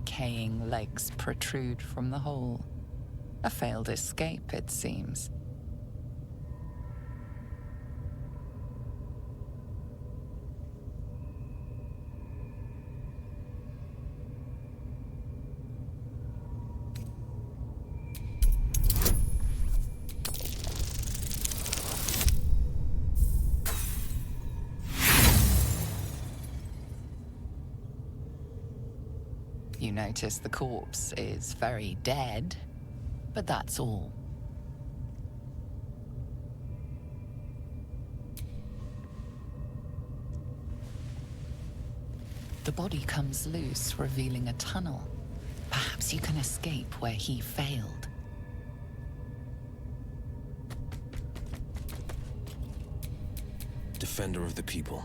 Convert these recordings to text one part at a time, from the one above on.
decaying legs protrude from the hole. A failed escape, it seems. You notice the corpse is very dead, but that's all. The body comes loose, revealing a tunnel. Perhaps you can escape where he failed. Defender of the people.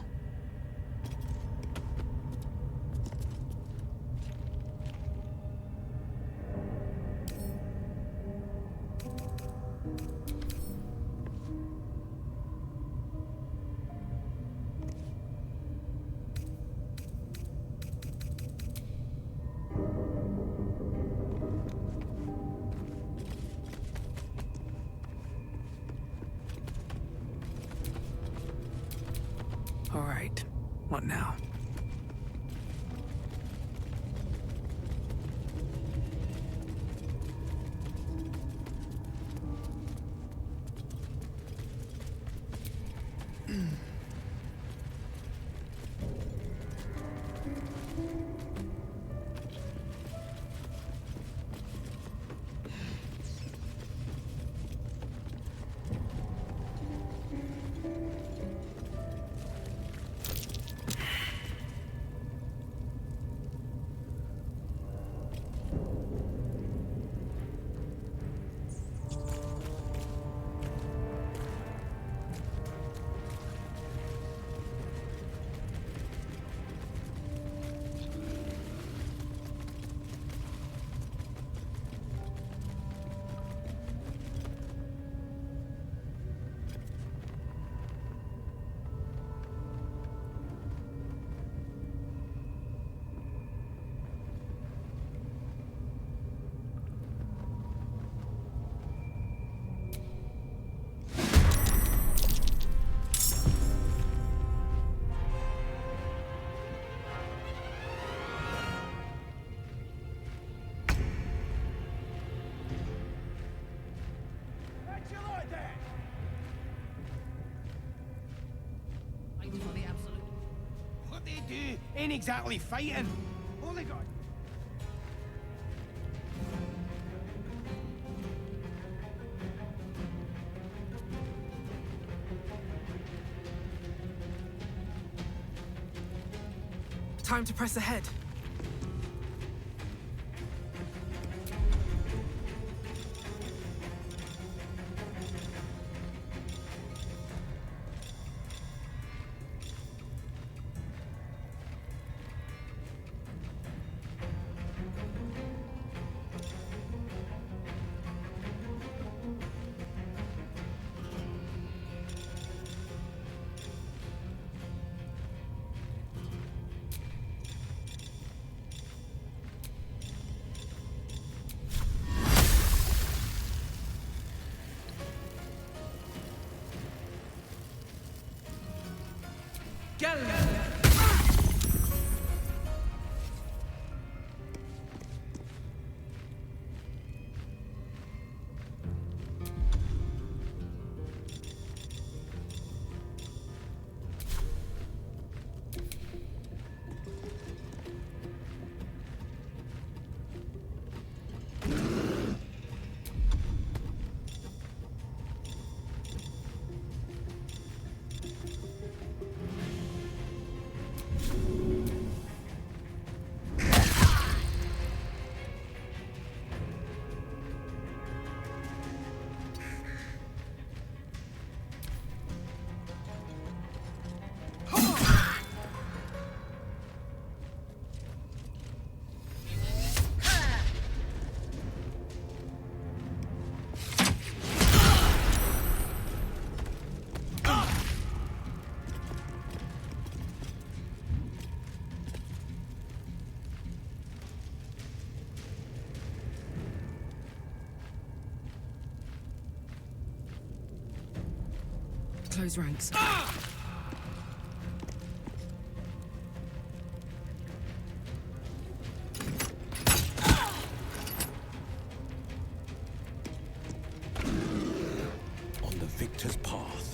All right, what now? What they do ain't exactly fighting. Holy God. Time to press ahead. close ranks. On the victor's path.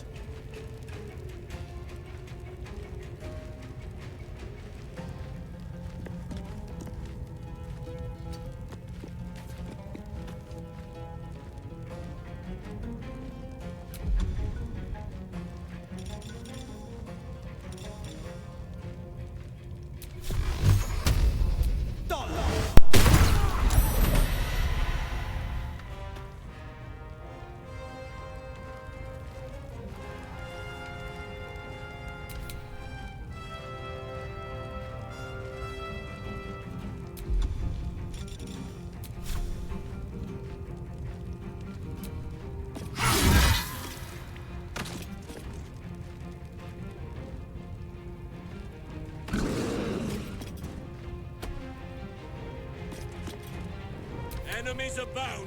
Enemies abound!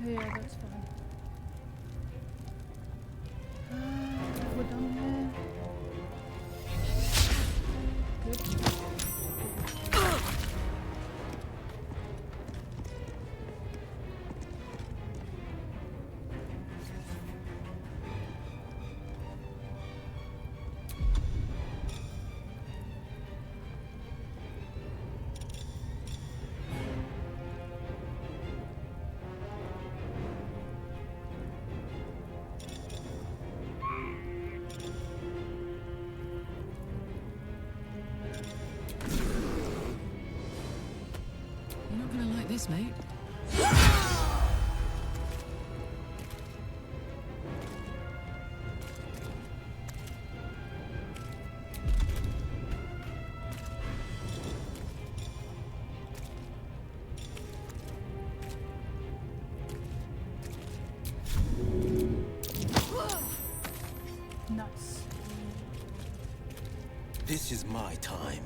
Yeah, that's fine. We're done here. Good. You're not gonna like this, mate. Nice. This is my time.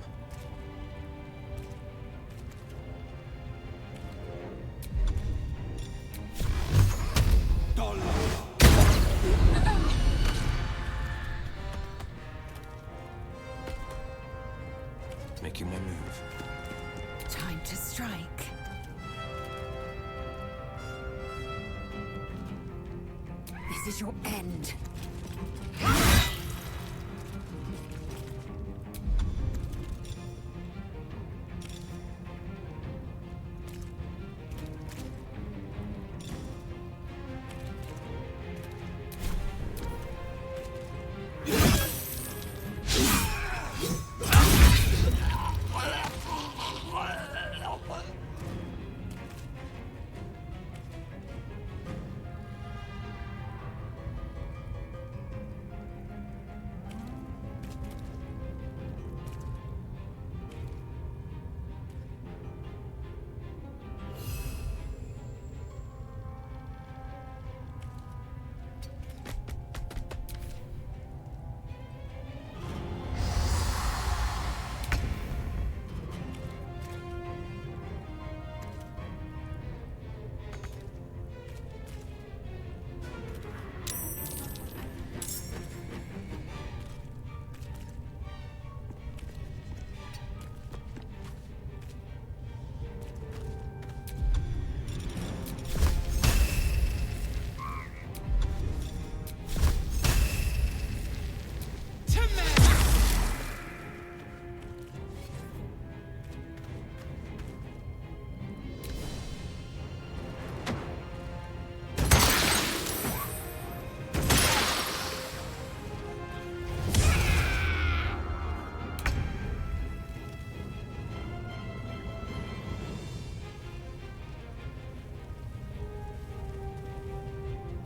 Making my move. Time to strike. This is your end.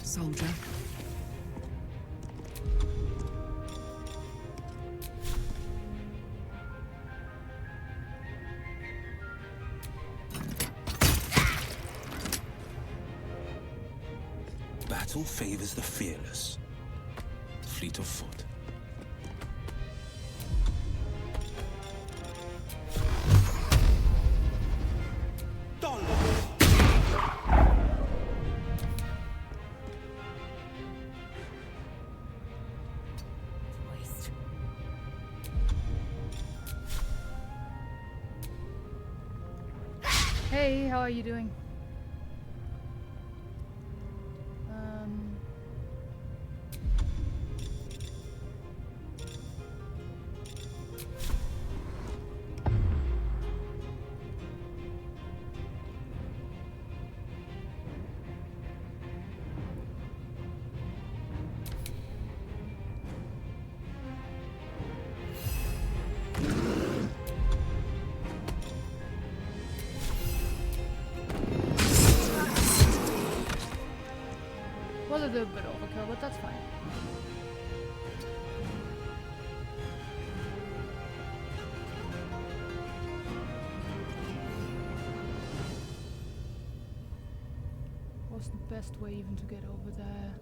soldier. Battle favors the fearless. Fleet of foot. Waste. Hey, how are you doing? Was a little bit overkill, but that's fine. What's the best way even to get over there?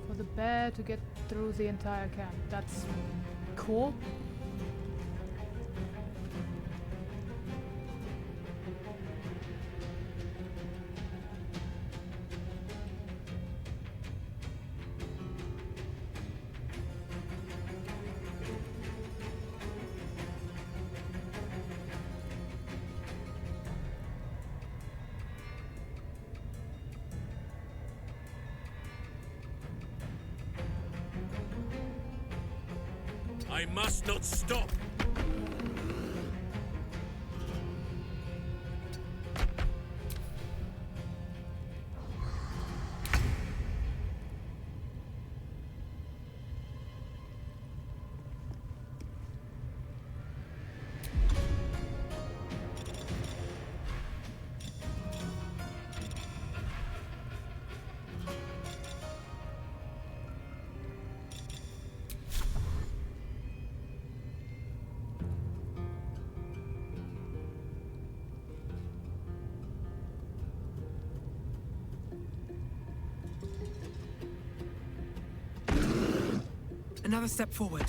For the bear to get through the entire camp. That's cool. I must not stop. Another step forward.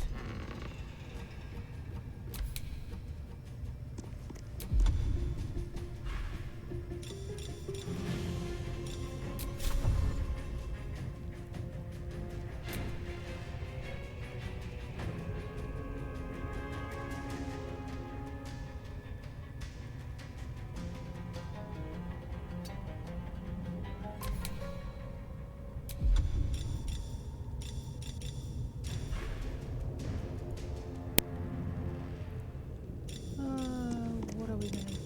What are we gonna do?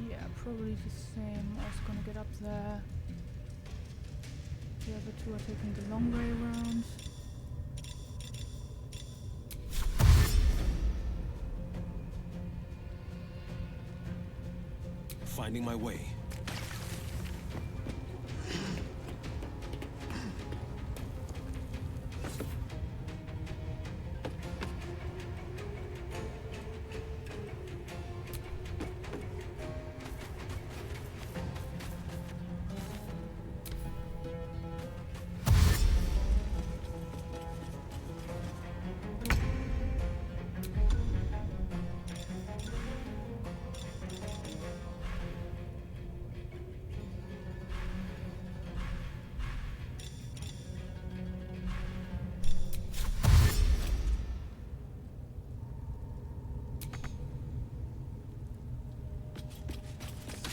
Yeah, probably the same. I was gonna get up there. The other two are taking the long way around. Finding my way.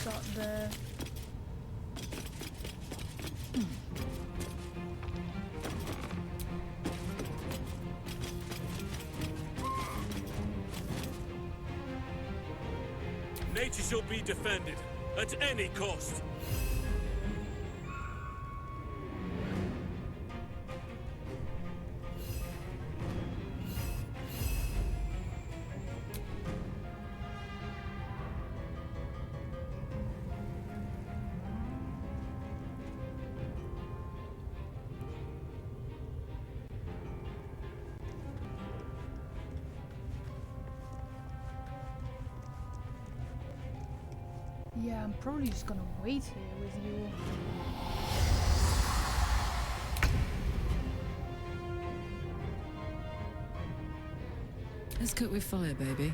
Start there. Nature shall be defended at any cost. Yeah, I'm probably just gonna wait here with you. Let's cook with fire, baby.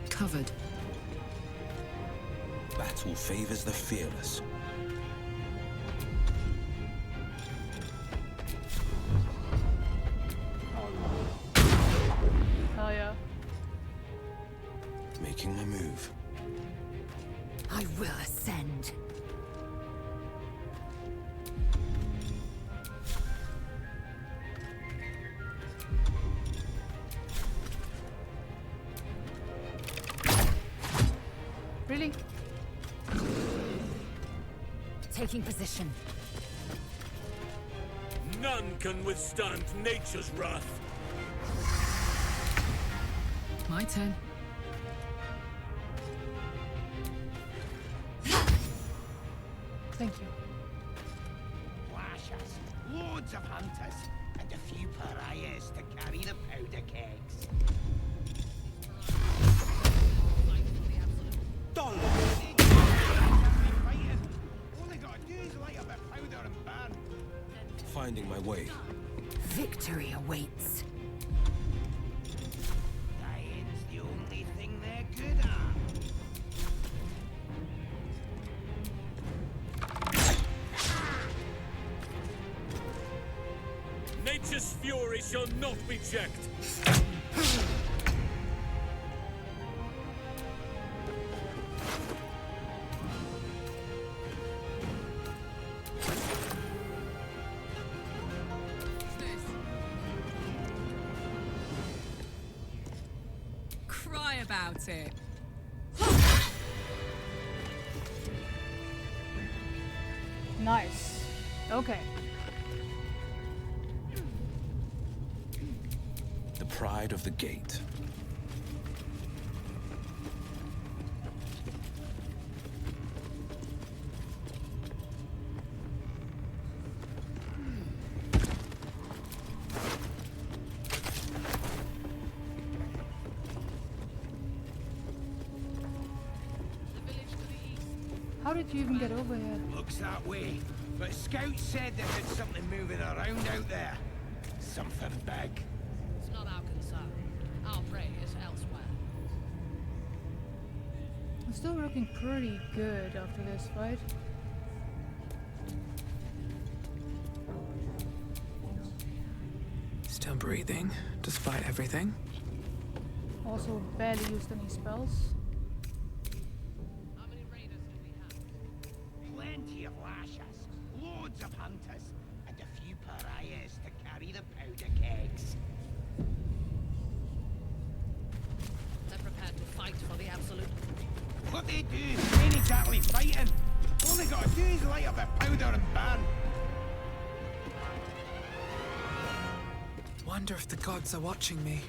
Covered. Battle favors the fearless. Hell yeah. Making my move. I will ascend. Really? Taking position. None can withstand nature's wrath. My turn. Thank you. Lashes, loads of hunters, and a few pariahs to carry the powder kegs. Only gotta do is light up a powder and burn. Finding my way. Victory awaits. Dying's the only thing they're good at. Nature's fury shall not be checked. Cry about it. Nice. Okay. The pride of the gate. How did you even get over here? Looks that way. But scouts said there was something moving around out there. Something big. It's not our concern. Our prey is elsewhere. I'm still looking pretty good after this fight. Still breathing, despite everything. Also barely used any spells. How many raiders do we have? Plenty of lashes, loads of hunters, and a few pariahs to carry the powder kegs. They're prepared to fight for the absolute. What they do ain't exactly fighting. All they gotta do is light up a powder and burn. Wonder if the gods are watching me.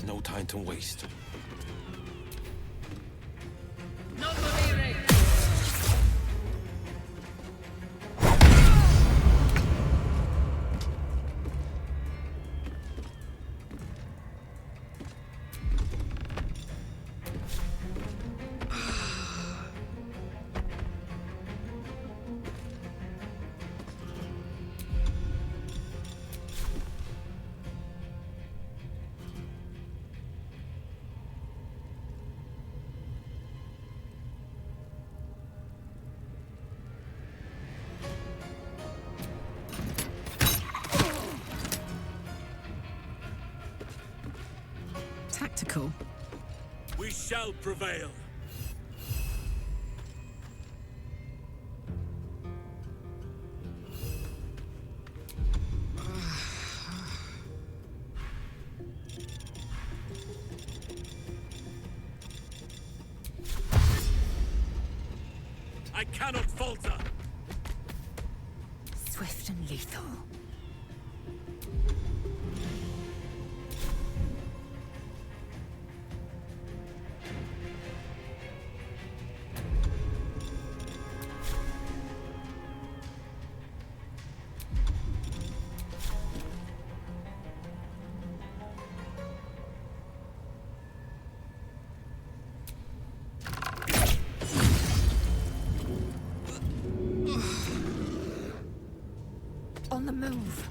No time to waste. Not for me, Ray. shall prevail. I cannot falter. Swift and lethal. On the move.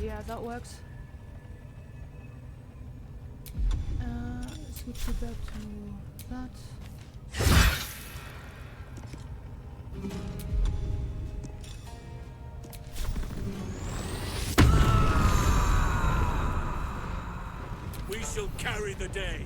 Yeah, that works. Switch it back to that. We shall carry the day.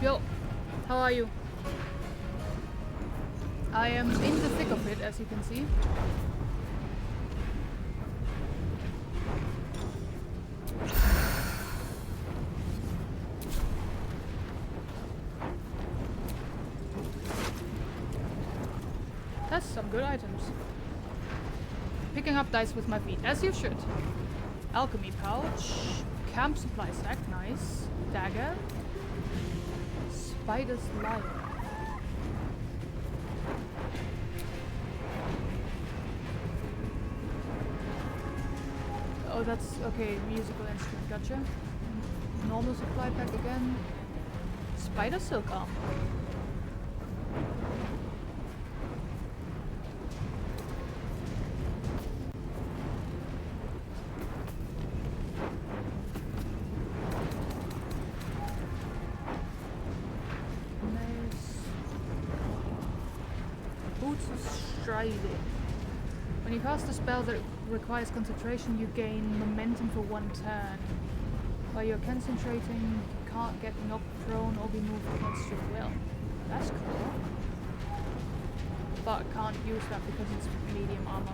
Yo, how are you? I am in the thick of it, as you can see. That's some good items. Picking up dice with my feet, as you should. Alchemy pouch. Camp supply sack, nice. Dagger. Spider's lyre. Oh, that's okay. Musical instrument, gotcha. Normal supply pack again. Spider silk armor. When you cast a spell that requires concentration, you gain momentum for one turn. While you're concentrating, you can't get knocked prone or be moved against your will. That's cool. But can't use that because it's medium armor.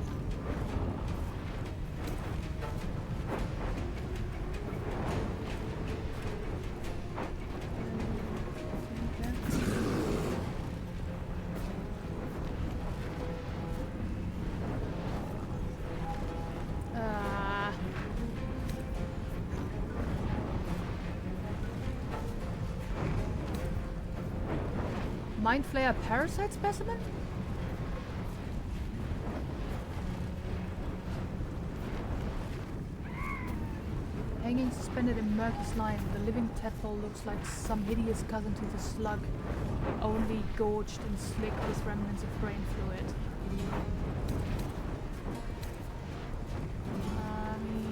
Mind Flayer parasite specimen? Hanging suspended in murky slime, the living tadpole looks like some hideous cousin to the slug, only gorged and slick with remnants of brain fluid. I mean...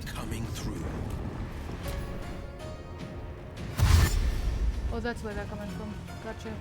Coming through. Oh, that's where they're coming from. Gotcha.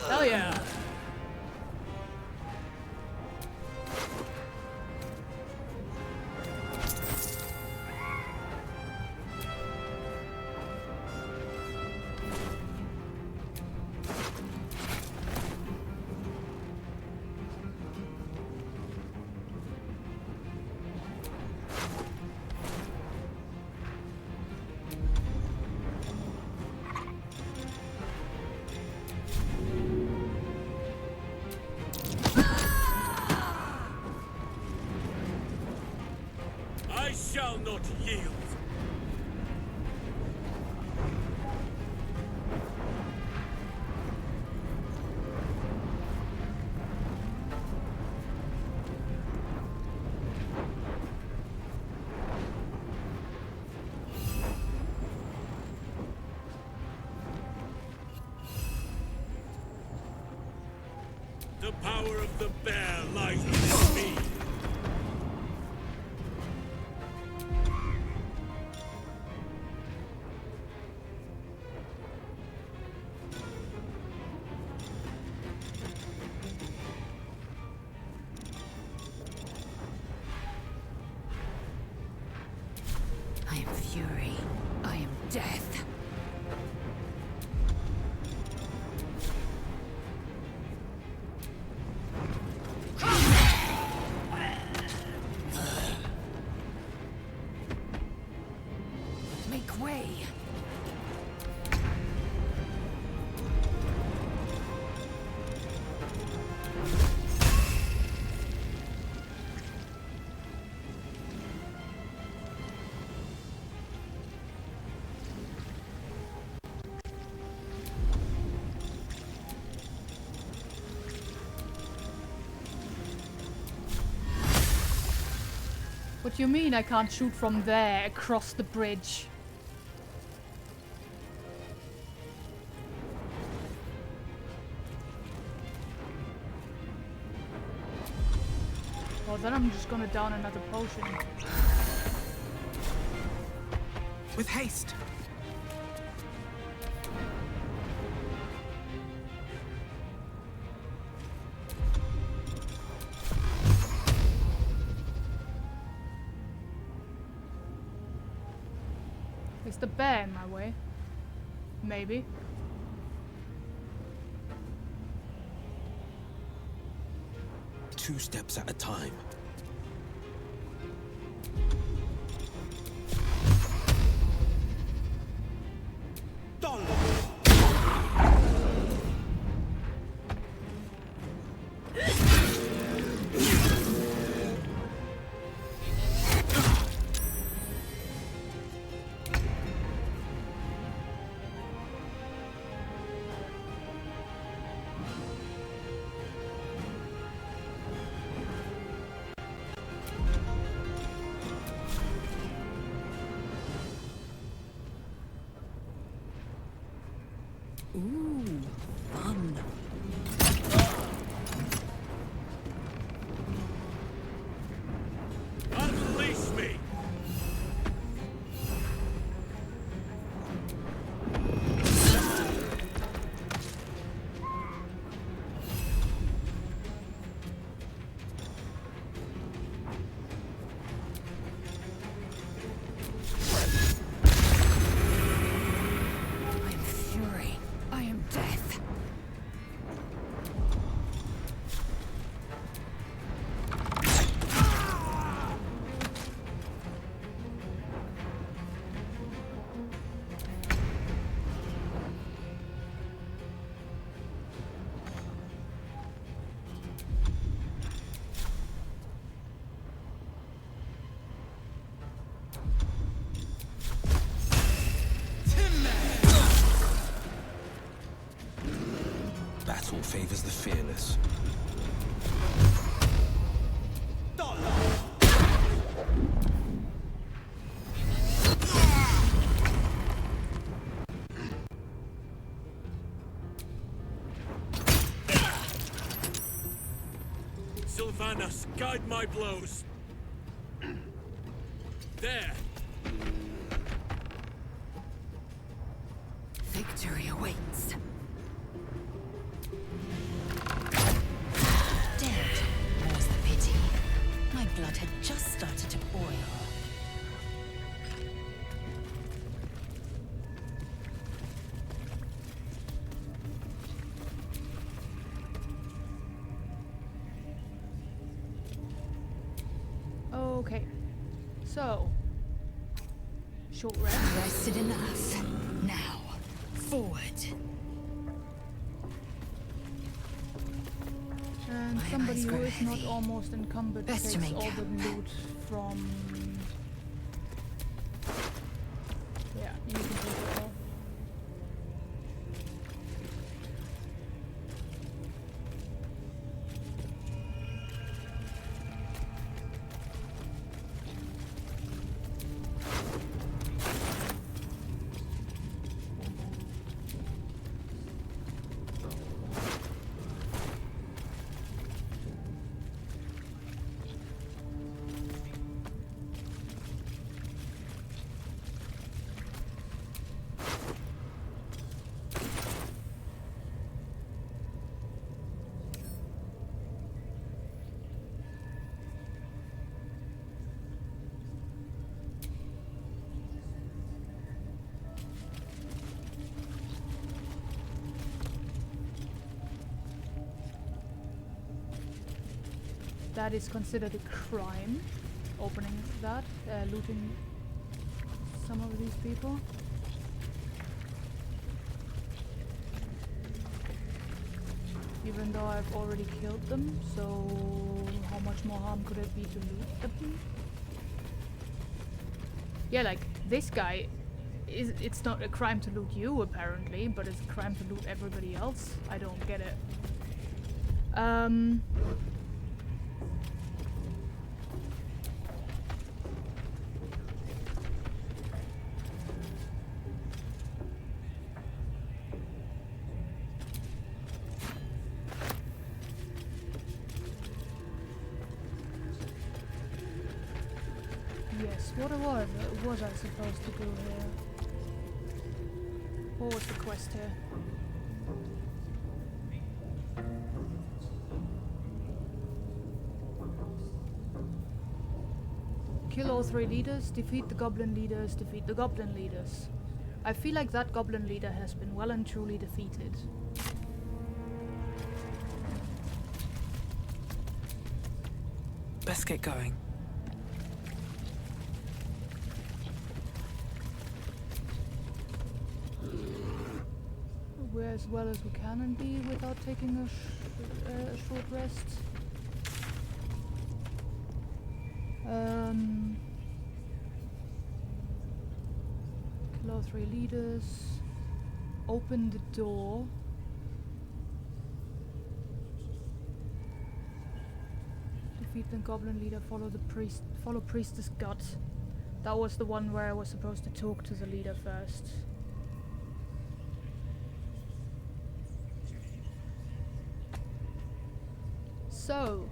Hell yeah! I shall not yield. The power of the bear lies within me. I am fury. I am death. Make way. What do you mean I can't shoot from there across the bridge? Well, then I'm just gonna down another potion. With haste. Is the bear in my way? Maybe. Two steps at a time. Ooh, fun. Unleash me! I am fury. I am death. Battle favors the fearless. Sylvanas, guide my blows. There! Victory awaits. Dead, more's the pity. My blood had just started to boil. Okay. So. Short rest. Rested enough. Now, forward. And My somebody eyes who grow is not heavy. almost encumbered Best to takes make all the camp. loot from... Yeah, you can take it all. That is considered a crime, opening that, looting some of these people. Even though I've already killed them, so how much more harm could it be to loot them? Yeah, like, this guy, it's not a crime to loot you, apparently, but it's a crime to loot everybody else. I don't get it. Yes, what was I supposed to do here? What was the quest here? Kill all 3 leaders, defeat the goblin leaders, defeat the goblin leaders. I feel like that goblin leader has been well and truly defeated. Best get going. We're as well as we can and be without taking a short rest. Kill all 3 leaders. Open the door. Defeat the goblin leader. Follow the priest. Follow priestess gut. That was the one where I was supposed to talk to the leader first. So,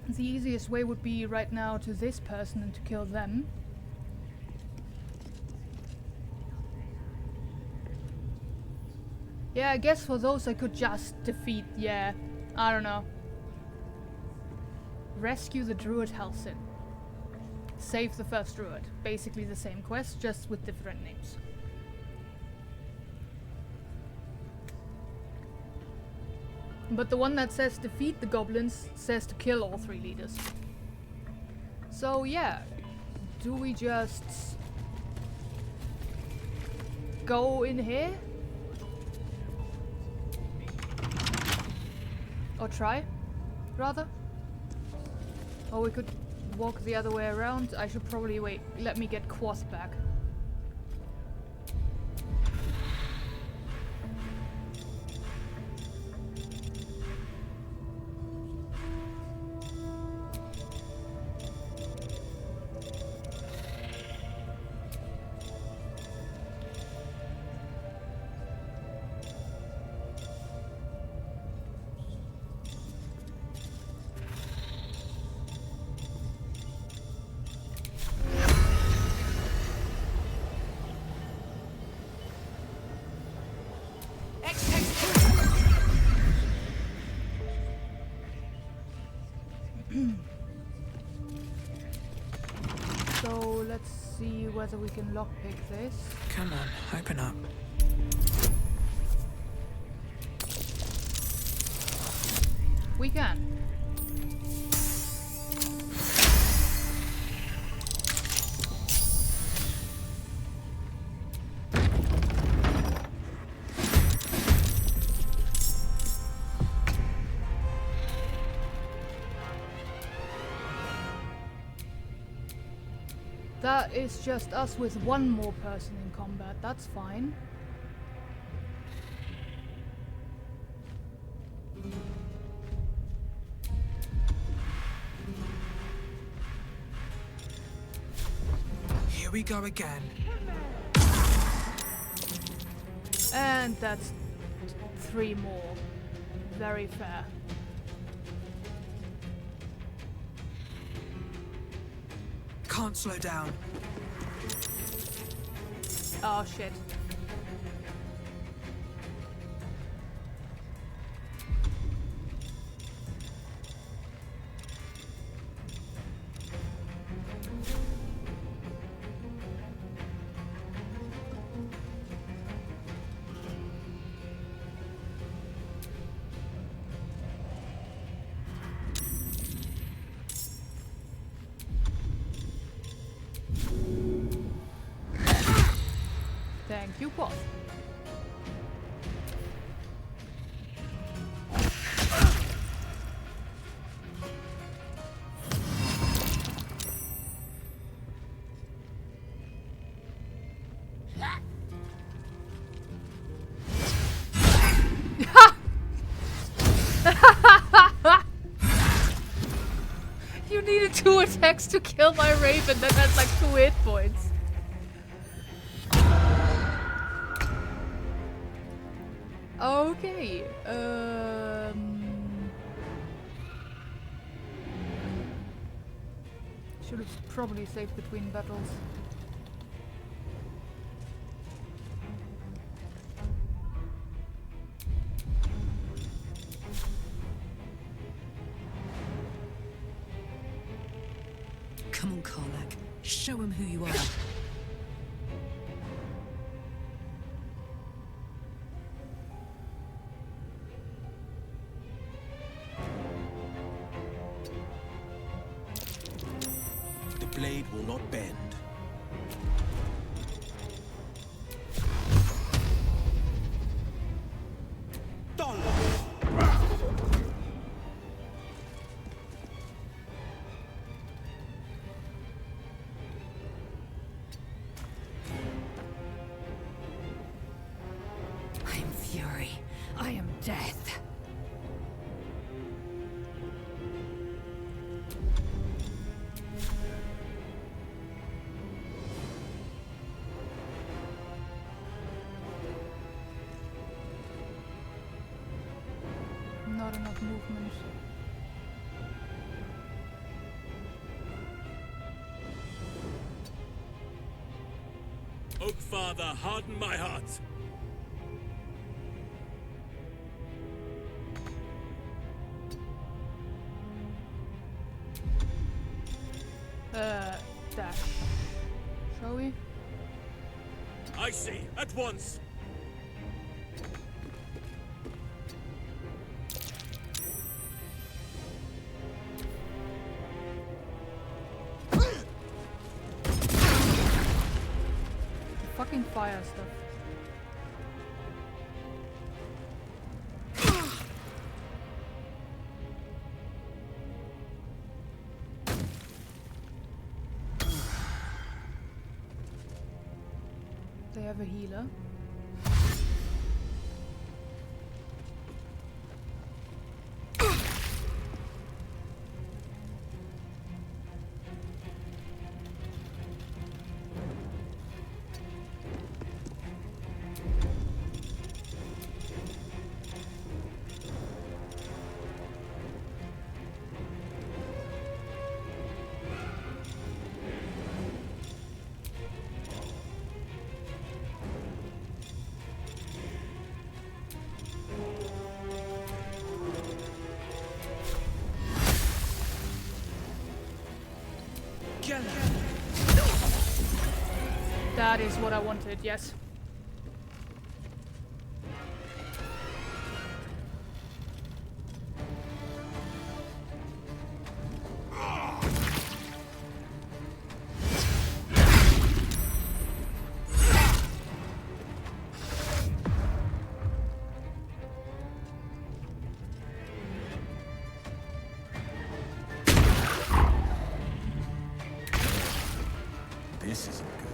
the easiest way would be right now to this person and to kill them. Yeah, I guess for those I could just defeat, yeah, I don't know. Rescue the druid Halsin. Save the first druid. Basically the same quest, just with different names. But the one that says defeat the goblins says to kill all 3 leaders. So yeah, do we just go in here? Or try, rather? Or we could walk the other way around. I should probably wait. Let me get Quoth back. So let's see whether we can lockpick this. Come on, open up. We can. That is just us with one more person in combat, that's fine. Here we go again. And that's 3 more. Very fair. Can't slow down. Oh shit. Thank you, Quoth. You needed 2 attacks to kill my raven that has like 2 hit points. Okay, should have probably saved between battles. Come on, Karlak. Show him who you are. The blade will not bend. of movement. Oak Father, harden my heart. Dash. Shall we? I see, at once. Fucking fire stuff. They have a healer. That is what I wanted, yes. This isn't good.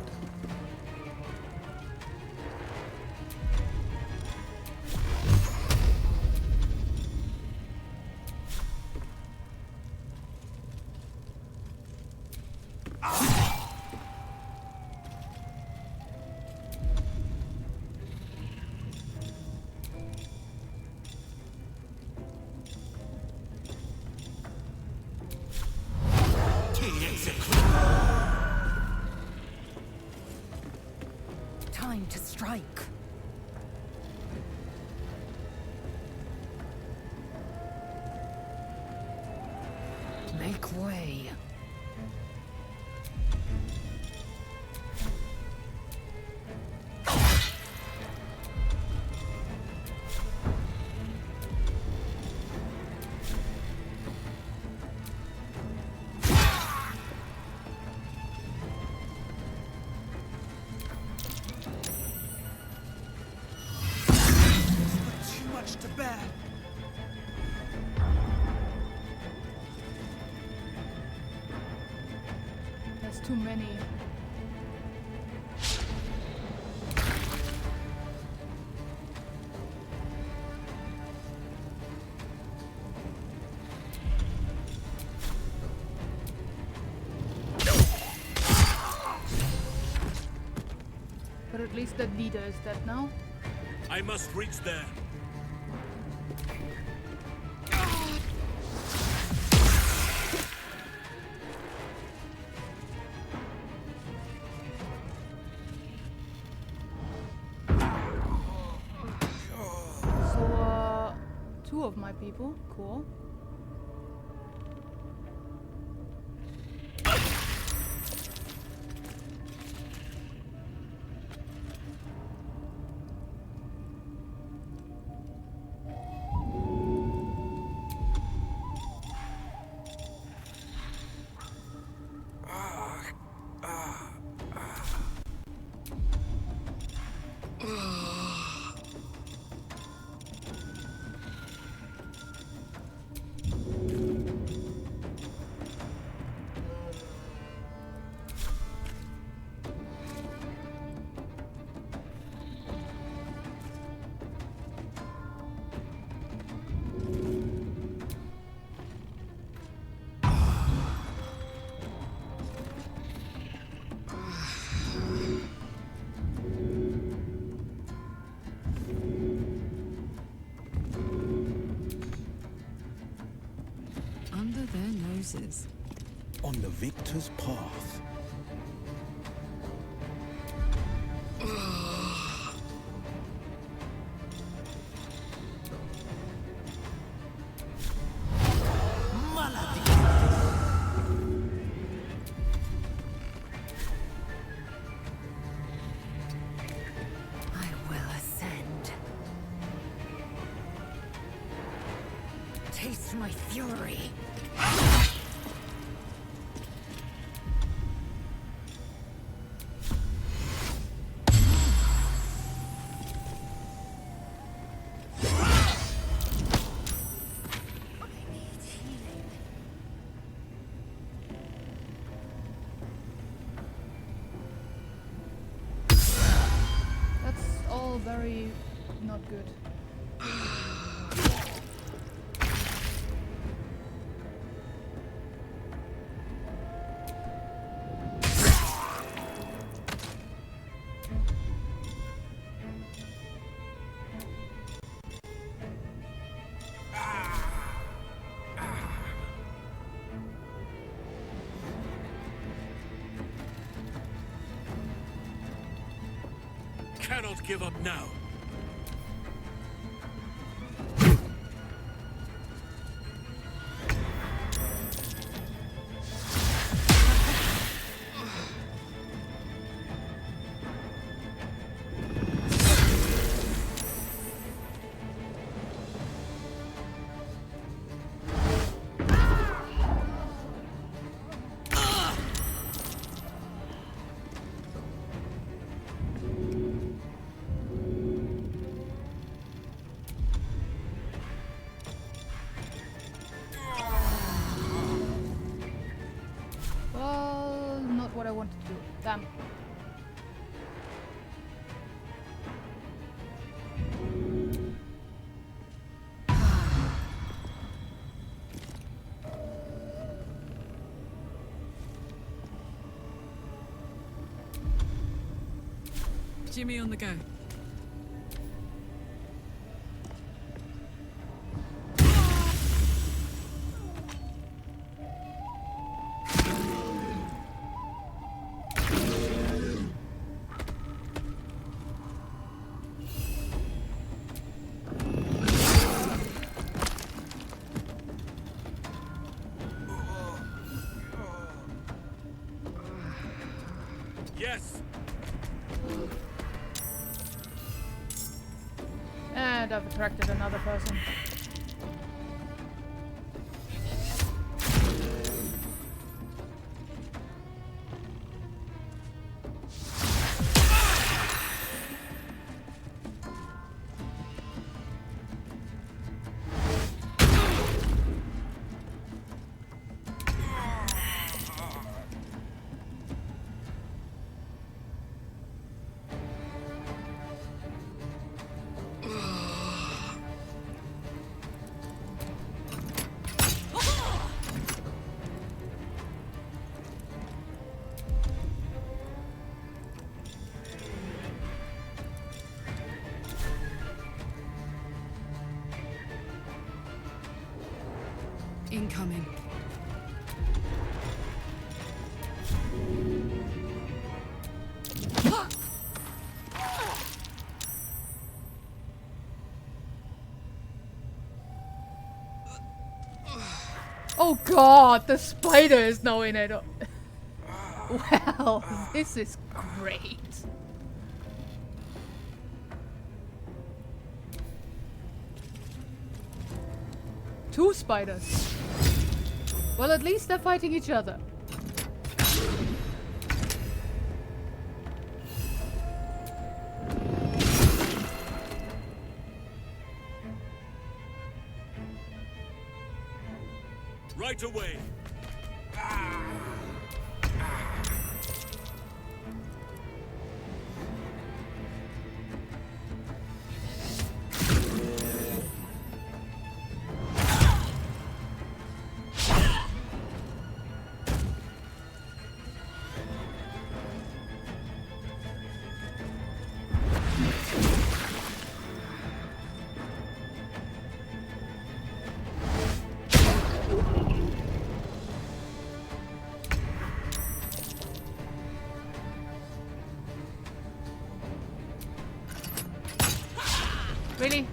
Time to strike. Make way. Too much to bear. There's too many. But at least that leader is dead now. I must reach there. So, two of my people. Cool. choices. On the victor's path. I will ascend. Taste my fury. That's all very not good. Cannot give up now. Well, not what I wanted to do. Damn. Jimmy on the go. Yes. And I've attracted another person. Incoming. Oh god, the spider is now in it. Well, this is great. Two spiders. Well, at least they're fighting each other. Right away. Really?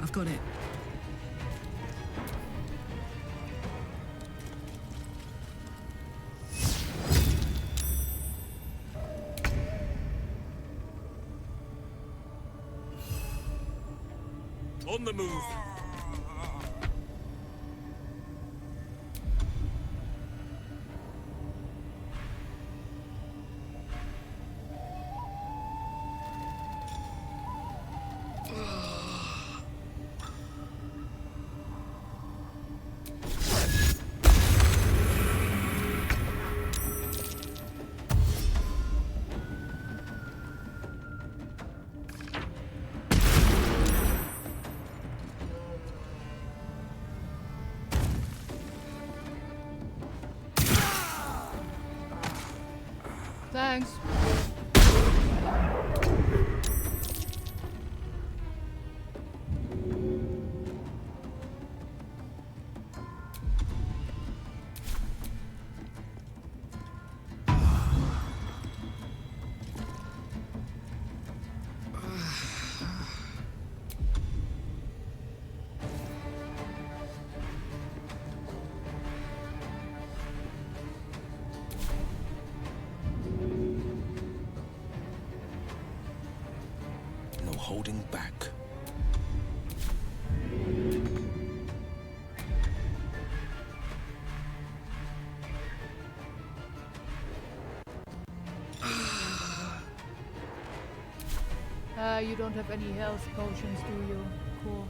I've got it. On the move. Thanks. No holding back. You don't have any health potions, do you? Cool.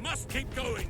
Must keep going.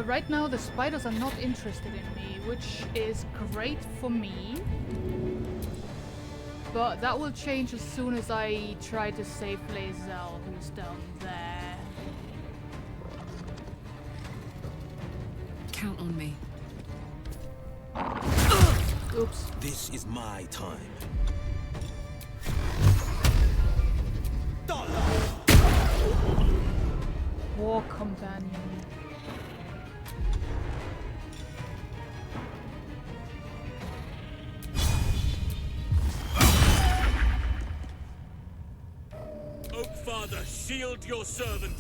Right now the spiders are not interested in me, which is great for me. But that will change as soon as I try to save Lae'zel, who's down there. Count on me. Oops. This is my time. War companion. Oak Father, shield your servant.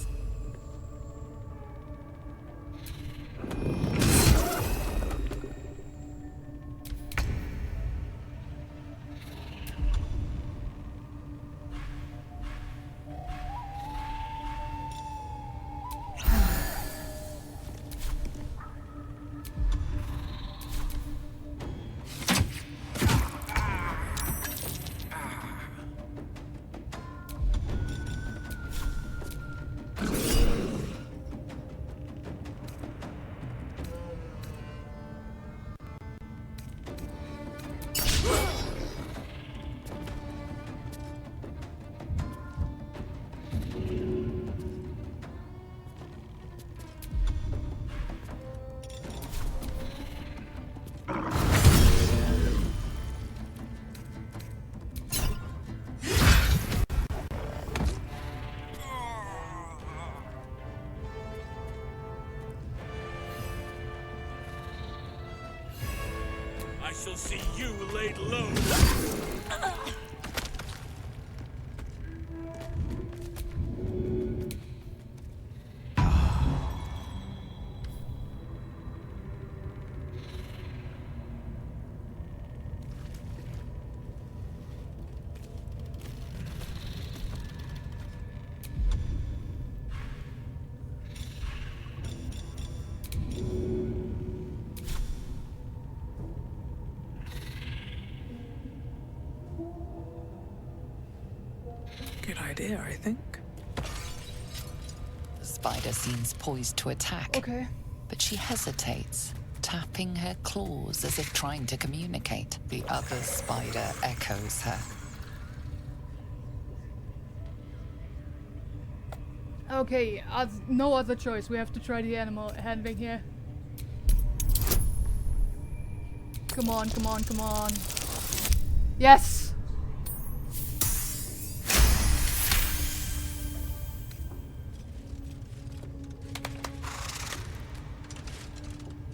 I shall see you laid low. idea, I think. The spider seems poised to attack. Okay. But she hesitates, tapping her claws as if trying to communicate. The other spider echoes her. Okay, no other choice. We have to try the animal handling here. Come on, come on, come on. Yes!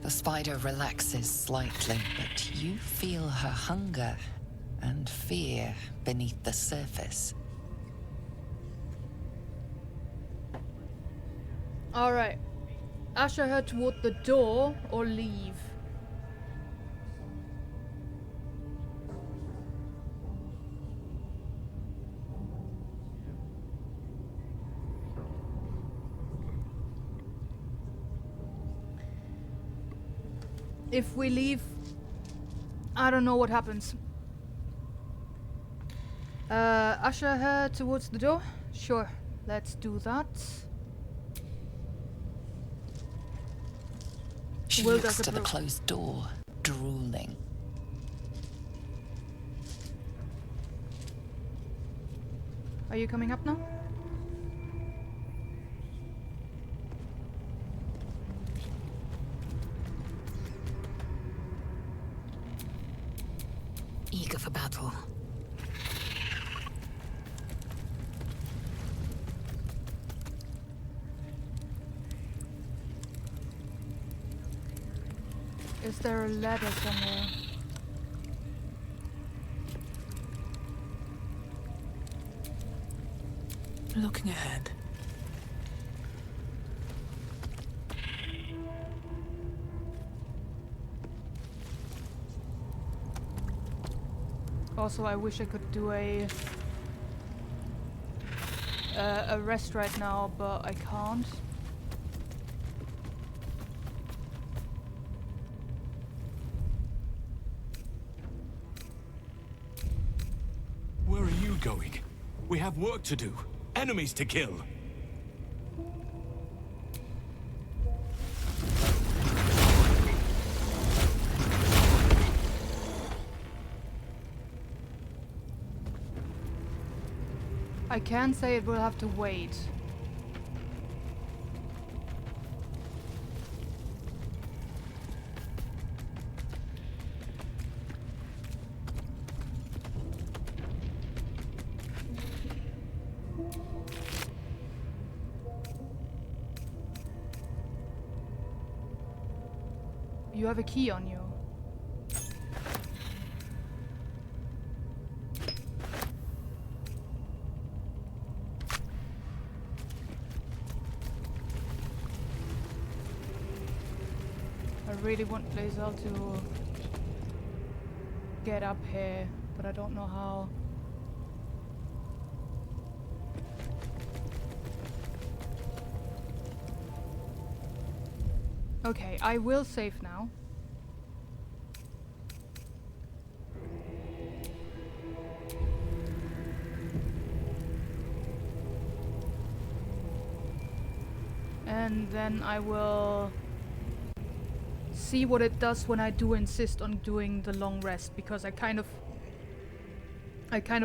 The spider relaxes slightly, but you feel her hunger and fear beneath the surface. Alright. Usher her toward the door or leave. If we leave, I don't know what happens. Usher her towards the door? Sure, let's do that. She Will looks does to the approve. closed door, drooling. Are you coming up now? Eager for battle. Is there a ladder somewhere? Looking ahead. Also, I wish I could do a rest right now, but I can't. Where are you going? We have work to do. Enemies to kill. I can say it will have to wait. You have a key on you. I really want Blazel to get up here, but I don't know how. Okay, I will save now. And then I will see what it does when I do insist on doing the long rest, because I kind of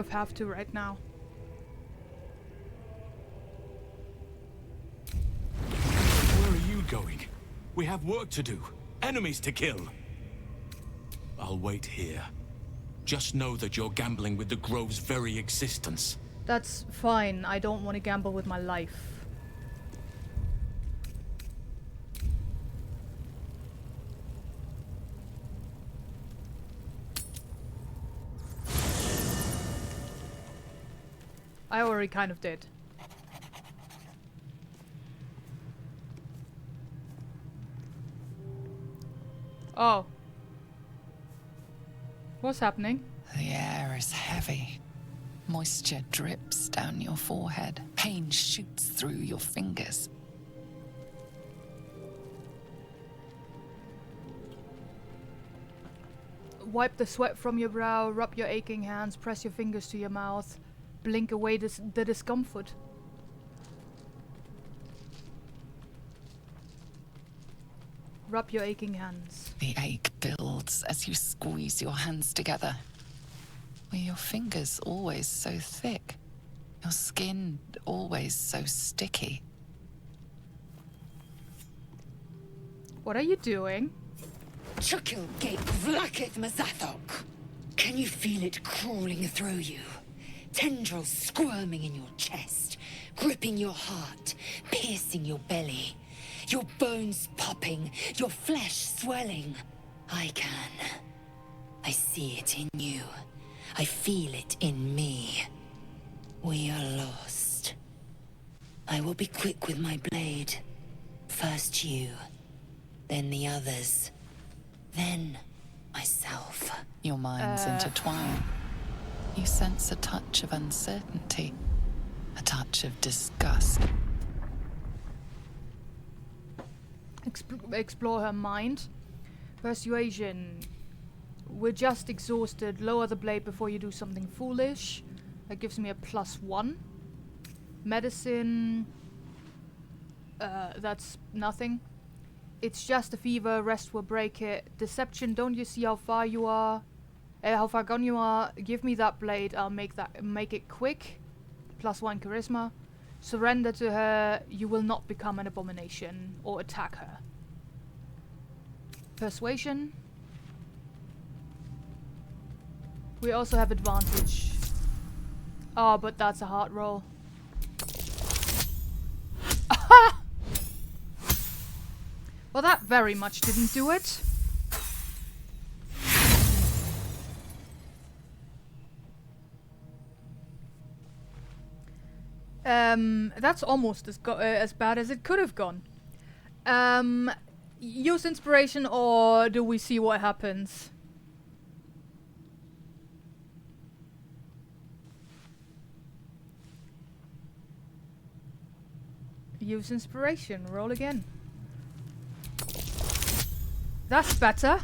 have to right now. Where are you going? We have work to do. Enemies to kill. I'll wait here. Just know that you're gambling with the Grove's very existence. That's fine. I don't want to gamble with my life. I already kind of did. Oh. What's happening? The air is heavy. Moisture drips down your forehead. Pain shoots through your fingers. Wipe the sweat from your brow, rub your aching hands, press your fingers to your mouth. blink away the discomfort. Rub your aching hands. The ache builds as you squeeze your hands together. Were your fingers always so thick? Your skin always so sticky? What are you doing? Chukil gate vlaketh mazathok. Can you feel it crawling through you? Tendrils squirming in your chest, gripping your heart, piercing your belly. Your bones popping, your flesh swelling. I can. I see it in you. I feel it in me. We are lost. I will be quick with my blade. First you, then the others, then myself. Your minds intertwine. You sense a touch of uncertainty, a touch of disgust. Explore her mind. Persuasion. We're just exhausted. Lower the blade before you do something foolish. That gives me a +1. Medicine. That's nothing. It's just a fever. Rest will break it. Deception. Don't you see how far you are? How far gone you are? Give me that blade. I'll make it quick. +1 charisma. Surrender to her. You will not become an abomination or attack her. Persuasion. We also have advantage. Oh, but that's a hard roll. Well, that very much didn't do it. That's almost as bad as it could have gone. Use inspiration, or do we see what happens? Use inspiration. Roll again. That's better.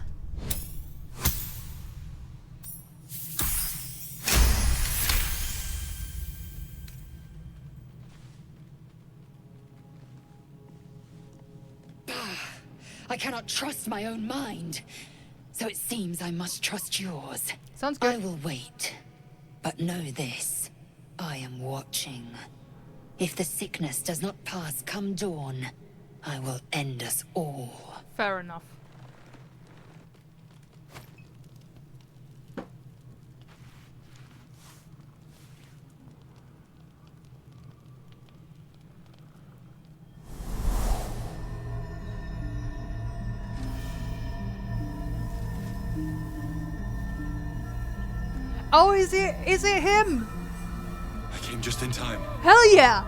I cannot trust my own mind, so it seems I must trust yours. Sounds good. I will wait, but know this. I am watching. If the sickness does not pass come dawn, I will end us all. Fair enough. Oh, is it him? I came just in time. Hell yeah!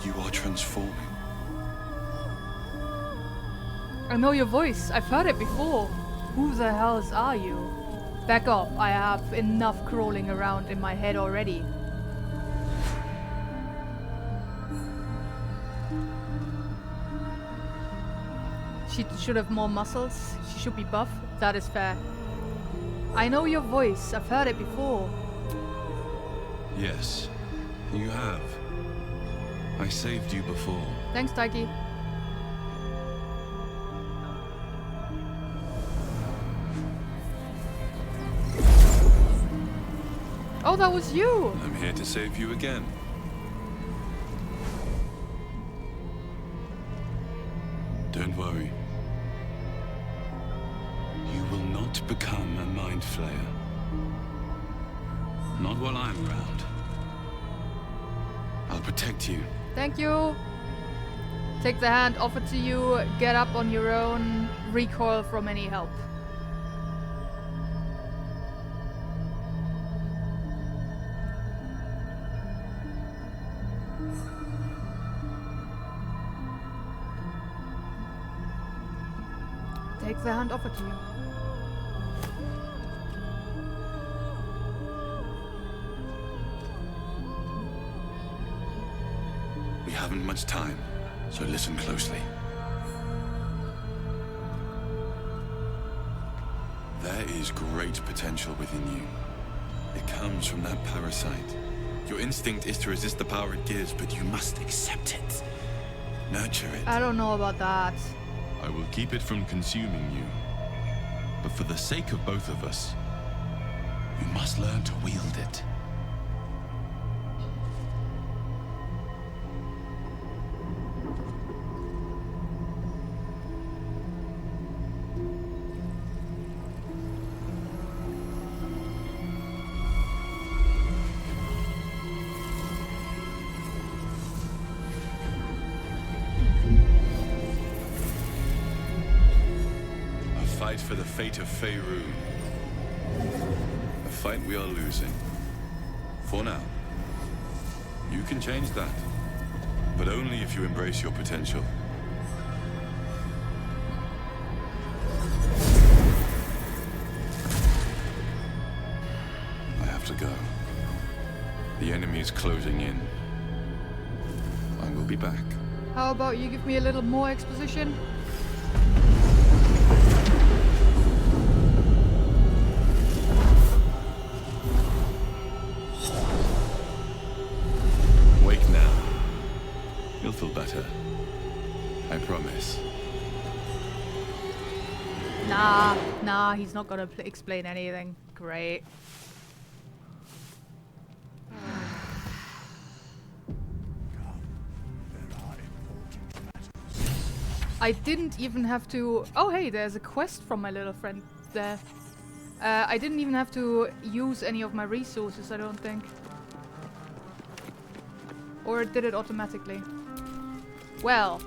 You are transforming. I know your voice. I've heard it before. Who the hells are you? Back off. I have enough crawling around in my head already. She should have more muscles. She should be buff. That is fair. I know your voice. I've heard it before. Yes, you have. I saved you before. Thanks, Taiki. Oh, that was you! I'm here to save you again. Don't worry. You will not become a mind flayer. Not while I'm around. I'll protect you. Thank you. Take the hand offered to you. Get up on your own. Recoil from any help. Take the hand offered to you. We haven't much time, so listen closely. There is great potential within you. It comes from that parasite, Your instinct is to resist the power it gives, but you must accept it. Nurture it. I don't know about that. I will keep it from consuming you. But for the sake of both of us, you must learn to wield it. Fight for the fate of Faerun. A fight we are losing. For now. You can change that. But only if you embrace your potential. I have to go. The enemy is closing in. I will be back. How about you give me a little more exposition? Wake now. You'll feel better. I promise. Nah, he's not gonna explain anything. Great. I didn't even have to... Oh hey, there's a quest from my little friend there. I didn't even have to use any of my resources, I don't think. Or it did it automatically. Well.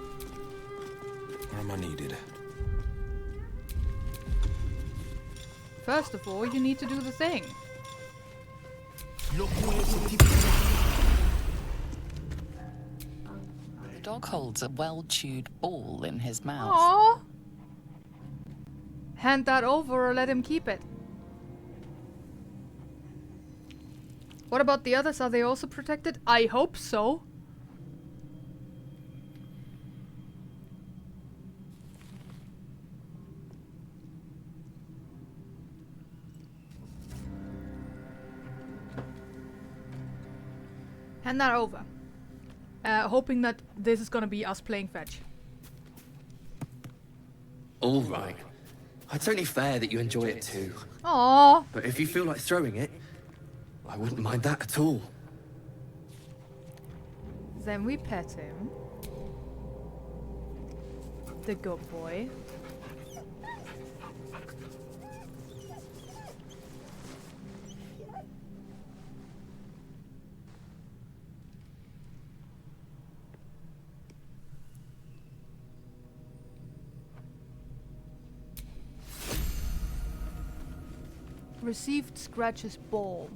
Where am I needed? First of all, you need to do the thing. Look where some people The dog holds a well-chewed ball in his mouth. Aww. Hand that over or let him keep it. What about the others? Are they also protected? I hope so. Hand that over. Hoping that this is gonna be us playing fetch. All right. It's only fair that you enjoy it too. Aww. But if you feel like throwing it, I wouldn't mind that at all. Then we pet him. The good boy. Received Scratch's ball.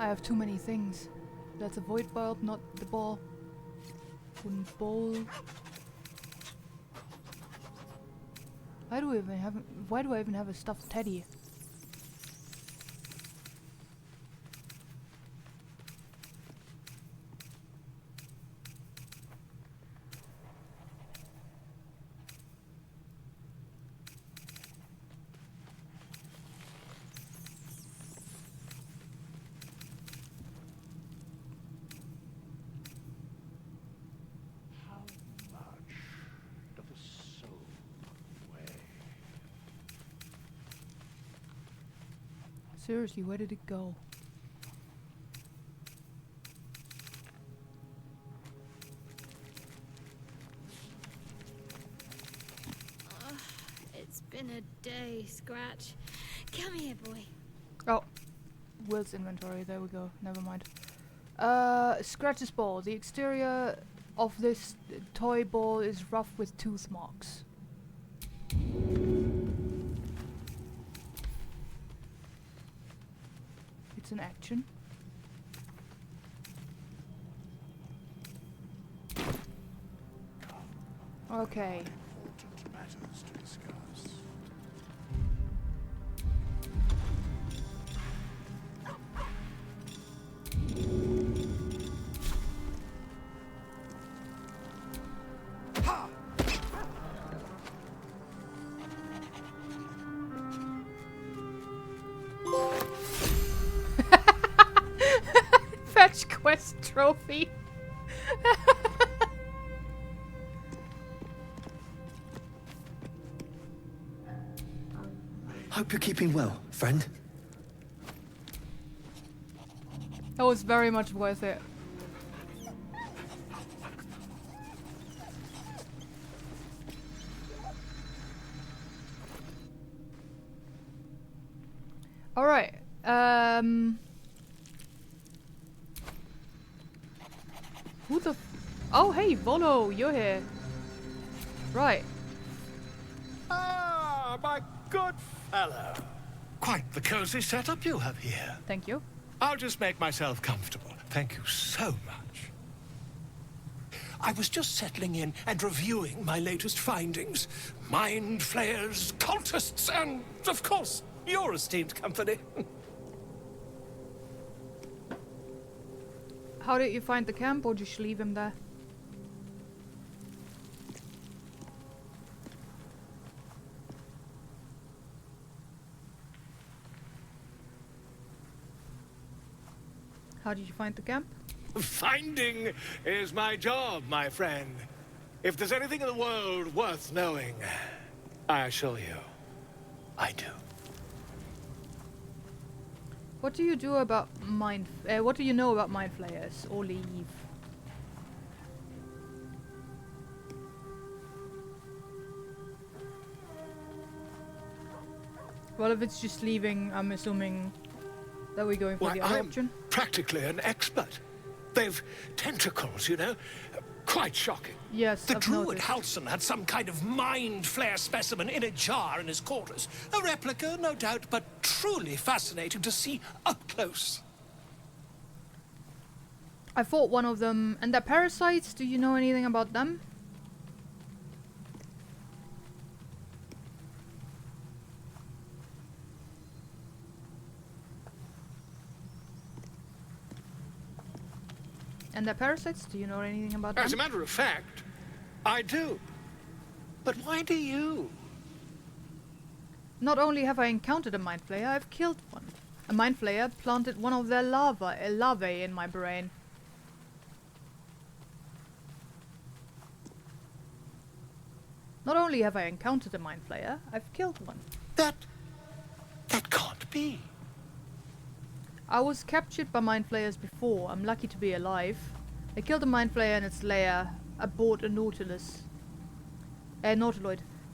I have too many things. That's a void bulb, not the ball. Wooden bowl. Why do I even have a stuffed teddy? Seriously, where did it go? It's been a day, Scratch. Come here, boy. Oh, Will's inventory. There we go. Never mind. Scratch's ball. The exterior of this toy ball is rough with tooth marks. It's an action. Okay. Important matters to discuss. Fetch quest trophy. Hope you're keeping well, friend. That was very much worth it. Alright. Who the oh, hey, Volo, you're here. Right. Ah, my good fellow. Quite the cozy setup you have here. Thank you. I'll just make myself comfortable. Thank you so much. I was just settling in and reviewing my latest findings. Mind flayers, cultists, and, of course, your esteemed company. How did you find the camp, or just leave him there? How did you find the camp? Finding is my job, my friend. If there's anything in the world worth knowing, I assure you, I do. What do you do about what do you know about mind flayers, or leave? Well, if it's just leaving, I'm assuming that we're going for the other option. Practically an expert. They've tentacles, you know. Quite shocking. Yes, the I've druid noticed. Halson had some kind of mind flare specimen in a jar in his quarters. A replica, no doubt, but truly fascinating to see up close. I fought one of them, and the parasites, do you know anything about them? And the parasites, do you know anything about them? As a matter of fact, I do. But why do you? Not only have I encountered a mind flayer, I've killed one. A mind flayer planted one of their larvae in my brain. Not only have I encountered a mind flayer, I've killed one. That can't be. I was captured by mind flayers before. I'm lucky to be alive. I killed a mind flayer in its lair aboard a nautiloid.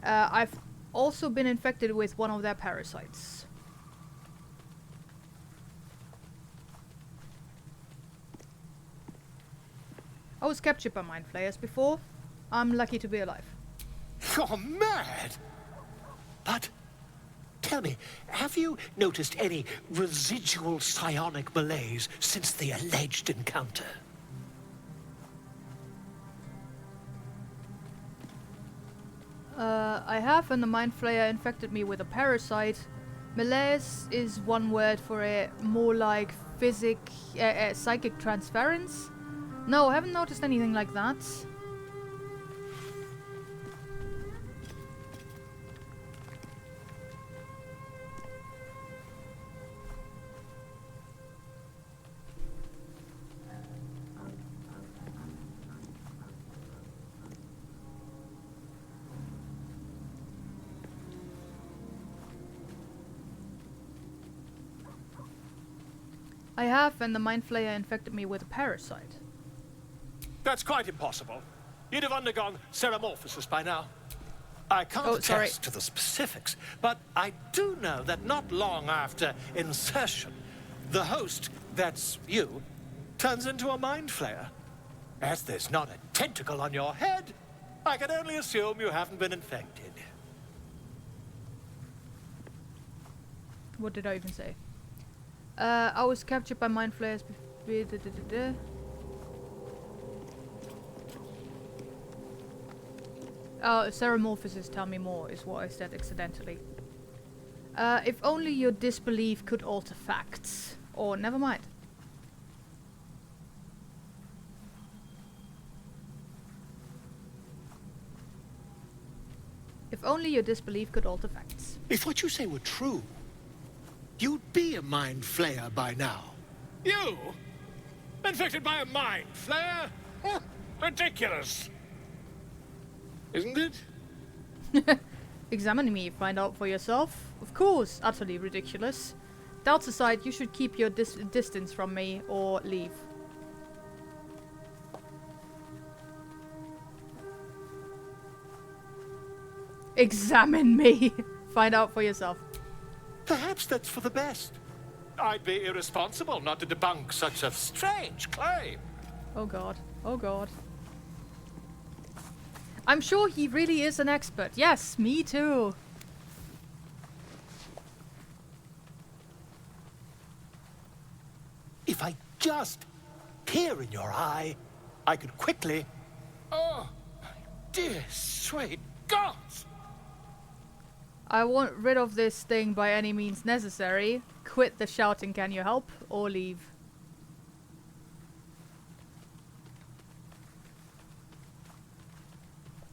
I've also been infected with one of their parasites. I was captured by mind flayers before. I'm lucky to be alive. You're mad! But tell me, have you noticed any residual psionic malaise since the alleged encounter? I have, and the mind flayer infected me with a parasite. Malaise is one word for it, more like psychic transference. No, I haven't noticed anything like that. I have, and the mind flayer infected me with a parasite. That's quite impossible. You'd have undergone ceramorphosis by now. I can't attest to the specifics, but I do know that not long after insertion, the host, that's you, turns into a mind flayer. As there's not a tentacle on your head, I can only assume you haven't been infected. What did I even say? I was captured by mind flayers. Ceramorphosis, tell me more, is what I said accidentally. If only your disbelief could alter facts. Or, never mind. If only your disbelief could alter facts. If what you say were true, you'd be a mind flayer by now. You? Infected by a mind flayer? Ridiculous. Isn't it? Examine me, find out for yourself. Of course, utterly ridiculous. Doubts aside, you should keep your distance from me or leave. Examine me. Find out for yourself. Perhaps that's for the best. I'd be irresponsible not to debunk such a strange claim. Oh god. Oh god. I'm sure he really is an expert. Yes, me too. If I just peer in your eye, I could quickly... Oh, my dear sweet gods! I want rid of this thing by any means necessary. Quit the shouting, can you help? Or leave.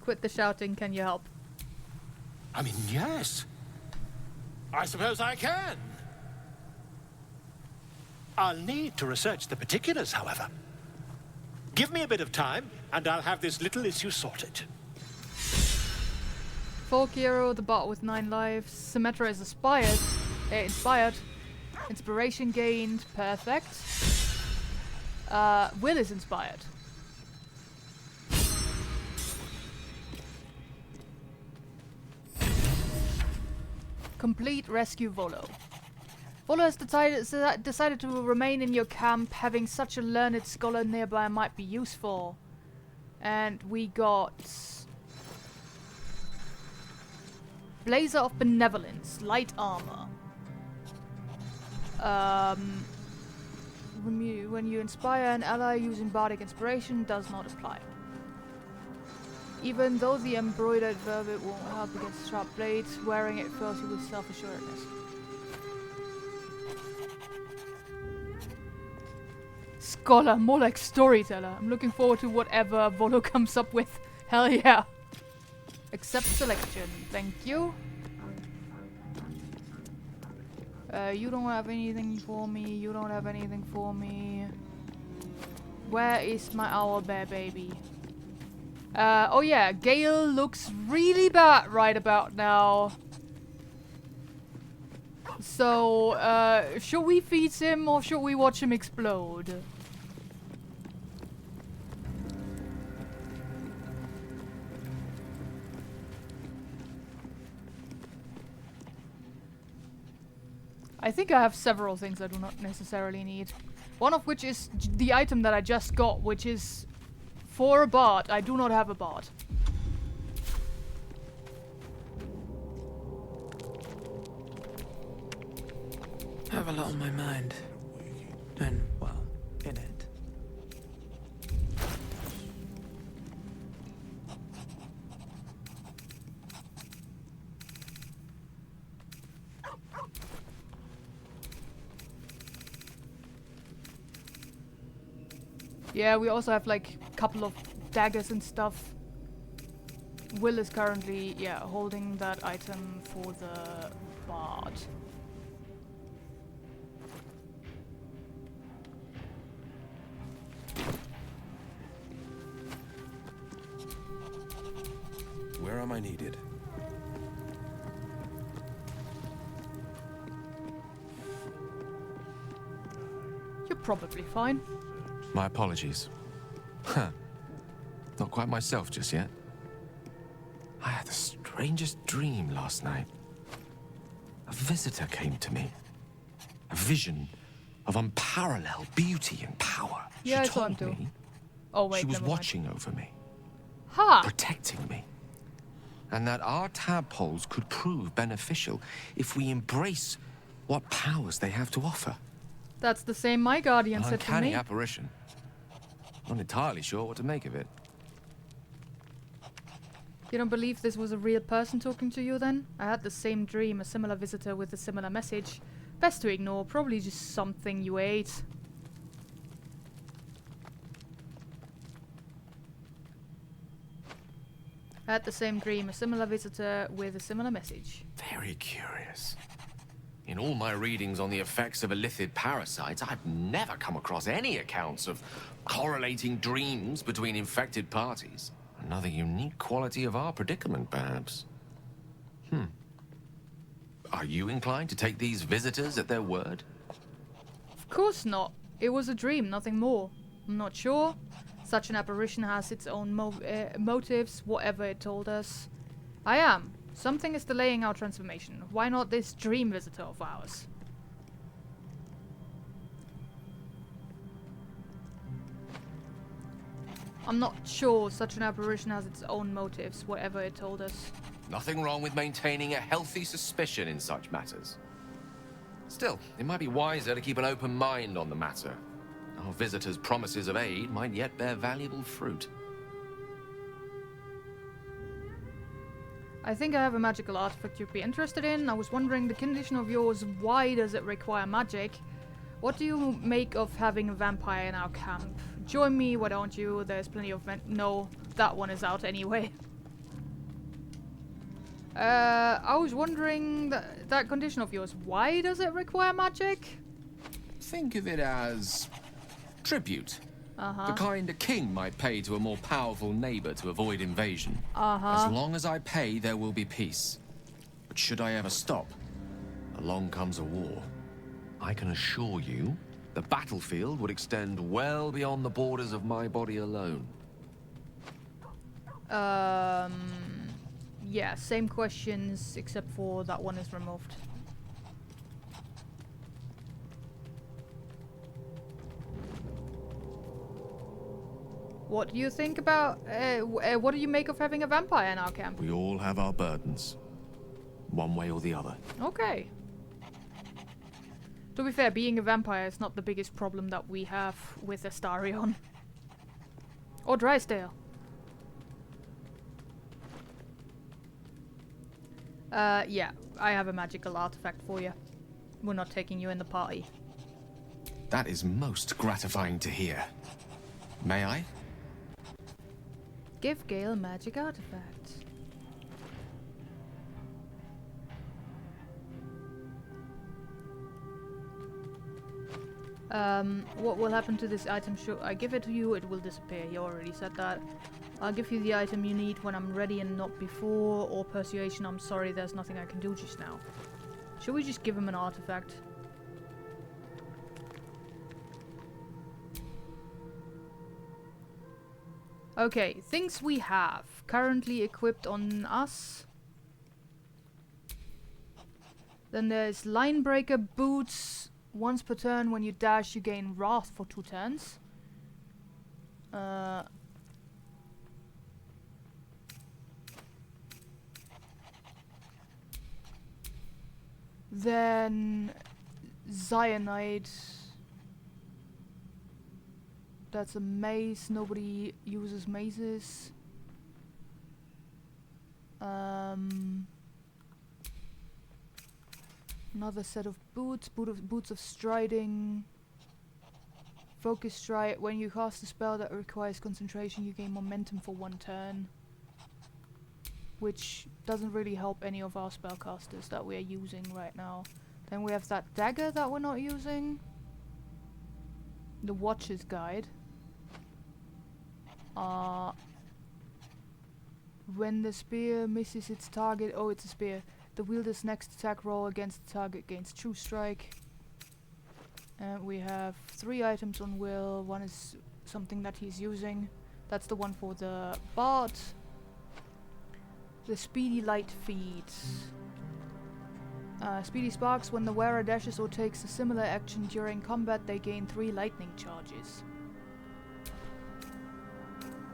Quit the shouting, can you help? I mean, yes. I suppose I can. I'll need to research the particulars, however. Give me a bit of time, and I'll have this little issue sorted. Volkiro, the bot with 9 lives. Symmetra is inspired. Inspiration gained. Perfect. Will is inspired. Complete rescue Volo. Volo has decided to remain in your camp. Having such a learned scholar nearby might be useful. And we got... Blazer of Benevolence, light armor. When you inspire an ally using bardic inspiration, does not apply. Even though the embroidered vervet won't help against sharp blades, wearing it fills you with self-assuredness. Scholar, more like storyteller. I'm looking forward to whatever Volo comes up with. Hell yeah. Accept selection. Thank you. You don't have anything for me. You don't have anything for me. Where is my owlbear baby? Oh yeah, Gale looks really bad right about now. So, should we feed him or should we watch him explode? I think I have several things I do not necessarily need. One of which is the item that I just got, which is for a bard. I do not have a bard. I have a lot on my mind. And, well, in it. Yeah, we also have like a couple of daggers and stuff. Will is currently, yeah, holding that item for the bard. Where am I needed? You're probably fine. My apologies. Huh. Not quite myself just yet. I had the strangest dream last night. A visitor came to me. A vision of unparalleled beauty and power. Yeah, she I saw him told too. me Oh wait, she was never mind. watching over me. Ha! Protecting me. And that our tadpoles could prove beneficial if we embrace what powers they have to offer. That's the same my guardian An said to uncanny me. apparition. Not entirely sure what to make of it. You don't believe this was a real person talking to you then? I had the same dream, a similar visitor with a similar message. Best to ignore, probably just something you ate. I had the same dream, a similar visitor with a similar message. Very curious. In all my readings on the effects of illithid parasites, I've never come across any accounts of correlating dreams between infected parties. Another unique quality of our predicament, perhaps. Are you inclined to take these visitors at their word? Of course not. It was a dream, nothing more. I'm not sure. Such an apparition has its own motives, whatever it told us. I am. Something is delaying our transformation. Why not this dream visitor of ours? I'm not sure. Such an apparition has its own motives, whatever it told us. Nothing wrong with maintaining a healthy suspicion in such matters. Still, it might be wiser to keep an open mind on the matter. Our visitor's promises of aid might yet bear valuable fruit. I think I have a magical artifact you'd be interested in. I was wondering, the condition of yours, why does it require magic? What do you make of having a vampire in our camp? Join me, why don't you? There's plenty of no, that one is out anyway. I was wondering, that condition of yours, why does it require magic? Think of it as tribute. Uh-huh. The kind a king might pay to a more powerful neighbor to avoid invasion. Uh-huh. As long as I pay, there will be peace. But should I ever stop, along comes a war. I can assure you, the battlefield would extend well beyond the borders of my body alone. Yeah, same questions, except for that one is removed. What do you think about, what do you make of having a vampire in our camp? We all have our burdens, one way or the other. Okay. To be fair, being a vampire is not the biggest problem that we have with Astarion. Or Drysdale. Yeah, I have a magical artifact for you. We're not taking you in the party. That is most gratifying to hear. May I? Give Gale a magic artifact. What will happen to this item? Should I give it to you? It will disappear. You already said that. I'll give you the item you need when I'm ready and not before. Or persuasion, I'm sorry, there's nothing I can do just now. Should we just give him an artifact? Okay, things we have currently equipped on us. Then there's Linebreaker boots. Once per turn, when you dash, you gain Wrath for 2 turns. Then Cyanide. That's a mace. Nobody uses maces. Another set of boots. Boots of striding. Focus strike. When you cast a spell that requires concentration, you gain momentum for 1 turn. Which doesn't really help any of our spellcasters that we are using right now. Then we have that dagger that we're not using. The Watcher's Guide. When the spear misses its target... Oh, it's a spear. The wielder's next attack roll against the target gains True Strike. And we have 3 items on Will. One is something that he's using. That's the one for the Bard. The Speedy Light Feed. Speedy Sparks. When the wearer dashes or takes a similar action during combat, they gain 3 lightning charges.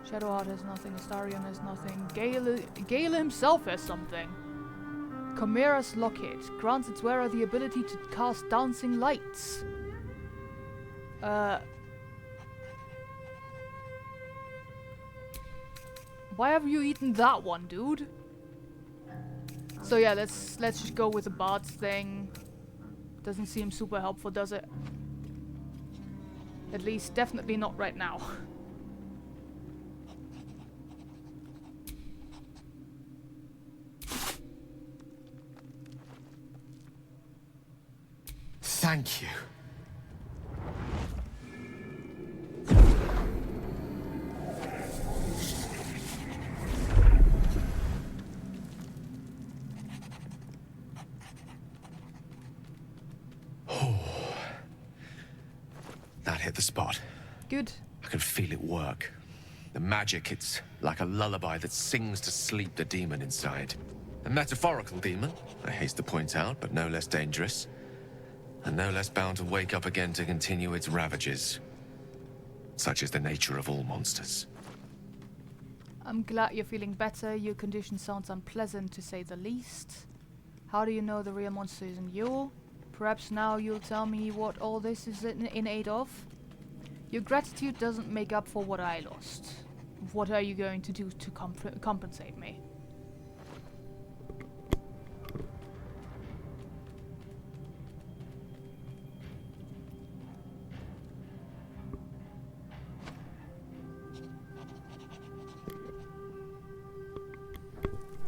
Shadowheart has nothing. Astarion has nothing. Gale himself has something. Chimera's Locket grants its wearer the ability to cast dancing lights. Why have you eaten that one, dude? So yeah, let's just go with the bards thing. Doesn't seem super helpful, does it? At least, definitely not right now. Thank you. That hit the spot. Good. I can feel it work. The magic, it's like a lullaby that sings to sleep the demon inside. A metaphorical demon, I haste to point out, but no less dangerous. And no less bound to wake up again to continue its ravages. Such is the nature of all monsters. I'm glad you're feeling better. Your condition sounds unpleasant, to say the least. How do you know the real monster isn't you? Perhaps now you'll tell me what all this is in aid of? Your gratitude doesn't make up for what I lost. What are you going to do to compensate me?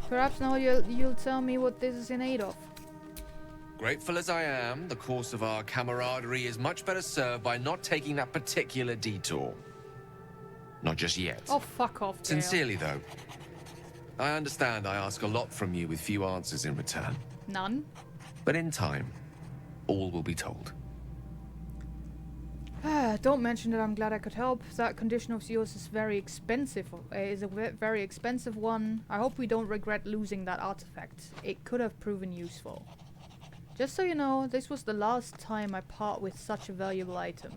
Perhaps now you'll tell me what this is in aid of. Grateful as I am, the course of our camaraderie is much better served by not taking that particular detour. Not just yet. Oh, fuck off, Gale. Sincerely, though. I understand I ask a lot from you with few answers in return. None? But in time, all will be told. Don't mention that I'm glad I could help. That condition of yours is very expensive. Is a very expensive one. I hope we don't regret losing that artifact. It could have proven useful. Just so you know, this was the last time I part with such a valuable item.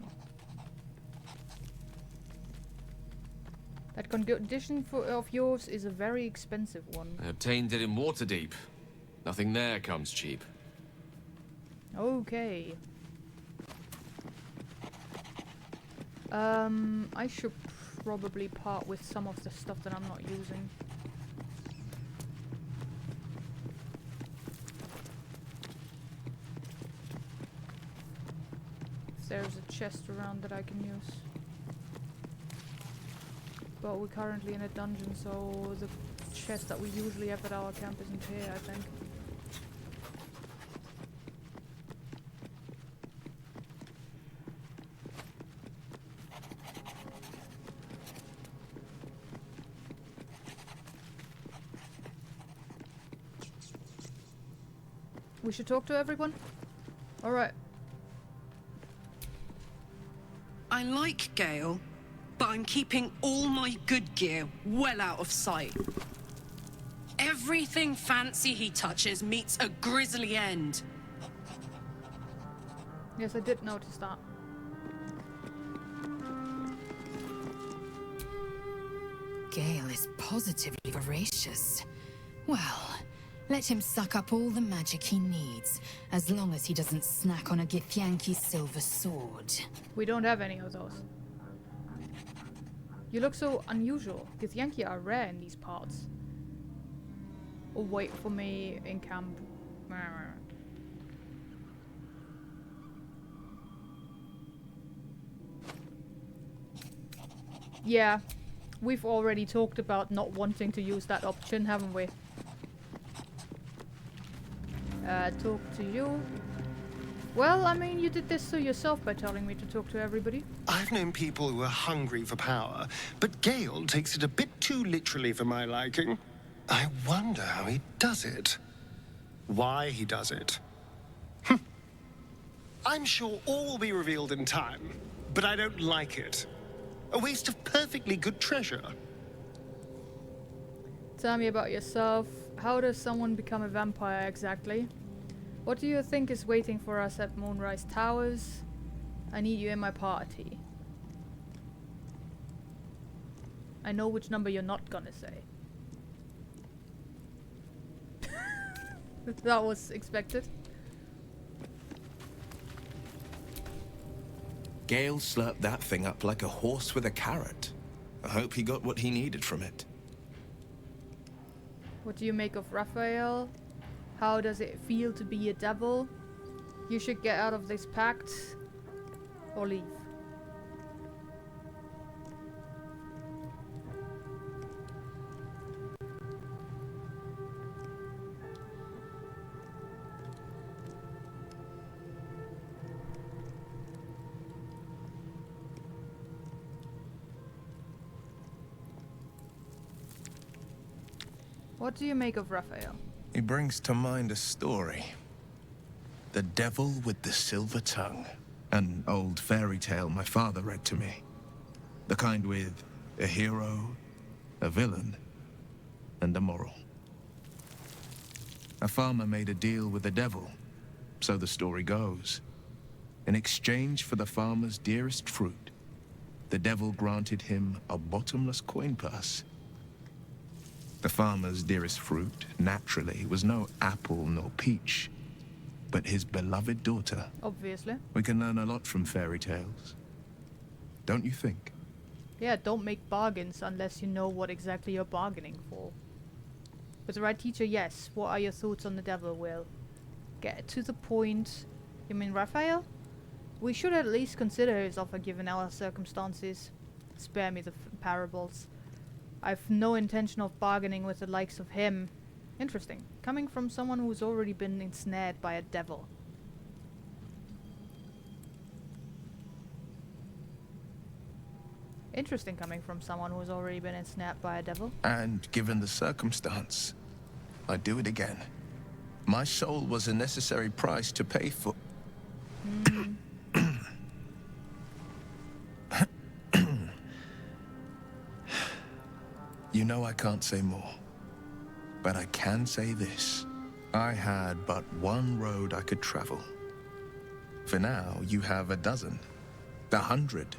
That condition of yours is a very expensive one. I obtained it in Waterdeep. Nothing there comes cheap. Okay. I should probably part with some of the stuff that I'm not using. If there's a chest around that I can use. But we're currently in a dungeon, so the chest that we usually have at our camp isn't here, I think. We should talk to everyone? Alright. I like Gale, but I'm keeping all my good gear well out of sight. Everything fancy he touches meets a grisly end. Yes, I did notice that. Gale is positively voracious. Well, let him suck up all the magic he needs, as long as he doesn't snack on a Githyanki silver sword. We don't have any of those. You look so unusual. Githyanki are rare in these parts. Or wait for me in camp. Yeah, we've already talked about not wanting to use that option, haven't we? Talk to you. Well, I mean, you did this to yourself by telling me to talk to everybody. I've known people who are hungry for power, but Gale takes it a bit too literally for my liking. I wonder how he does it. Why he does it. I'm sure all will be revealed in time, but I don't like it. A waste of perfectly good treasure. Tell me about yourself. How does someone become a vampire exactly? What do you think is waiting for us at Moonrise Towers? I need you in my party. I know which number you're not gonna say. That was expected. Gale slurped that thing up like a horse with a carrot. I hope he got what he needed from it. What do you make of Raphael? How does it feel to be a devil? You should get out of this pact or leave. What do you make of Raphael? He brings to mind a story. The Devil with the Silver Tongue. An old fairy tale my father read to me. The kind with a hero, a villain, and a moral. A farmer made a deal with the devil, so the story goes. In exchange for the farmer's dearest fruit, the devil granted him a bottomless coin purse. The farmer's dearest fruit, naturally, was no apple nor peach, but his beloved daughter. Obviously. We can learn a lot from fairy tales. Don't you think? Yeah, don't make bargains unless you know what exactly you're bargaining for. With the right teacher, yes. What are your thoughts on the devil, Will? Get to the point. You mean Raphael? We should at least consider his offer given our circumstances. Spare me the parables. I've no intention of bargaining with the likes of him. Interesting. Coming from someone who's already been ensnared by a devil. Interesting coming from someone who's already been ensnared by a devil. And given the circumstance, I'd do it again. My soul was a necessary price to pay for... You know I can't say more. But I can say this. I had but one road I could travel. For now, you have a dozen, 100,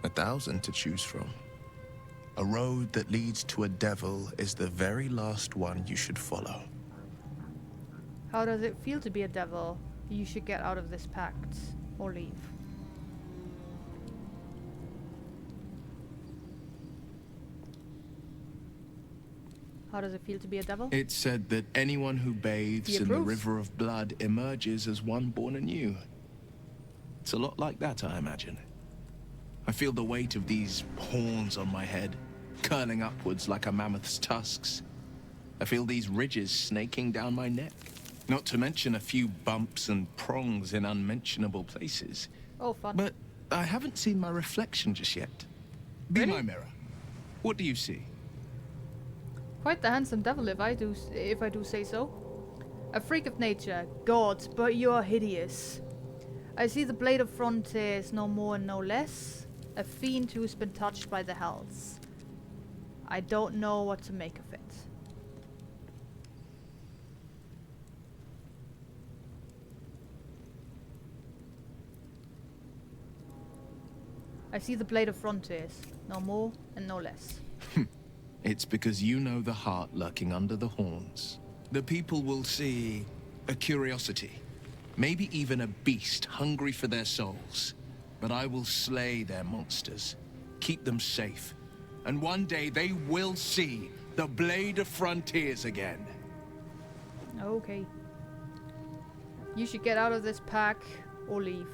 1,000 to choose from. A road that leads to a devil is the very last one you should follow. How does it feel to be a devil? You should get out of this pact or leave. How does it feel to be a devil? It's said that anyone who bathes in the river of blood emerges as one born anew. It's a lot like that, I imagine. I feel the weight of these horns on my head, curling upwards like a mammoth's tusks. I feel these ridges snaking down my neck. Not to mention a few bumps and prongs in unmentionable places. Oh, fun. But I haven't seen my reflection just yet. Be my mirror. What do you see? Quite the handsome devil, if I do say so. A freak of nature, God, but you are hideous. I see the blade of frontiers, no more and no less. A fiend who's been touched by the hells. I don't know what to make of it. I see the blade of frontiers, no more and no less. It's because you know the heart lurking under the horns. The people will see a curiosity, maybe even a beast hungry for their souls. But I will slay their monsters, keep them safe, and one day they will see the Blade of Frontiers again. Okay. You should get out of this pack or leave.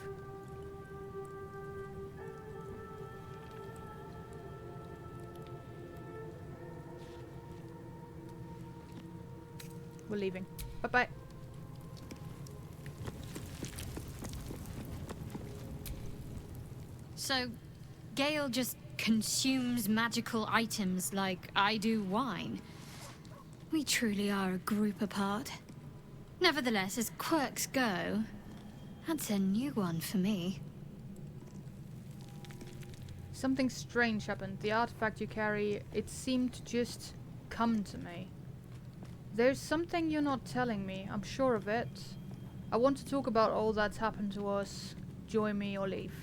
We're leaving. Bye-bye. So, Gale just consumes magical items like I do wine. We truly are a group apart. Nevertheless, as quirks go, that's a new one for me. Something strange happened. The artifact you carry, it seemed to just come to me. There's something you're not telling me, I'm sure of it. I want to talk about all that's happened to us. Join me or leave.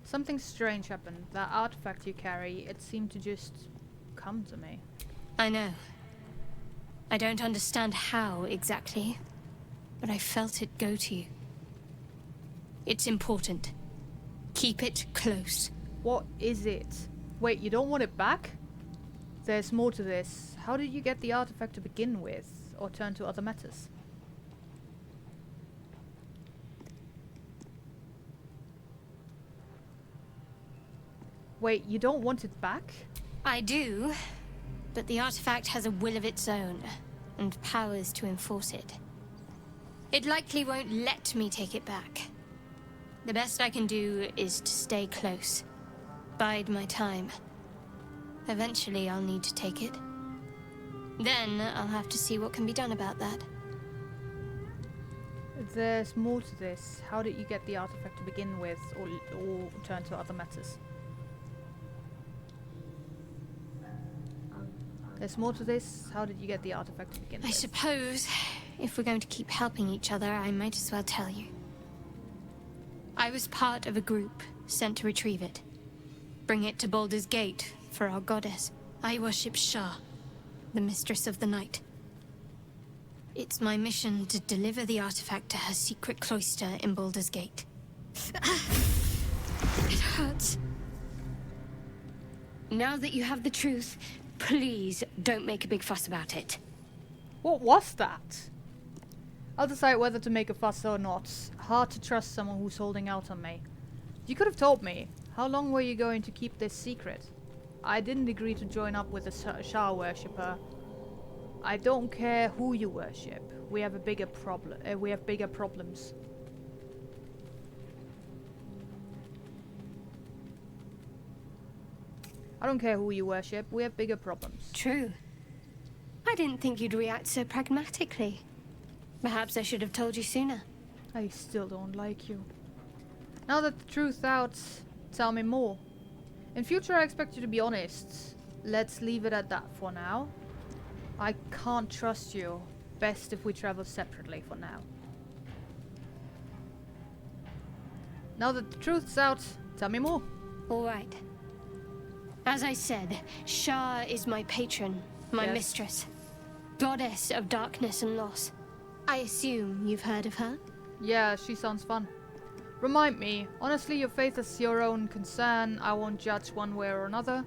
Something strange happened. That artifact you carry, it seemed to just come to me. I know. I don't understand how exactly, but I felt it go to you. It's important. Keep it close. What is it? Wait, you don't want it back? There's more to this. How did you get the artifact to begin with? Or turn to other matters? Wait, you don't want it back? I do, but the artifact has a will of its own, and powers to enforce it. It likely won't let me take it back. The best I can do is to stay close. Bide my time. Eventually I'll need to take it. Then I'll have to see what can be done about that. There's more to this. How did you get the artifact to begin with, or turn to other matters? There's more to this. How did you get the artifact to begin with? I suppose, if we're going to keep helping each other, I might as well tell you. I was part of a group sent to retrieve it. Bring it to Baldur's Gate for our goddess. I worship Shah, the mistress of the night. It's my mission to deliver the artifact to her secret cloister in Baldur's Gate. It hurts. Now that you have the truth, please don't make a big fuss about it. What was that? I'll decide whether to make a fuss or not. Hard to trust someone who's holding out on me. You could have told me. How long were you going to keep this secret? I didn't agree to join up with a Shah worshipper. I don't care who you worship. We have a bigger problem. We have bigger problems. I don't care who you worship. We have bigger problems. True. I didn't think you'd react so pragmatically. Perhaps I should have told you sooner. I still don't like you. Now that the truth's out, tell me more. In future, I expect you to be honest. Let's leave it at that for now. I can't trust you. Best if we travel separately for now. Now that the truth's out, tell me more. All right. As I said, Shah is my patron, my mistress. Goddess of darkness and loss. I assume you've heard of her? Yeah, she sounds fun. Remind me, honestly, your faith is your own concern. I won't judge one way or another.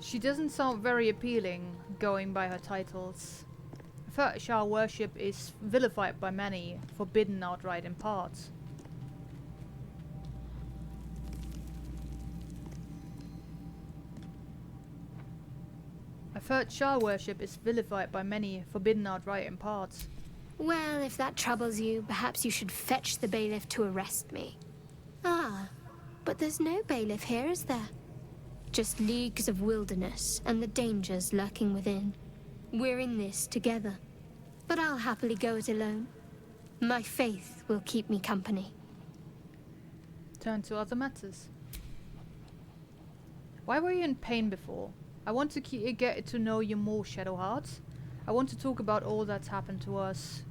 She doesn't sound very appealing, going by her titles. I've heard Shah worship is vilified by many, forbidden outright in parts. I've heard Shah worship is vilified by many, forbidden outright in parts. Well, if that troubles you, perhaps you should fetch the bailiff to arrest me. Ah, but there's no bailiff here, is there? Just leagues of wilderness and the dangers lurking within. We're in this together, but I'll happily go it alone. My faith will keep me company. Turn to other matters. Why were you in pain before? I want to get to know you more, Shadowheart. I want to talk about all that's happened to us.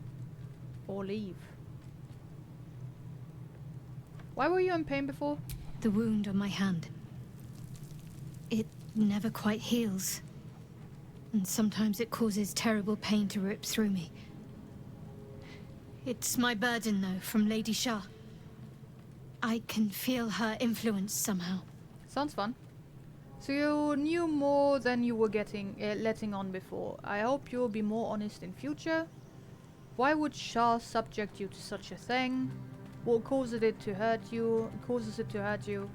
Or leave. Why were you in pain before? The wound on my hand. It never quite heals. And sometimes it causes terrible pain to rip through me. It's my burden, though, from Lady Shah. I can feel her influence somehow. Sounds fun. So you knew more than you were letting on before. I hope you'll be more honest in future. Why would Shah subject you to such a thing? What causes it to hurt you?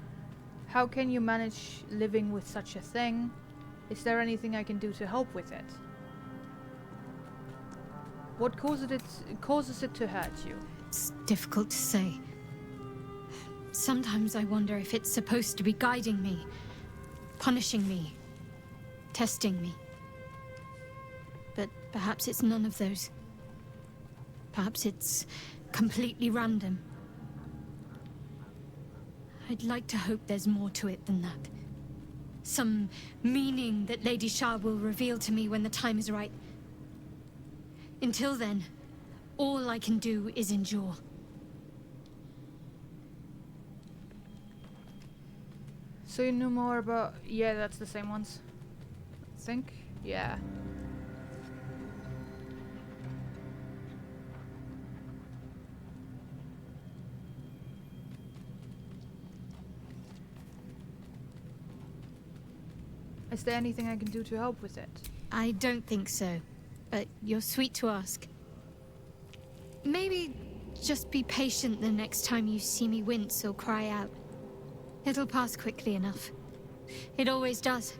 How can you manage living with such a thing? Is there anything I can do to help with it? What causes it to hurt you? It's difficult to say. Sometimes I wonder if it's supposed to be guiding me, punishing me, testing me. But perhaps it's none of those. Perhaps it's completely random. I'd like to hope there's more to it than that. Some meaning that Lady Shah will reveal to me when the time is right. Until then, all I can do is endure. So you knew more about... Yeah, that's the same ones. I think? Yeah. Is there anything I can do to help with it? I don't think so, but you're sweet to ask. Maybe just be patient the next time you see me wince or cry out. It'll pass quickly enough. It always does.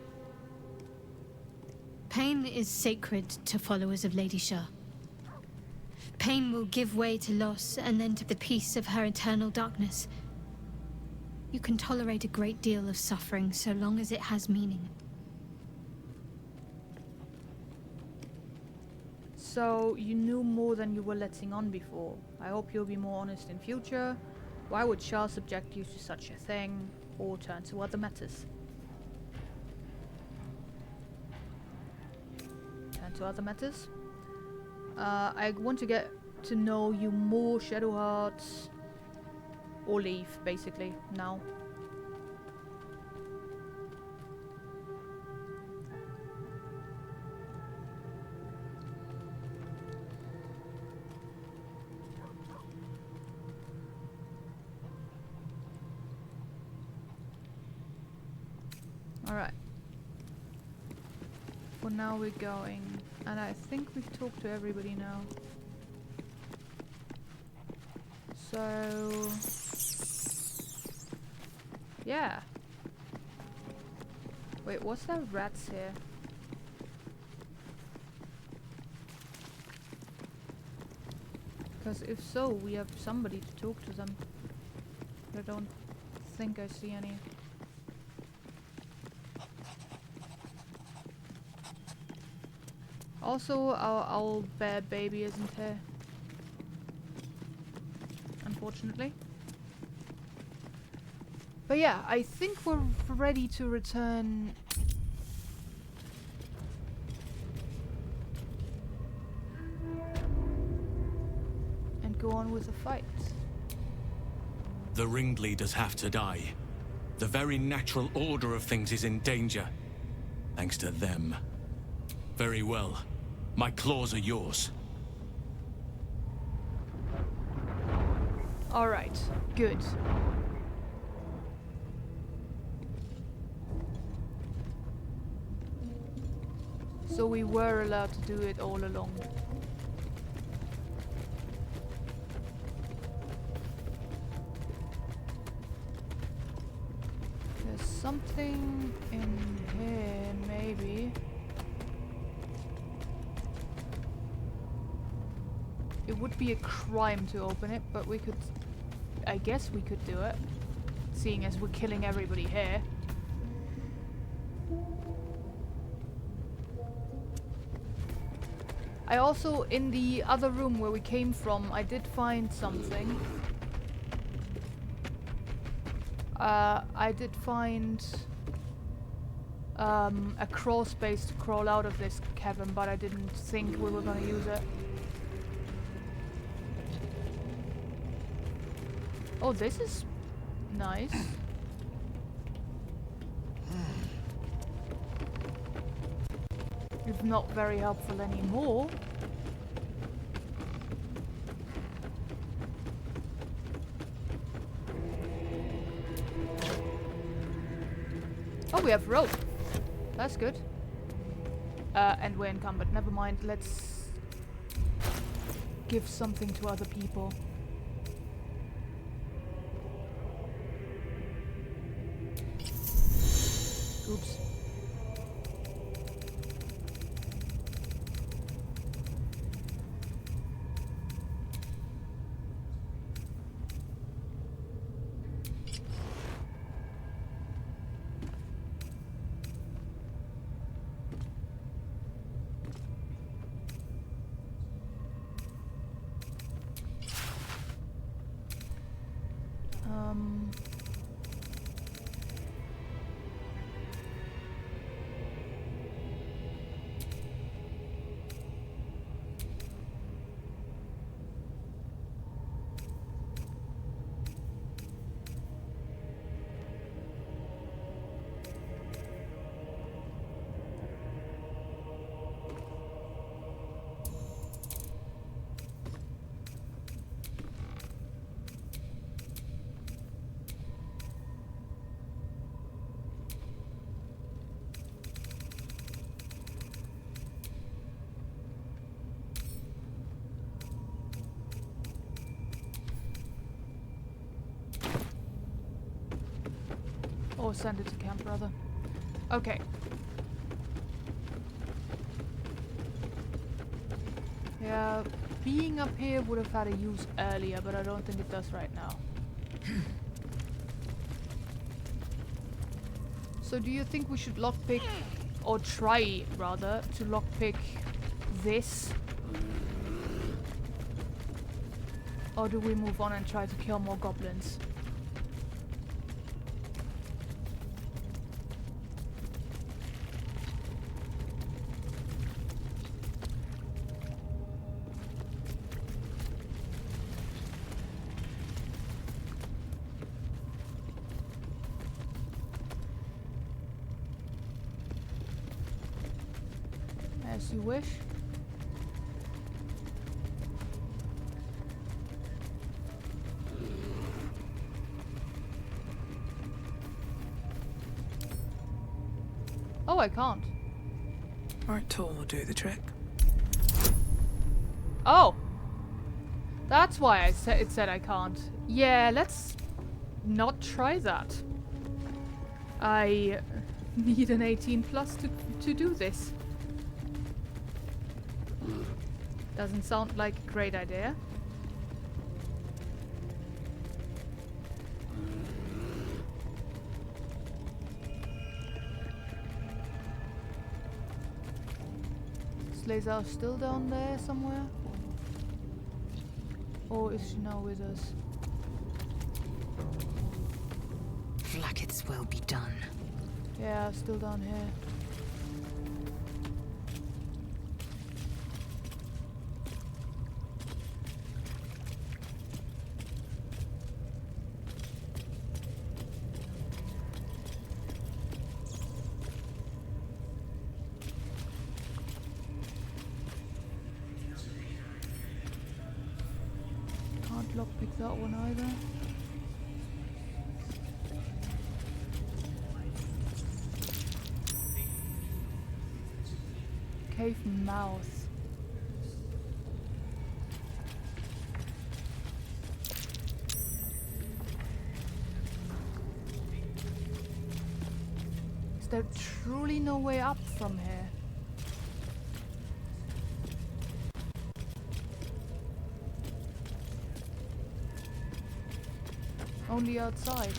Pain is sacred to followers of Lady Shah. Pain will give way to loss and then to the peace of her eternal darkness. You can tolerate a great deal of suffering so long as it has meaning. So, you knew more than you were letting on before. I hope you'll be more honest in future. Why would Shah subject you to such a thing, or turn to other matters? Turn to other matters? I want to get to know you more, Shadowheart. Or leave, basically, now. Alright. For now we're going, and I think we've talked to everybody now. So... yeah. Wait, was there rats here? Because if so, we have somebody to talk to them. I don't think I see any. Also, our owl bear baby isn't here. Unfortunately. But yeah, I think we're ready to return. And go on with the fight. The ringleaders have to die. The very natural order of things is in danger. Thanks to them. Very well. My claws are yours. Alright, good. So we were allowed to do it all along. There's something in here, maybe. It would be a crime to open it, but we could... I guess we could do it. Seeing as we're killing everybody here. I also, in the other room where we came from, I did find something. I did find a crawl space to crawl out of this cavern, but I didn't think we were gonna use it. Oh, this is nice. It's not very helpful anymore. Oh, we have rope. That's good. And we're encumbered. Never mind. Let's give something to other people. Oops. send it to camp, brother. Okay. Yeah, being up here would have had a use earlier, but I don't think it does right now. So do you think we should lockpick, or try rather, to lockpick this? Or do we move on and try to kill more goblins? As you wish. Oh, I can't. Right tool will do the trick. Oh! That's why it said I can't. Yeah, let's not try that. I need an 18 plus to do this. Doesn't sound like a great idea. Is Laser still down there somewhere? Or is she now with us? Vlaakith's will be done. Yeah, still down here. Can't lockpick that one either. Cave mouth. Is there truly no way up from here? Only outside.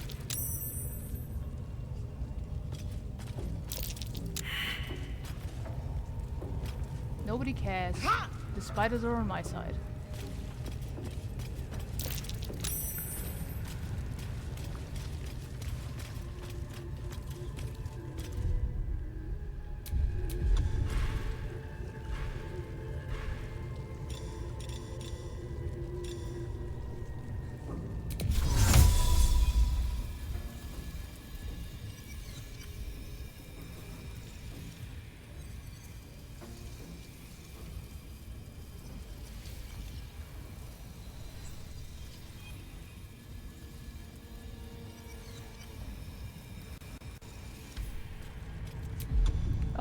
Nobody cares. The spiders are on my side.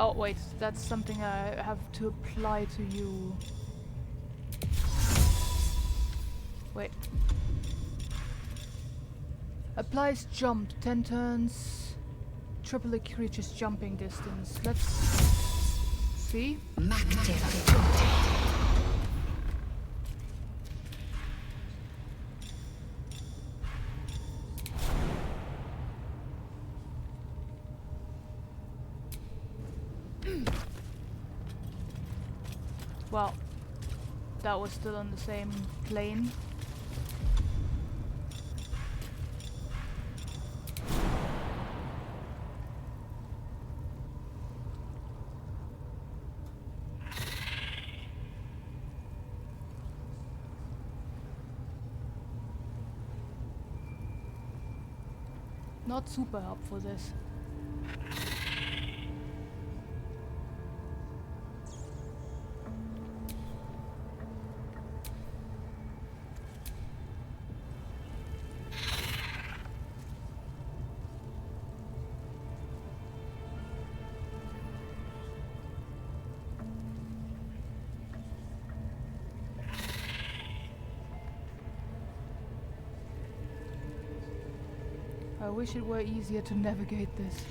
Oh wait, that's something I have to apply to you. Wait. Applies jump, 10 turns, triple the creature's jumping distance. Let's see. Well, that was still on the same plane. Not super helpful, this. I wish it were easier to navigate this.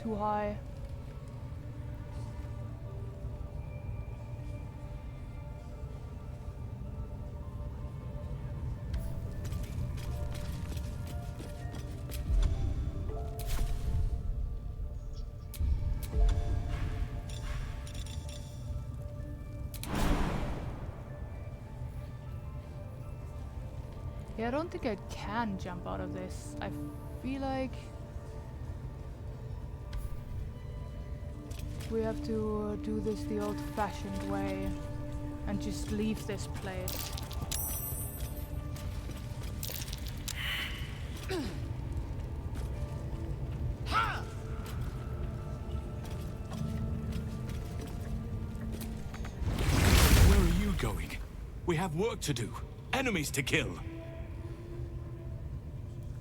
Too high. Yeah, I don't think I can jump out of this. I feel like we have to do this the old-fashioned way and just leave this place. Where are you going? We have work to do. Enemies to kill.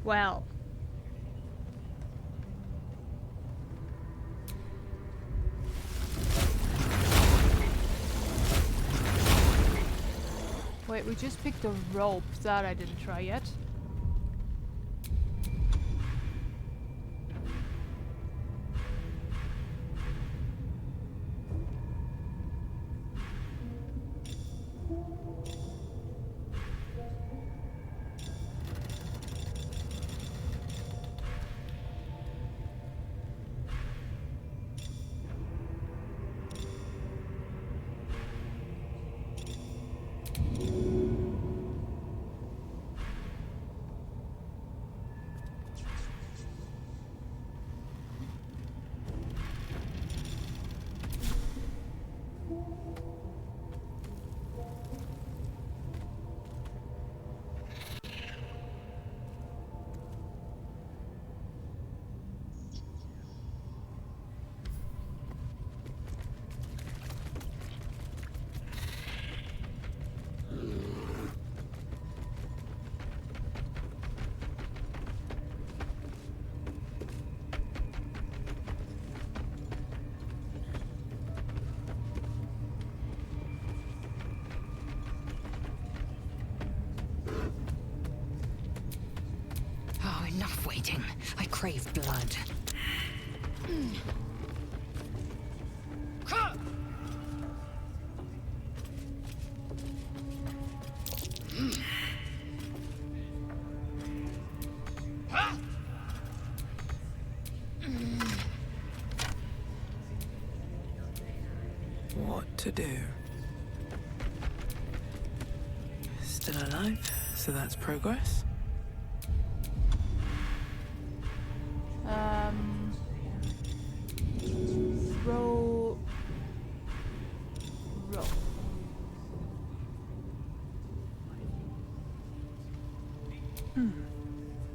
Well. Wait, we just picked a rope. That I didn't try yet. Enough waiting. I crave blood. What to do? Still alive, so that's progress. Row.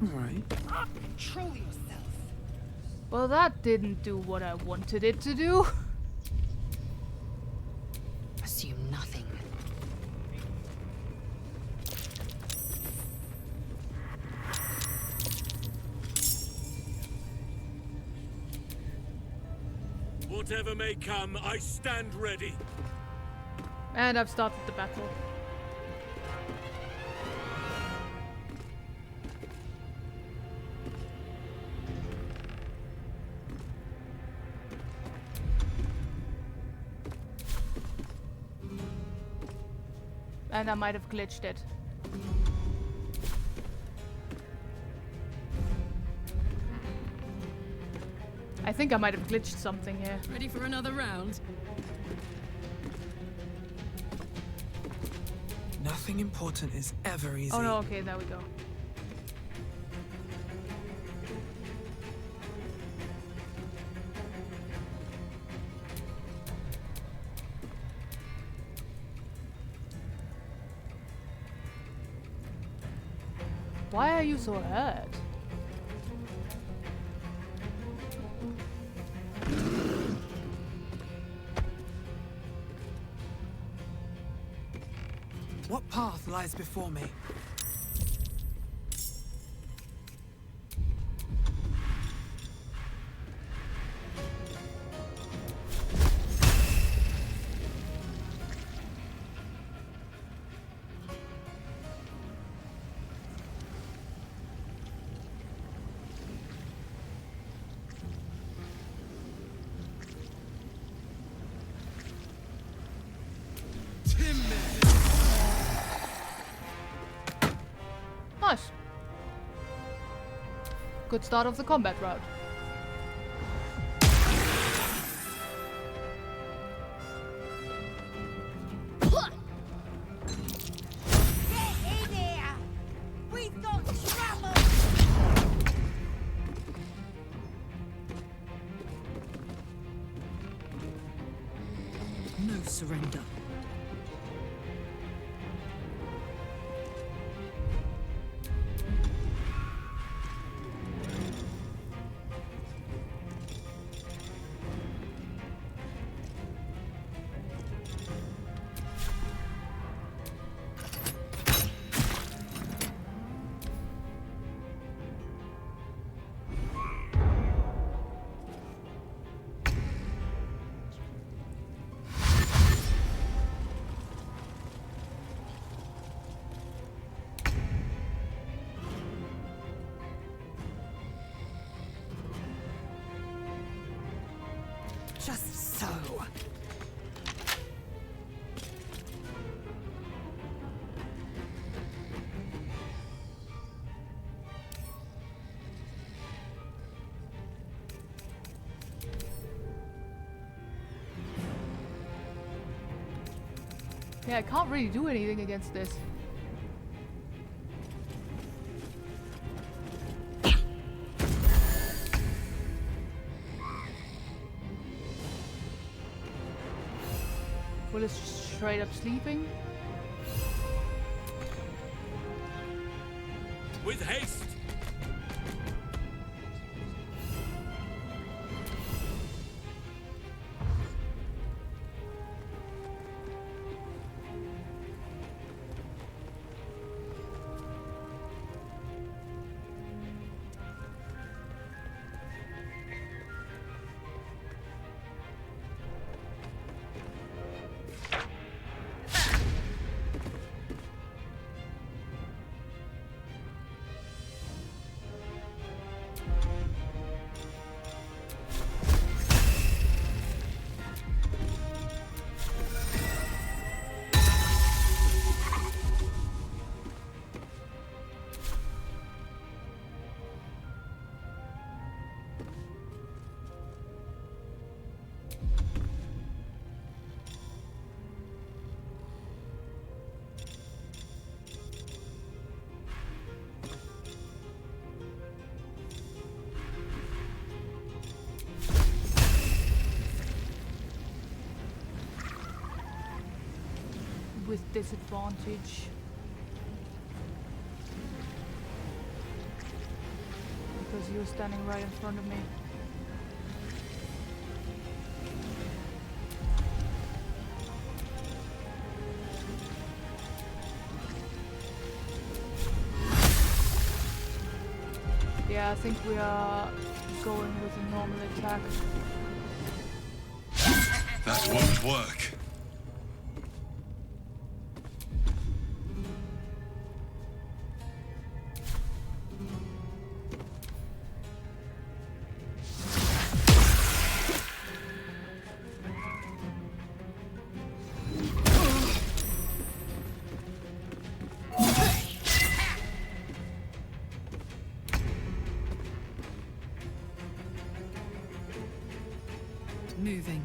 Right. Control yourself. Well, that didn't do what I wanted it to do. Assume nothing. Whatever may come, I stand ready. And I've started the battle. And I might have glitched it. I think I might have glitched something here. Ready for another round? Nothing important is ever easy. Oh no, okay, there we go. Why are you so hurt? What path lies before me? Nice. Good start of the combat route. No surrender. Just so. Yeah, I can't really do anything against this. Well, it's just straight up sleeping. With haste! With disadvantage. Because you're standing right in front of me. Yeah, I think we are going with a normal attack. That won't work. Moving.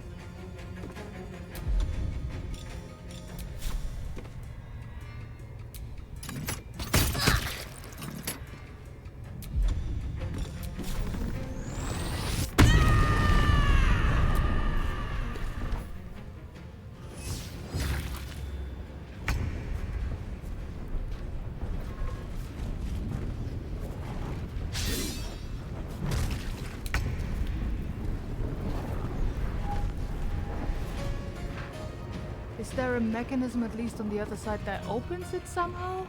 there a mechanism at least on the other side that opens it somehow?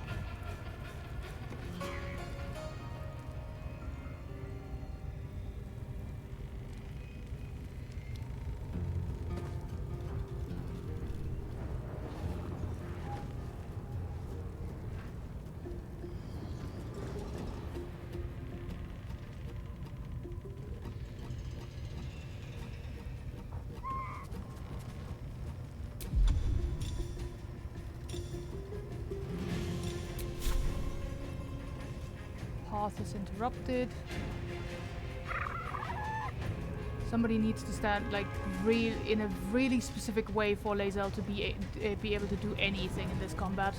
Path is interrupted. Somebody needs to stand like in a really specific way for Lae'zel to be able to do anything in this combat.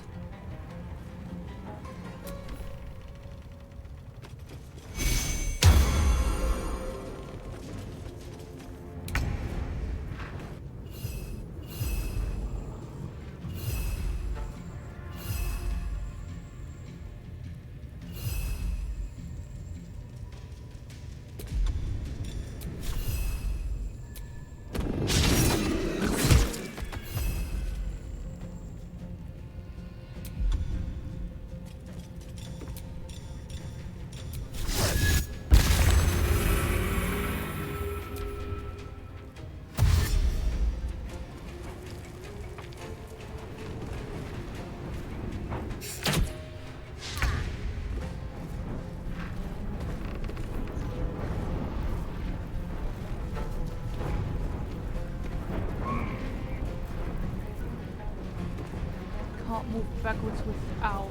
Move backwards without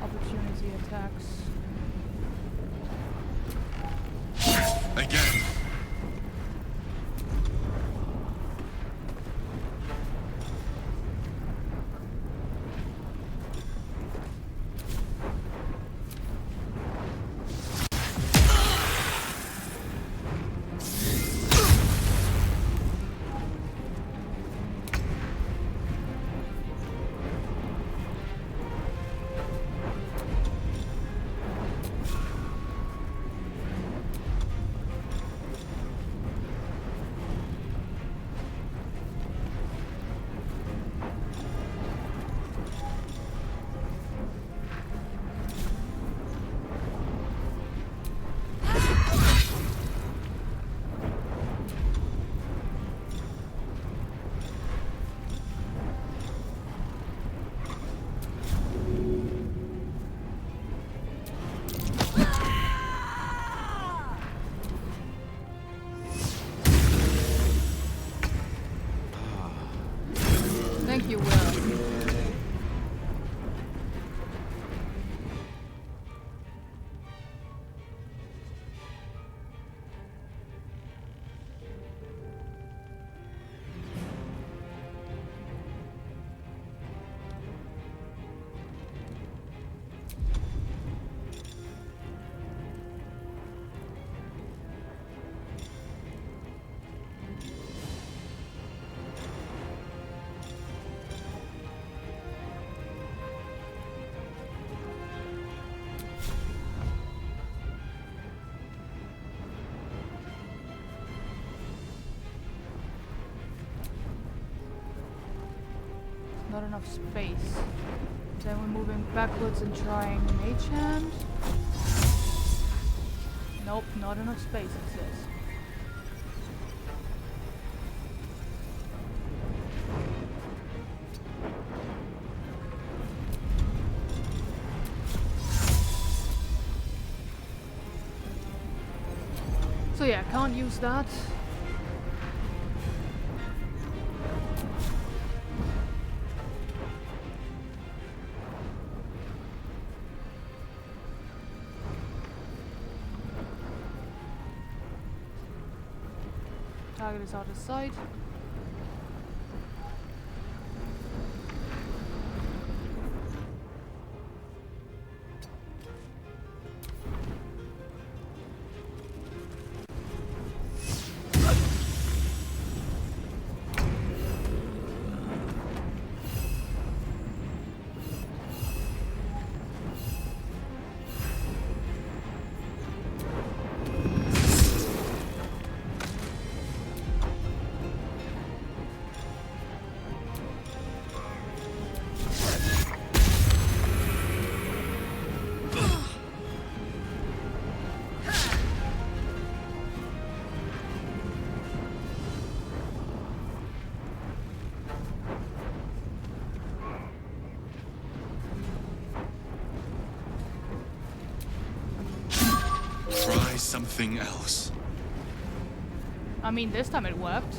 opportunity attacks. Again. Thank you, Will. Not enough space. Then we're moving backwards and trying Mage Hand. Nope, not enough space, it says. So yeah, can't use that. Target is out of sight. Try something else. I mean, this time it worked.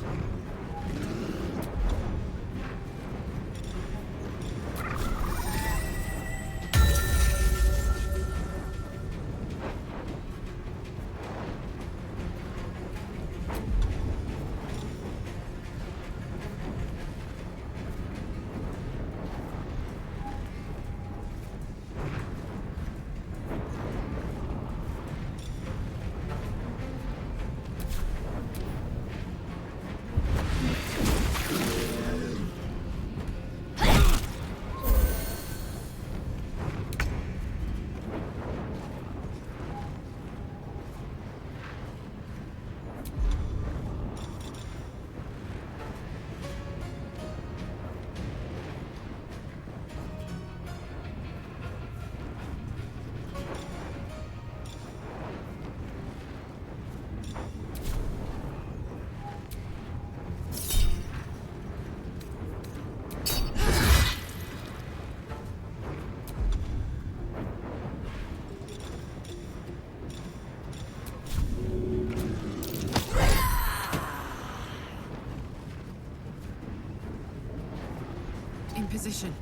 In position.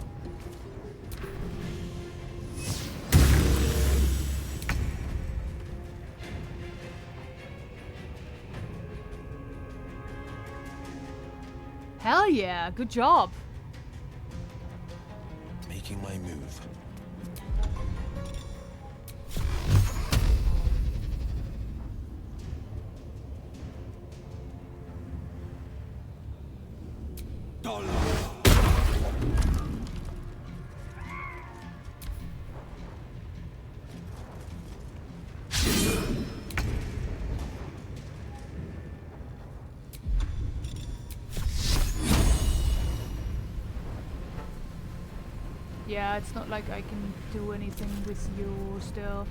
Hell yeah, good job. Making my move. Yeah, it's not like I can do anything with you still.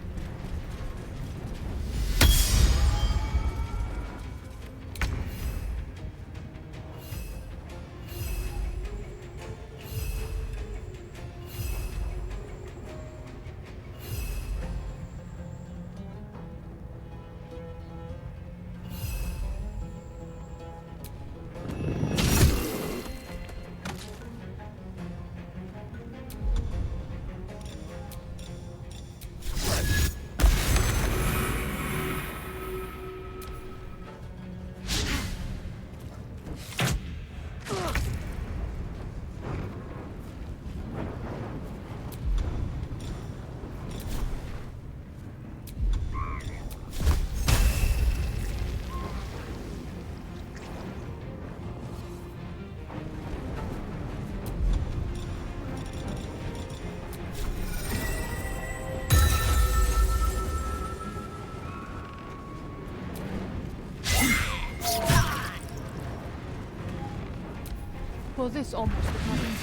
Well, this almost did nothing.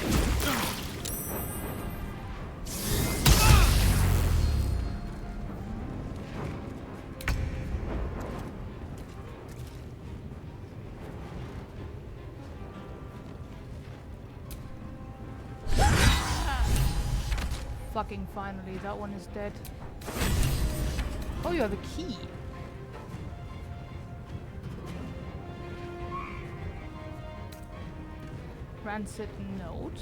Fucking finally, that one is dead. Oh, you have a key. Rancid note.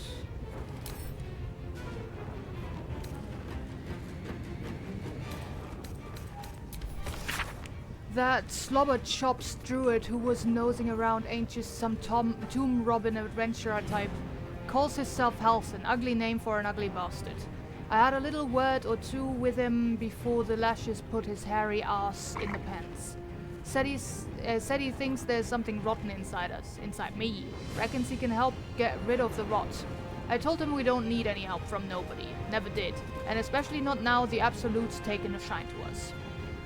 That slobbered chops druid who was nosing around ain't just some tomb robbing adventurer type. Calls himself Halson, ugly name for an ugly bastard. I had a little word or two with him before the lashes put his hairy ass in the pens. Said he thinks there's something rotten inside us, inside me. Reckons he can help get rid of the rot. I told him we don't need any help from nobody. Never did. And especially not now the Absolute's taken a shine to us.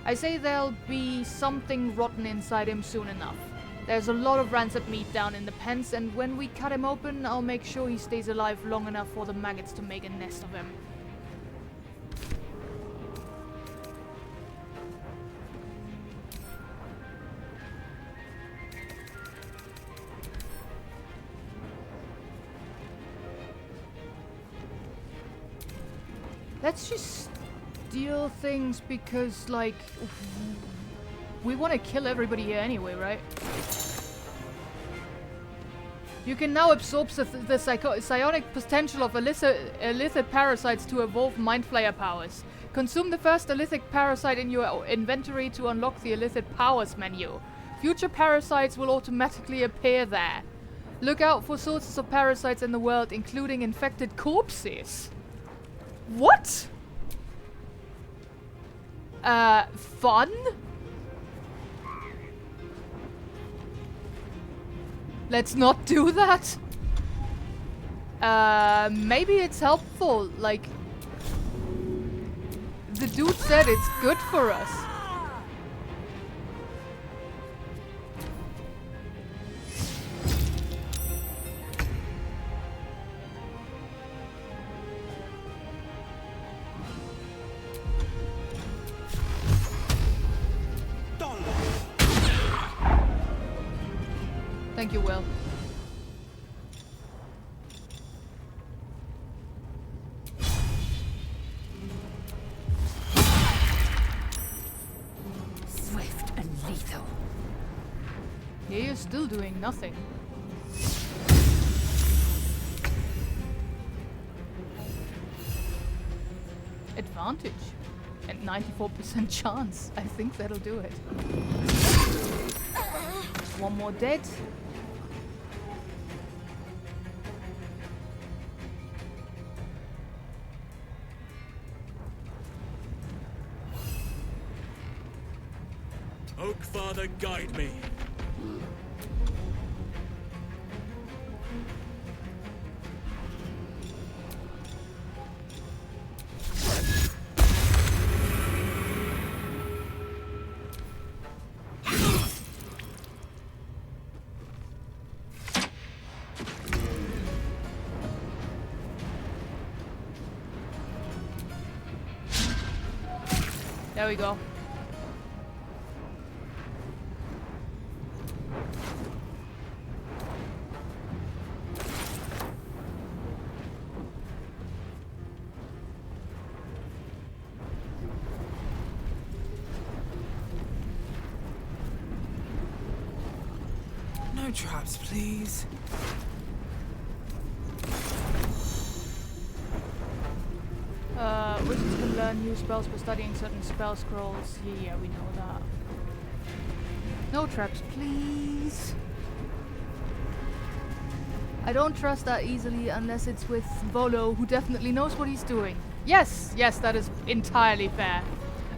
I say there'll be something rotten inside him soon enough. There's a lot of rancid meat down in the pens, and when we cut him open, I'll make sure he stays alive long enough for the maggots to make a nest of him. Let's just steal things because, like, we want to kill everybody here anyway, right? You can now absorb the psionic potential of illithid parasites to evolve Mind Flayer powers. Consume the first illithid parasite in your inventory to unlock the illithid powers menu. Future parasites will automatically appear there. Look out for sources of parasites in the world, including infected corpses. What? Fun? Let's not do that. Maybe it's helpful. Like, the dude said it's good for us. Thank you, Will. Swift and lethal. Yeah, you're still doing nothing. Advantage. And 94% chance. I think that'll do it. One more dead. Oak Father, guide me. There we go. No traps, please. Wizards can learn new spells by studying certain spell scrolls. Yeah, we know that. No traps, please. I don't trust that easily unless it's with Volo, who definitely knows what he's doing. Yes, that is entirely fair.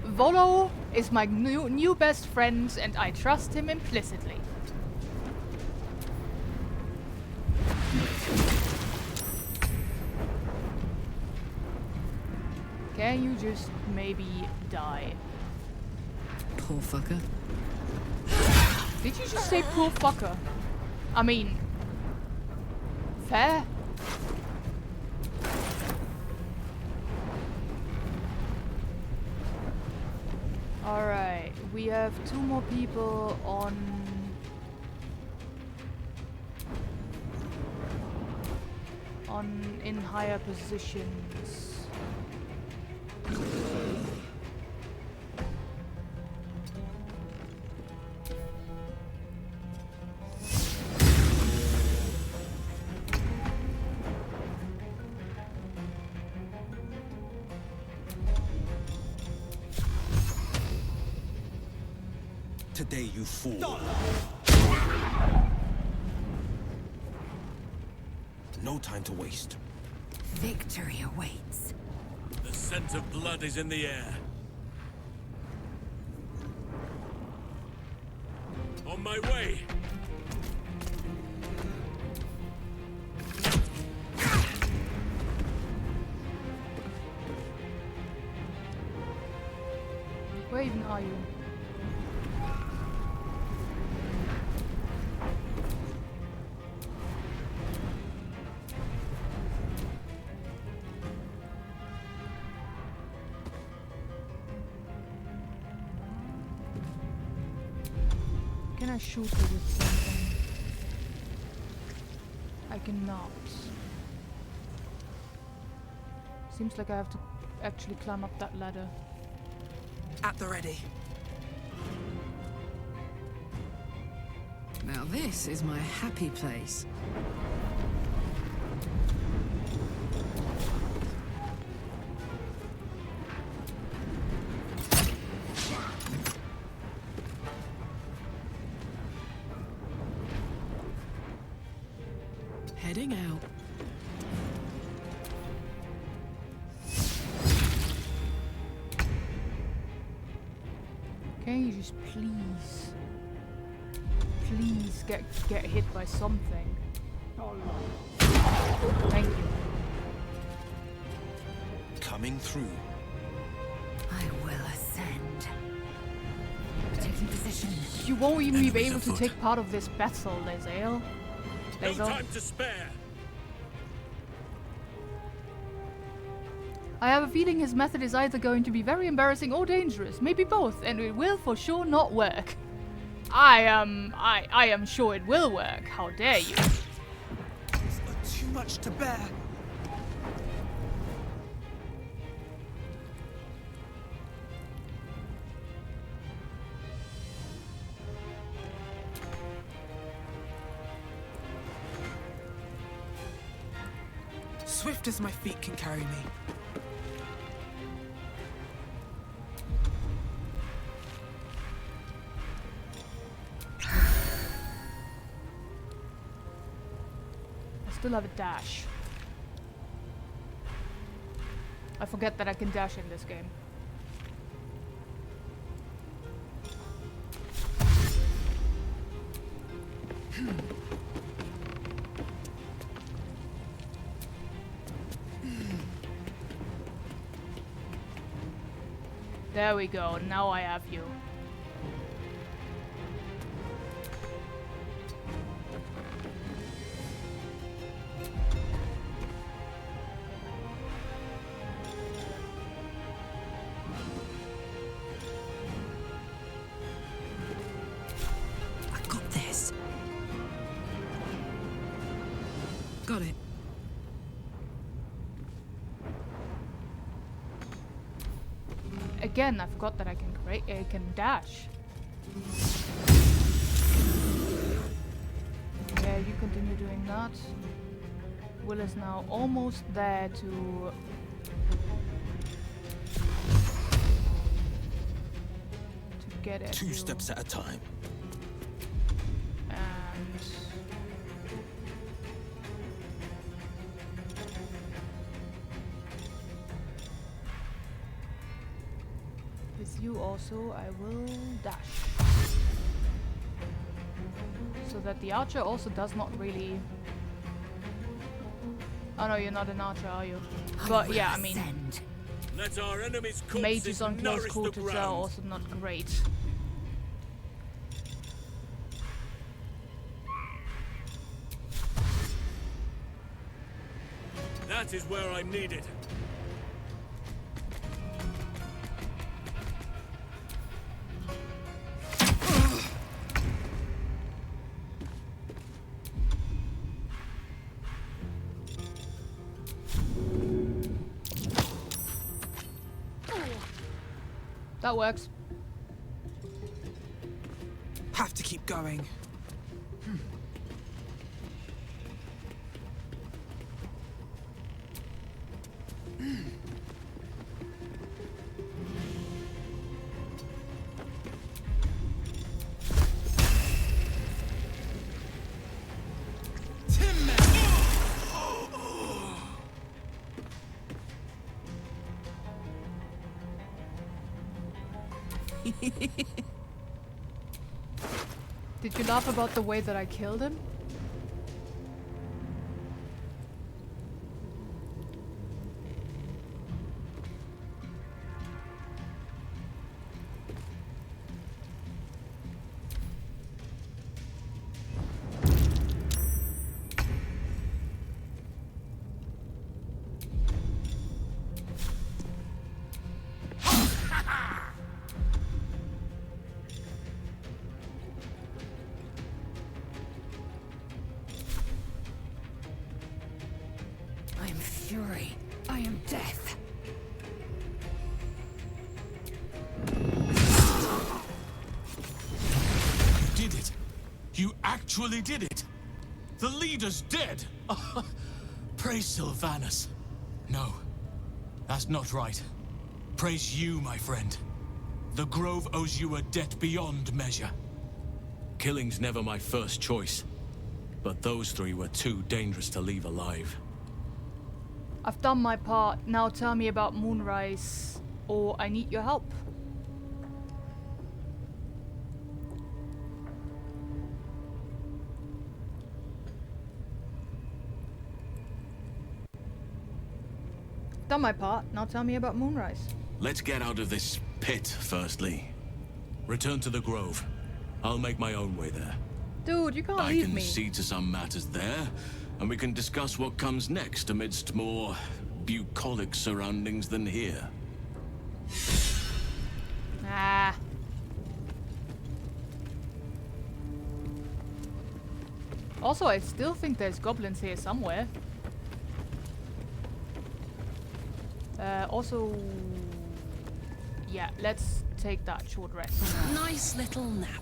Volo is my new best friend, and I trust him implicitly. Can you just maybe die? Poor fucker. Did you just say poor fucker? I mean, fair. Alright, we have 2 more people in higher positions. Today, you fool. No time to waste. Victory awaits. The scent of blood is in the air. On my way. Where even are you? Can I shoot her with something? I cannot. Seems like I have to actually climb up that ladder. At the ready. Now this is my happy place. Heading out. Can you just please get hit by something? Thank you. Coming through. I will ascend. Taking position. You won't even be able to take part of this battle, Lae'zel. No time to spare. I have a feeling his method is either going to be very embarrassing or dangerous, maybe both, and it will for sure not work. I am sure it will work. How dare you? It's too much to bear. Swift as my feet can carry me. I still have a dash. I forget that I can dash in this game. There we go, now I have you. I got this. Got it. Again, I forgot that I can dash. Yeah, you continue doing that. Will is now almost there to get at Two you. steps at a time. And with you also, I will dash. So that the archer also does not really... Oh no, you're not an archer, are you? But yeah, I mean... Let our enemies' mages on close nourish the quarters are ground. also not great. That is where I'm needed. That works. Have to keep going. Did you laugh about the way that I killed him? I am fury. I am death. You did it! You actually did it! The leader's dead! Praise Sylvanus. No, that's not right. Praise you, my friend. The Grove owes you a debt beyond measure. Killing's never my first choice, but those three were too dangerous to leave alive. I've done my part. Now tell me about Moonrise, or I need your help. Done my part. Now tell me about Moonrise. Let's get out of this pit, firstly. Return to the Grove. I'll make my own way there. Dude, you can't leave me. I can see to some matters there, and we can discuss what comes next amidst more bucolic surroundings than here. Ah. Also, I still think there's goblins here somewhere. Also, yeah, let's take that short rest. Nice little nap.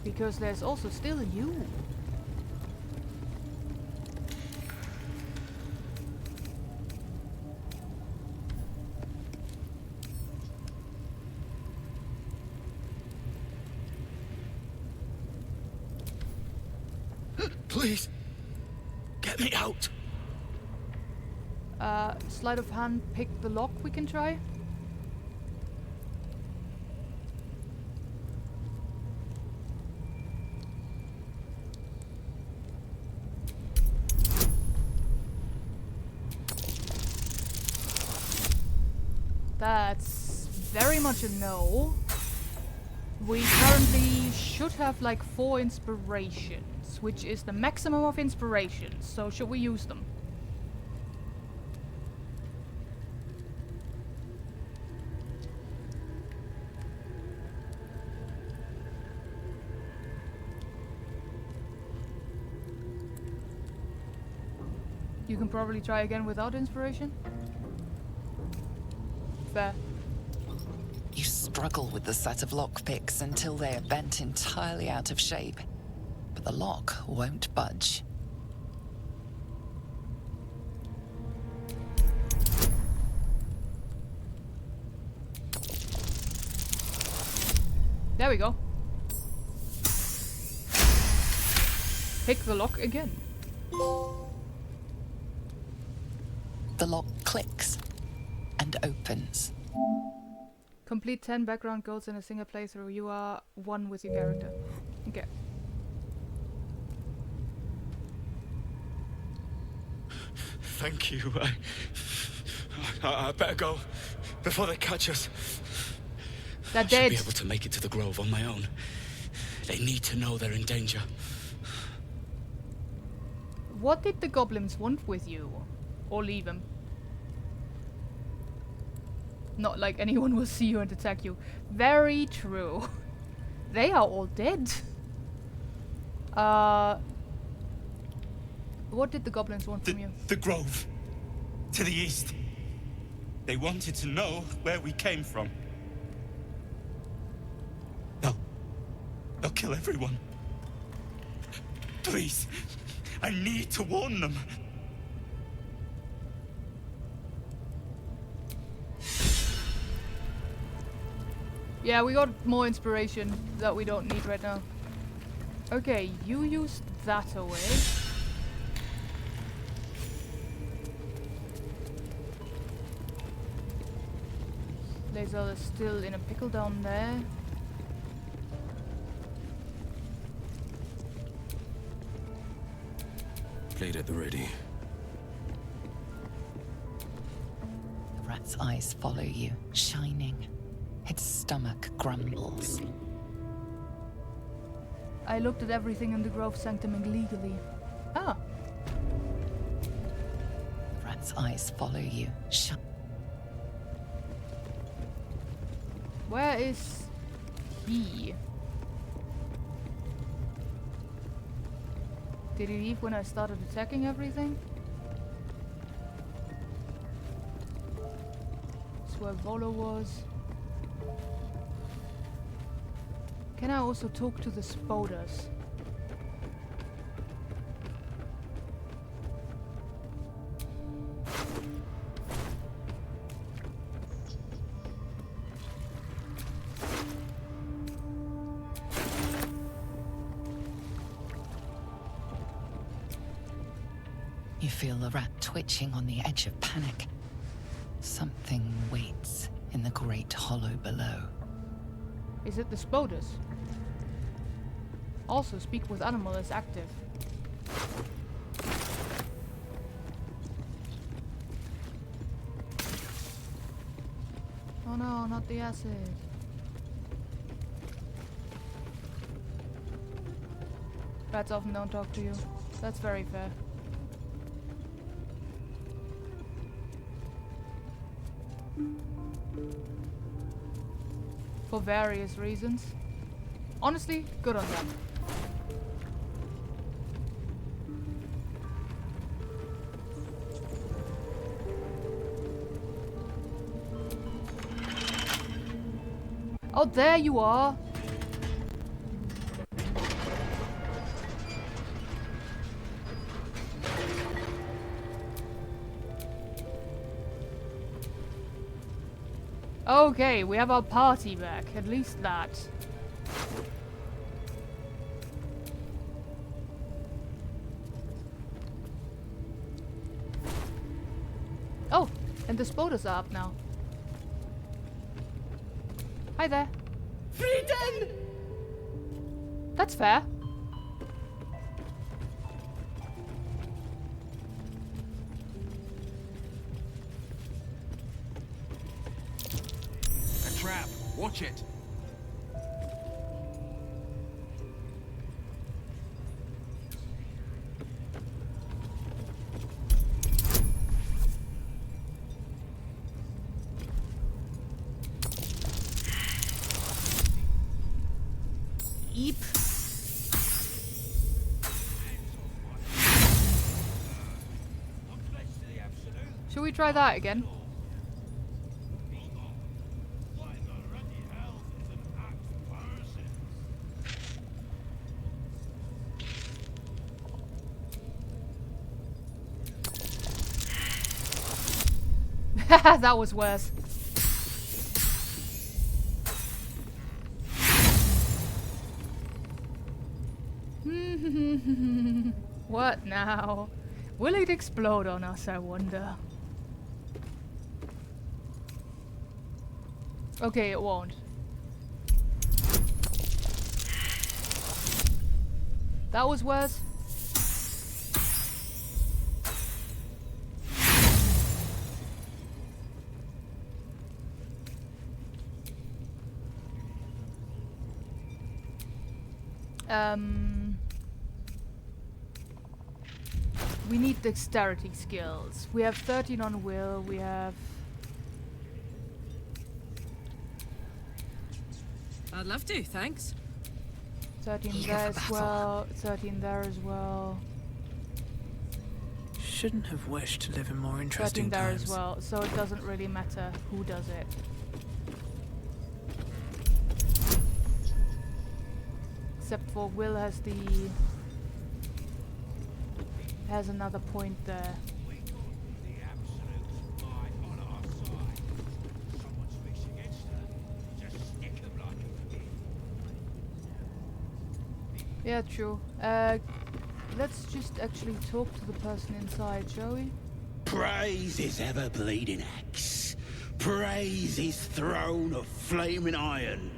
Because there's also still you. Please, get me out. Sleight of hand, pick the lock we can try. That's very much a no. We currently should have like 4 inspirations, which is the maximum of inspirations, so should we use them? You can probably try again without inspiration. Fair. You struggle with the set of lockpicks until they are bent entirely out of shape. But the lock won't budge. There we go. Pick the lock again. The lock clicks and opens. Complete 10 background goals in a single playthrough. You are 1 with your character. Okay. Thank you. I better go before they catch us. They're I dead. should be able to make it to the Grove on my own. They need to know they're in danger. What did the goblins want with you? Or leave him? Not like anyone will see you and attack you. Very true. They are all dead. What did the goblins want from you? The Grove. To the east. They wanted to know where we came from. They'll kill everyone. Please. I need to warn them. Yeah, we got more inspiration that we don't need right now. Okay, you used that away. Laser is still in a pickle down there. Blade at the ready. The rat's eyes follow you, shining. Its stomach grumbles. I looked at everything in the Grove Sanctum illegally. Ah. The rat's eyes follow you, Where is he? Did he leave when I started attacking everything? That's where Volo was. Can I also talk to the spoders? You feel the rat twitching on the edge of panic. Something waits in the great hollow below. Is it the spoders? Also, speak with animal is active. Oh no, not the acid. Rats often don't talk to you. That's very fair. For various reasons. Honestly, good on them. Oh, there you are. Okay, we have our party back. At least that. Oh, and the spoders are up now. Hi there. Freedom! That's fair. A trap. Watch it. Eep. Should we try that again? That was worse. What now? Will it explode on us, I wonder? Okay, it won't. That was worse. We need dexterity skills. We have 13 on will, we have... I'd love to, thanks. 13 there as well, 13 there as well. Shouldn't have wished to live in more 13 interesting there times. as well, so it doesn't really matter who does it. Except for Will has the... has another point there. Yeah, true. Let's just actually talk to the person inside, shall we? Praise his ever-bleeding axe. Praise his throne of flaming iron.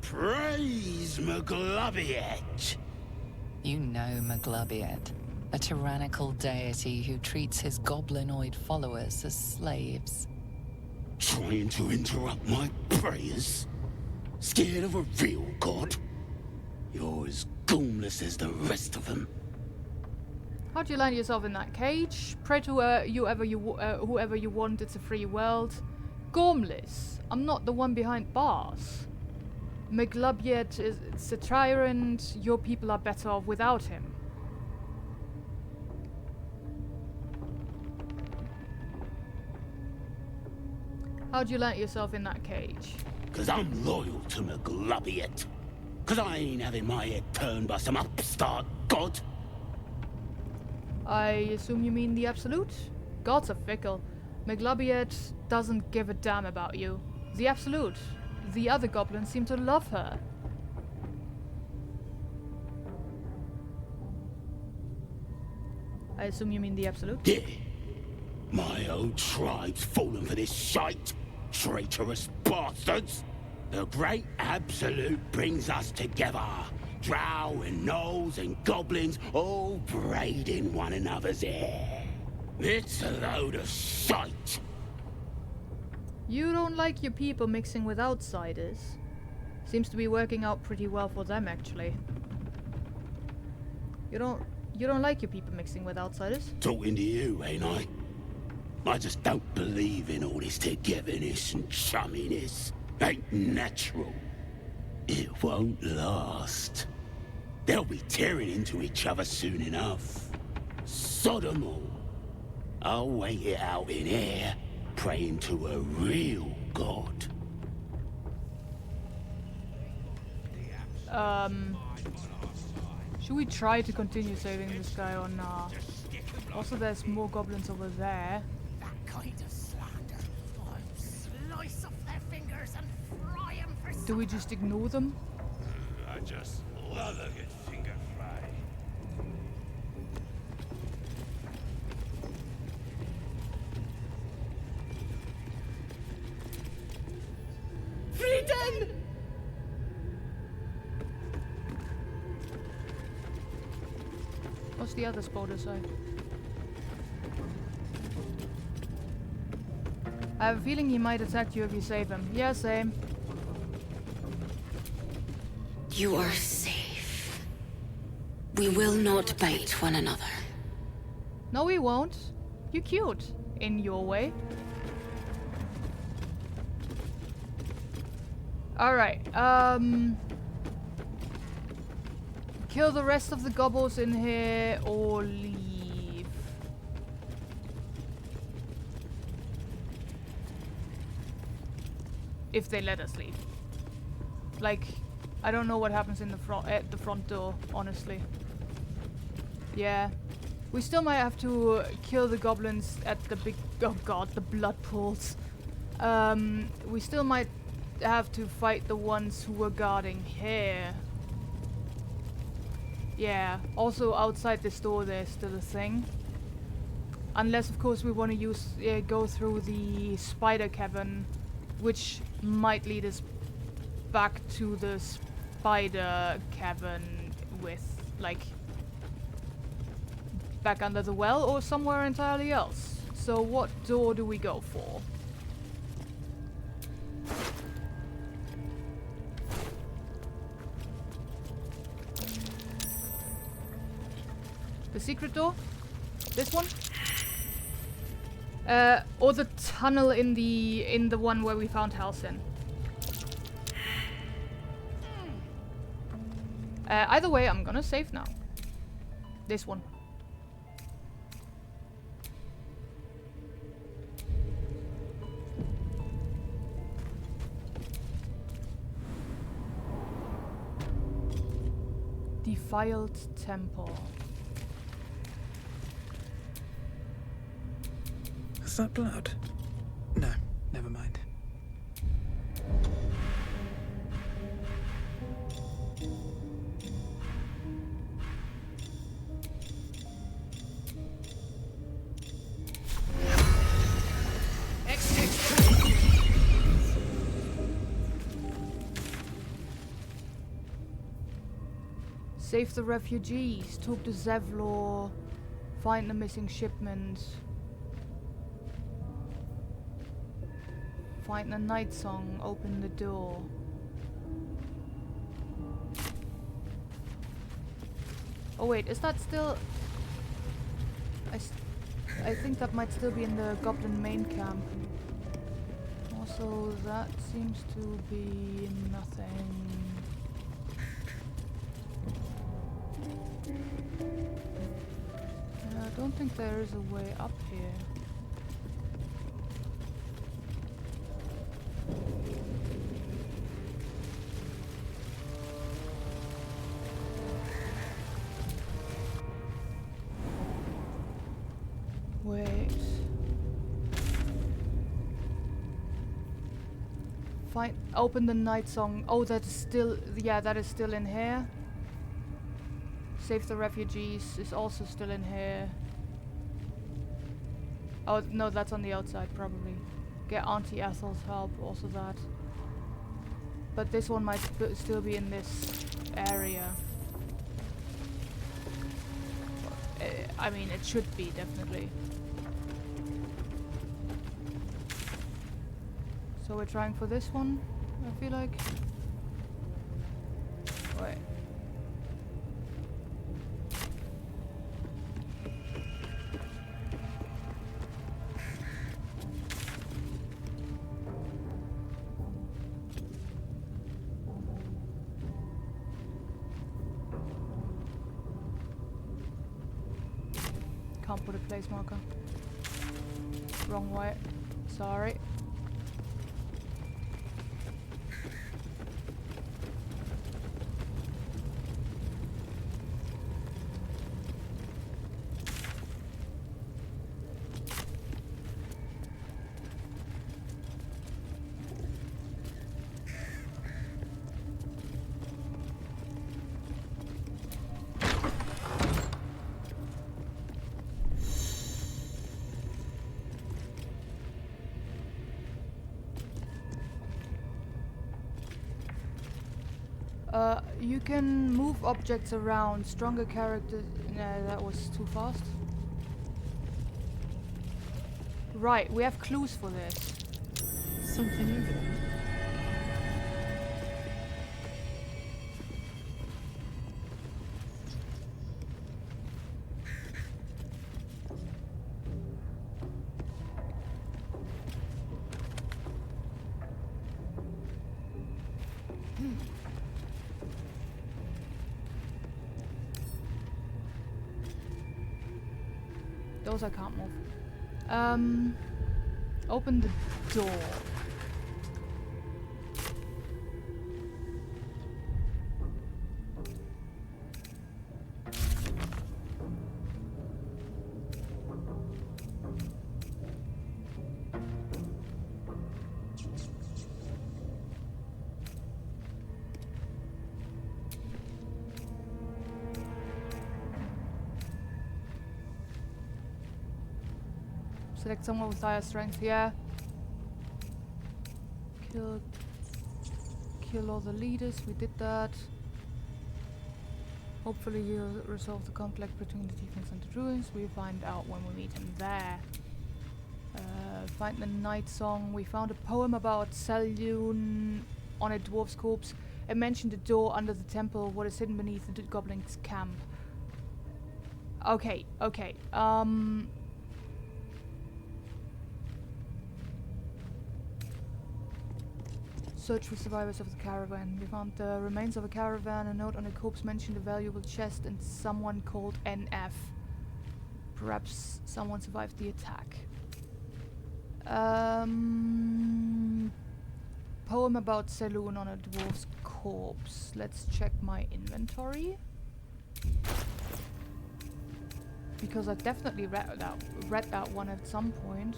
Praise Maglobiet. You know Maglobiet, a tyrannical deity who treats his goblinoid followers as slaves. Trying to interrupt my prayers? Scared of a real god? You're as gormless as the rest of them. How'd you land yourself in that cage? Pray to whoever you want, it's a free world. Gormless, I'm not the one behind bars. Maglobiet is a tyrant, your people are better off without him. How'd you land yourself in that cage? 'Cause I'm loyal to Maglobiet. 'Cause I ain't having my head turned by some upstart god. I assume you mean the Absolute? Gods are fickle. McLubiet doesn't give a damn about you. The Absolute. The other goblins seem to love her. I assume you mean the Absolute? Yeah. My old tribe's fallen for this shite. Traitorous bastards. The great Absolute brings us together. Drow and gnolls and goblins all braiding one another's hair. It's a load of shite. You don't like your people mixing with outsiders. Seems to be working out pretty well for them, actually. You don't like your people mixing with outsiders? Talking to you, ain't I? I just don't believe in all this togetherness and chumminess. Ain't natural. It won't last. They'll be tearing into each other soon enough. Sod 'em all. I'll wait it out in here, praying to a real god. Should we try to continue saving this guy or not? Also, there's more goblins over there. That kind of slander. I'll slice off their fingers and fry them for Do we just ignore them? I just love a good finger fry. Freedom! What's the other spotter say? I have a feeling he might attack you if you save him. Yeah, same. You are safe. We will not bait one another. No, we won't. You're cute. In your way. Alright, kill the rest of the gobbles in here or leave. If they let us leave. Like, I don't know what happens in the front at the front door, honestly. Yeah. We still might have to kill the goblins at the big oh god, the blood pools. We still might have to fight the ones who were guarding here. Yeah, also outside this door there's still a thing. Unless of course we want to use go through the spider cavern, which might lead us back to the spider cavern with like back under the well or somewhere entirely else. So what door do we go for? The secret door? This one? Or the tunnel in the one where we found Halcyon. Either way, I'm gonna save now. This one. Defiled Temple. Is that blood? No, never mind. Save the refugees, talk to Zevlor, find the missing shipment, find the night song, open the door. Oh wait, is that still... I think that might still be in the Goblin main camp. Also, that seems to be nothing. I don't think there is a way up here. Open the night song. Oh, that is still... Yeah, that is still in here. Save the refugees is also still in here. Oh, no, that's on the outside, probably. Get Auntie Ethel's help, also that. But this one might still be in this area. I mean, it should be, definitely. So we're trying for this one, I feel like. Wait. Can't put a place marker. Wrong way. Sorry. You can move objects around. Stronger characters... No, that was too fast. Right, we have clues for this. Something over there. Those I can't move. Open the door. Select someone with higher strength, yeah. Kill all the leaders, we did that. Hopefully you'll resolve the conflict between the defense and the druids. We find out when we meet him there. Find the night song. We found a poem about Selûne on a dwarf's corpse. It mentioned a door under the temple, what is hidden beneath the goblin's camp. Okay, okay. Search for survivors of the caravan. We found the remains of a caravan. A note on a corpse mentioned a valuable chest and someone called NF. Perhaps someone survived the attack. Poem about Selûne on a dwarf's corpse. Let's check my inventory. Because I definitely read that one at some point.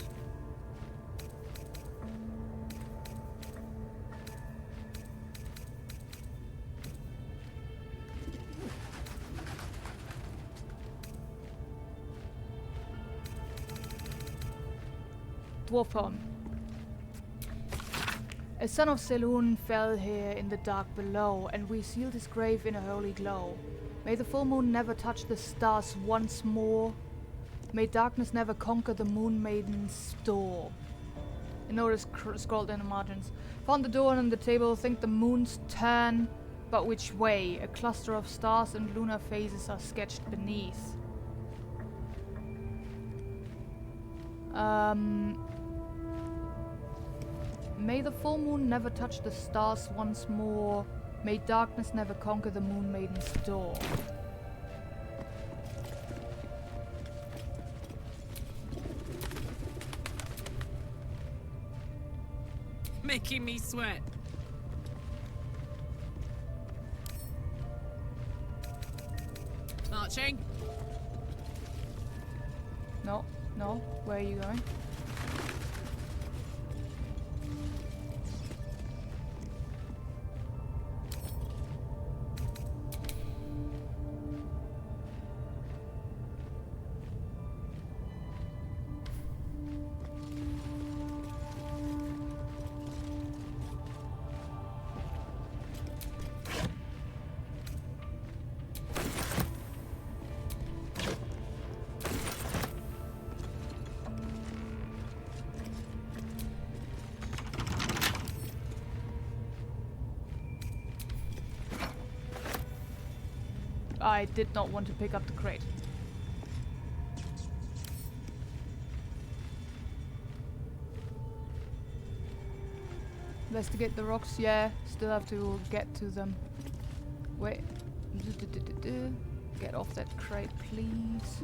Dwarf poem. A son of Selûne fell here in the dark below, and we sealed his grave in a holy glow. May the full moon never touch the stars once more. May darkness never conquer the moon maiden's door. A note is scrolled in the margins. Found the door on the table, think the moon's turn, but which way? A cluster of stars and lunar phases are sketched beneath. May the full moon never touch the stars once more. May darkness never conquer the moon maiden's door. Making me sweat. Marching. No, no. Where are you going? I did not want to pick up the crate. Investigate the rocks, yeah. Still have to get to them. Wait. Get off that crate, please.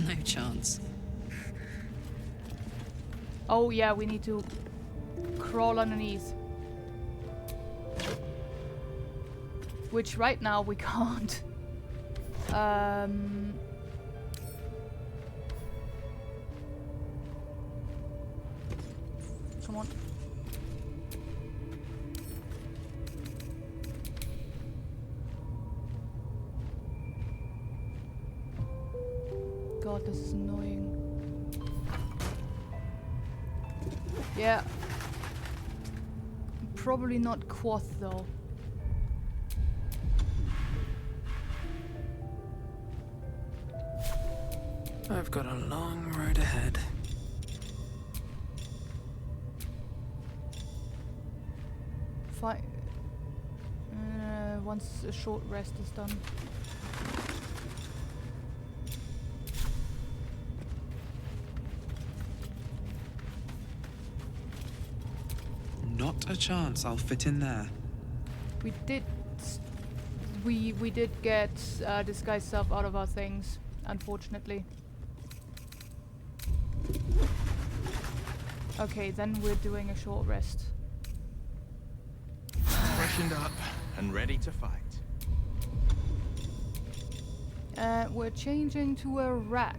No chance. Oh yeah, we need to crawl underneath. Which right now we can't. Come on. God, this is annoying. Yeah. Probably not Quoth though. I've got a long road ahead. Fine. Once a short rest is done. Not a chance I'll fit in there. We did get disguise self out of our things, unfortunately. Okay, then we're doing a short rest. Freshened up and ready to fight. We're changing to a rat.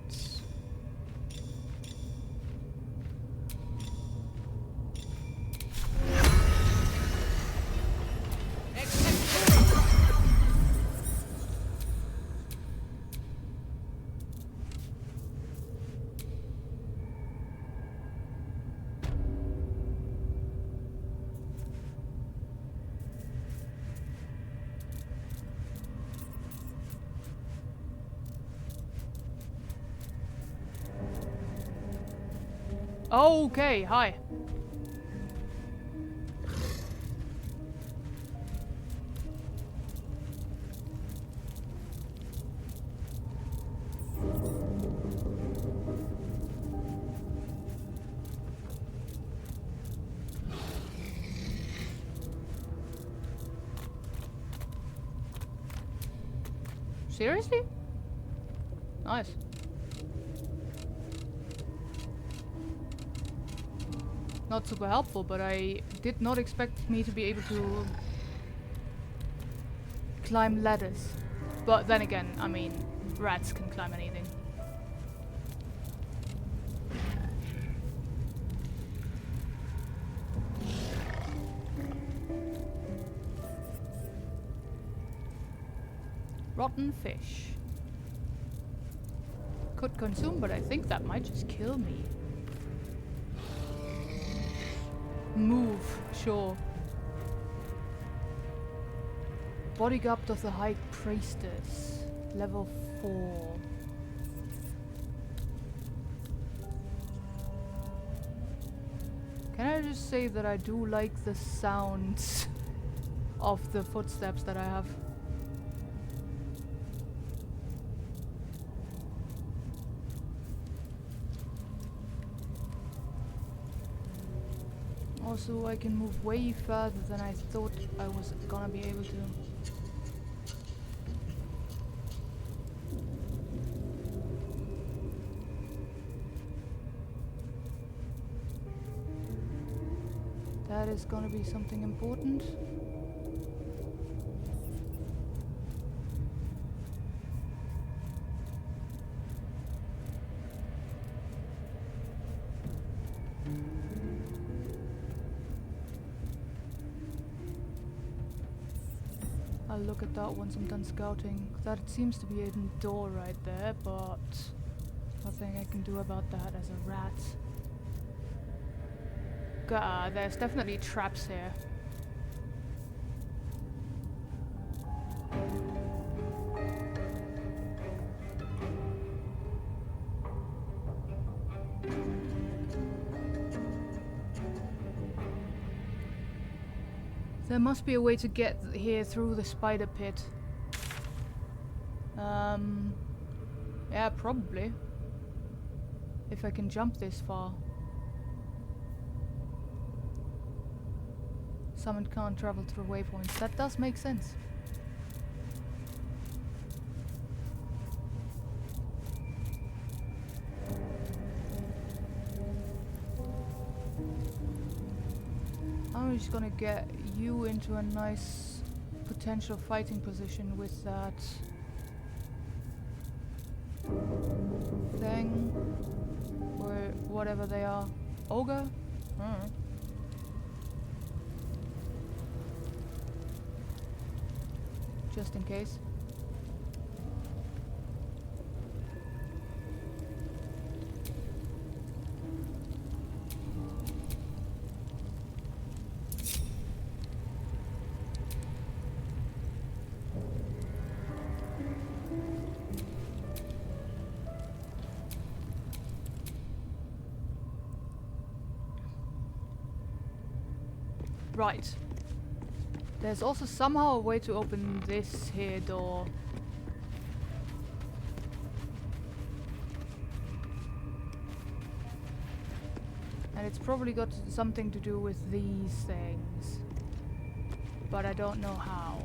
Okay, hi. Seriously? Nice. Not super helpful, but I did not expect me to be able to climb ladders. But then again, I mean, rats can climb anything. Rotten fish. Could consume, but I think that might just kill me. Move, sure. Bodyguard of the High Priestess, level 4. Can I just say that I do like the sounds of the footsteps that I have? Also, I can move way further than I thought I was gonna be able to. That is gonna be something important. I'll look at that once I'm done scouting. That seems to be a door right there, but nothing I can do about that as a rat. God, there's definitely traps here. There must be a way to get here through the spider pit. Yeah, probably. If I can jump this far. Someone can't travel through waypoints. That does make sense. I'm just gonna get you into a nice potential fighting position with that thing, or whatever they are. Ogre? I don't know. Just in case. Right. There's also somehow a way to open this here door. And it's probably got something to do with these things. But I don't know how.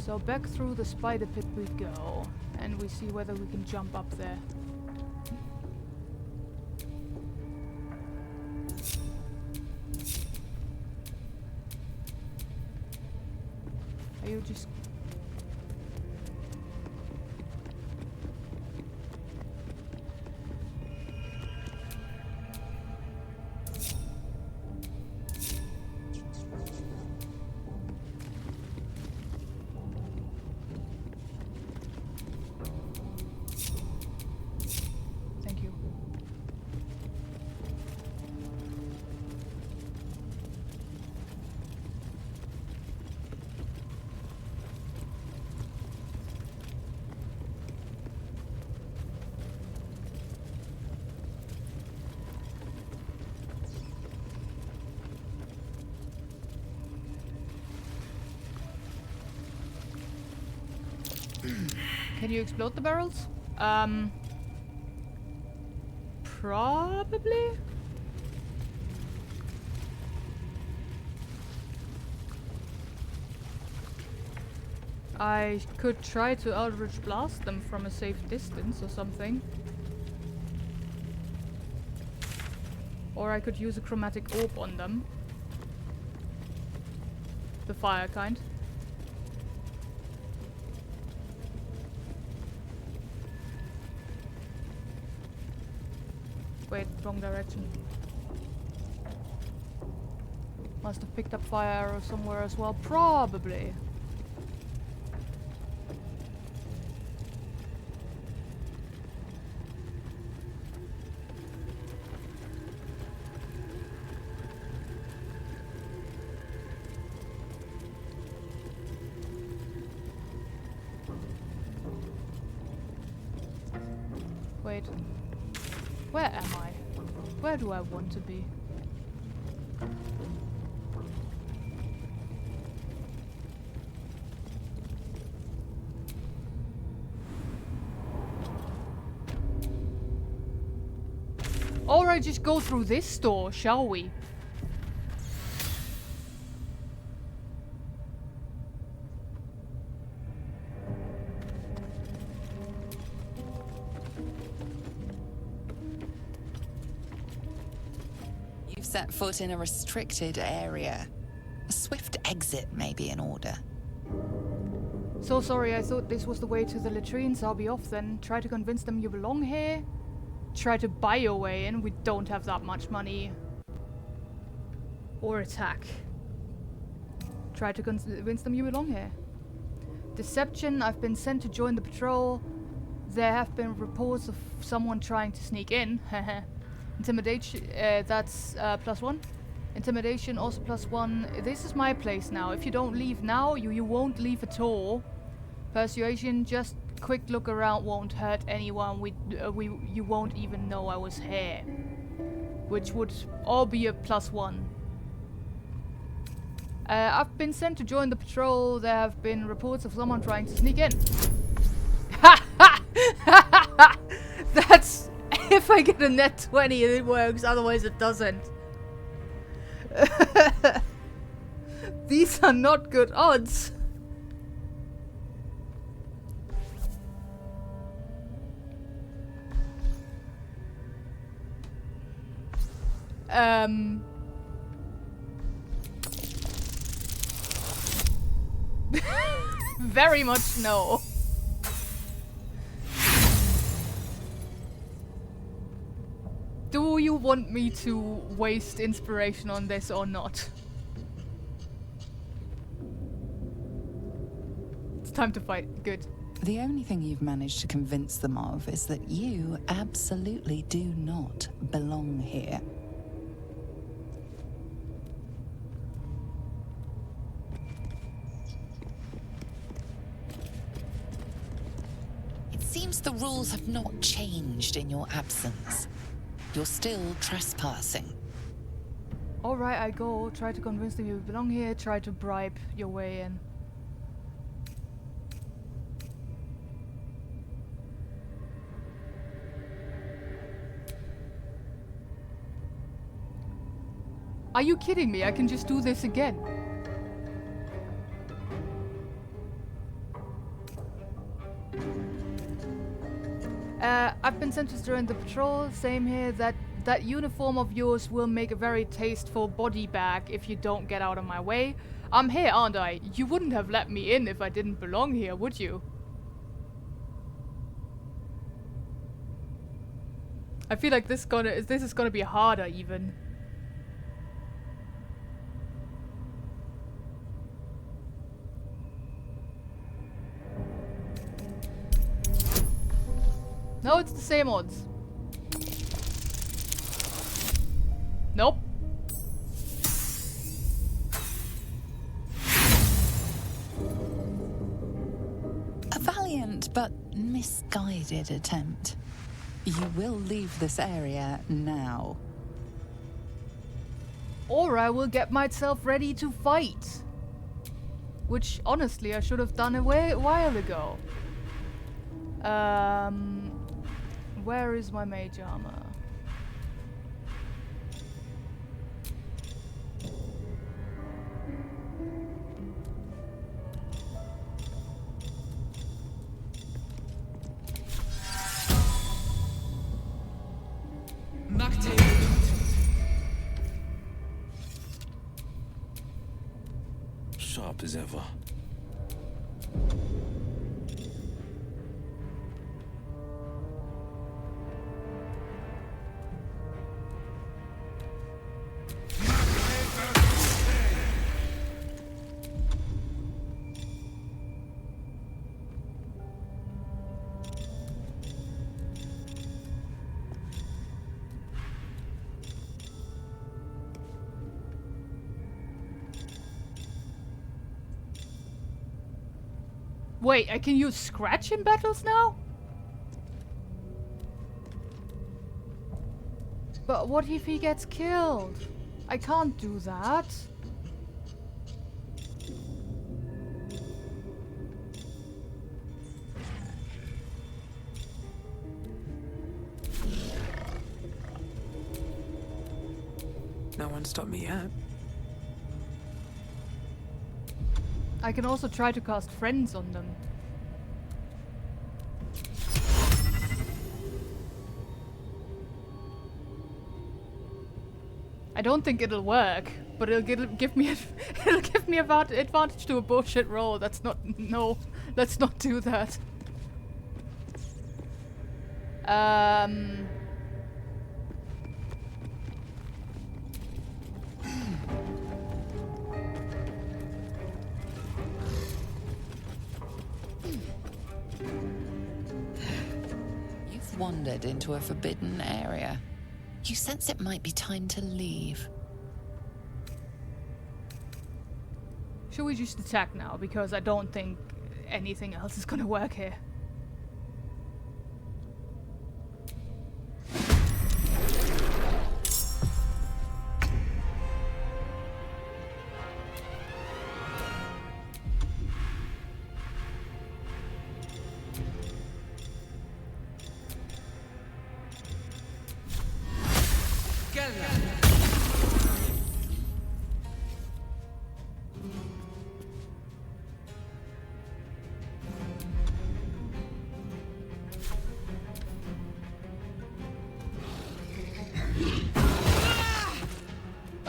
So back through the spider pit we go, and we see whether we can jump up there. Are you just... Thank you. Can you explode the barrels? Probably? I could try to Eldritch Blast them from a safe distance or something. Or I could use a chromatic orb on them. The fire kind. Wait, wrong direction. Must have picked up fire arrows somewhere as well. Probably. Wait. Where am I? Where do I want to be? Alright, just go through this door, shall we? Set foot in a restricted area. A swift exit may be in order. So sorry, I thought this was the way to the latrines. I'll be off then. Try to convince them you belong here. Try to buy your way in. We don't have that much money. Or attack. Try to convince them you belong here. Deception, I've been sent to join the patrol. There have been reports of someone trying to sneak in. Intimidation, that's +1. Intimidation, also +1. This is my place now. If you don't leave now, you won't leave at all. Persuasion, just quick look around won't hurt anyone. You won't even know I was here. Which would all be a +1. I've been sent to join the patrol. There have been reports of someone trying to sneak in. That's... If I get a net 20 it works, otherwise it doesn't. These are not good odds. Very much no. Do you want me to waste inspiration on this or not? It's time to fight. Good. The only thing you've managed to convince them of is that you absolutely do not belong here. It seems the rules have not changed in your absence. You're still trespassing. Alright, I go. Try to convince them you belong here. Try to bribe your way in. Are you kidding me? I can just do this again. I've been sent to join the patrol. Same here. That uniform of yours will make a very tasteful body bag if you don't get out of my way. I'm here, aren't I? You wouldn't have let me in if I didn't belong here, would you? I feel like this is gonna be harder even. No, it's the same odds. Nope. A valiant but misguided attempt. You will leave this area now. Or I will get myself ready to fight. Which, honestly, I should have done a while ago. Where is my mage armor? Sharp as ever. Wait, I can use scratch in battles now? But what if he gets killed? I can't do that. No one stopped me yet. I can also try to cast friends on them. I don't think it'll work, but it'll give me advantage to a bullshit roll. That's not let's not do that. You've wandered into a forbidden area. You sense it might be time to leave. Should we just attack now? Because I don't think anything else is gonna work here.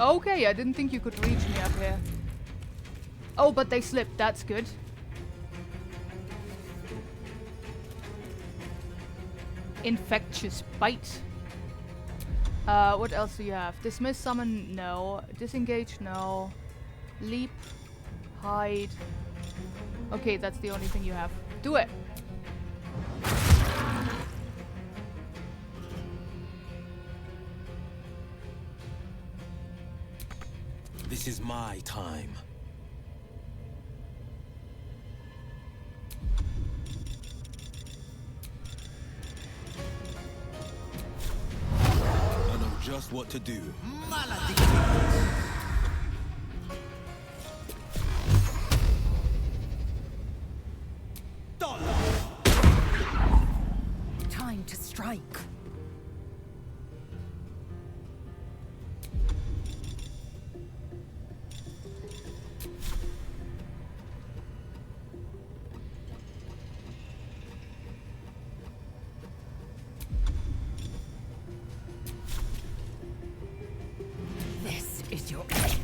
Okay, I didn't think you could reach me up here. Oh, but they slipped. That's good. Infectious bite. What else do you have? Dismiss, summon, no. Disengage, no. Leap, hide. Okay, that's the only thing you have. Do it! This is my time. I know just what to do. Time to strike. This is your end.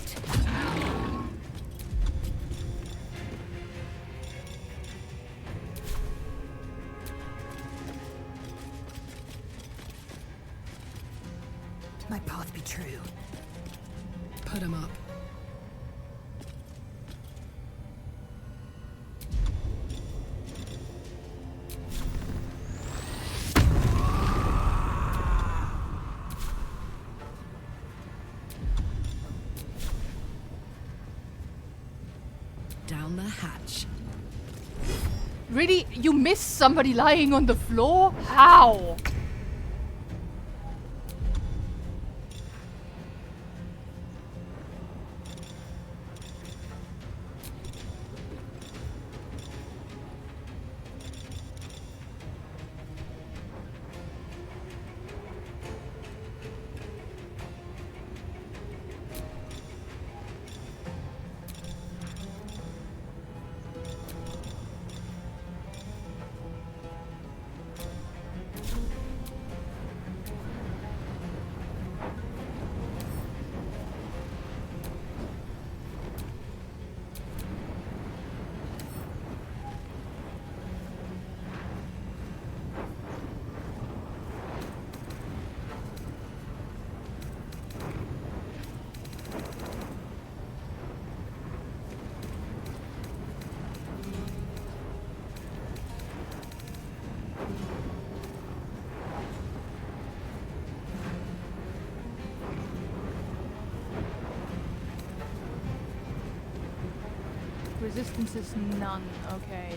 My path be true. Put him up. Down the hatch. Really? You missed somebody lying on the floor? How? Resistance is none, okay.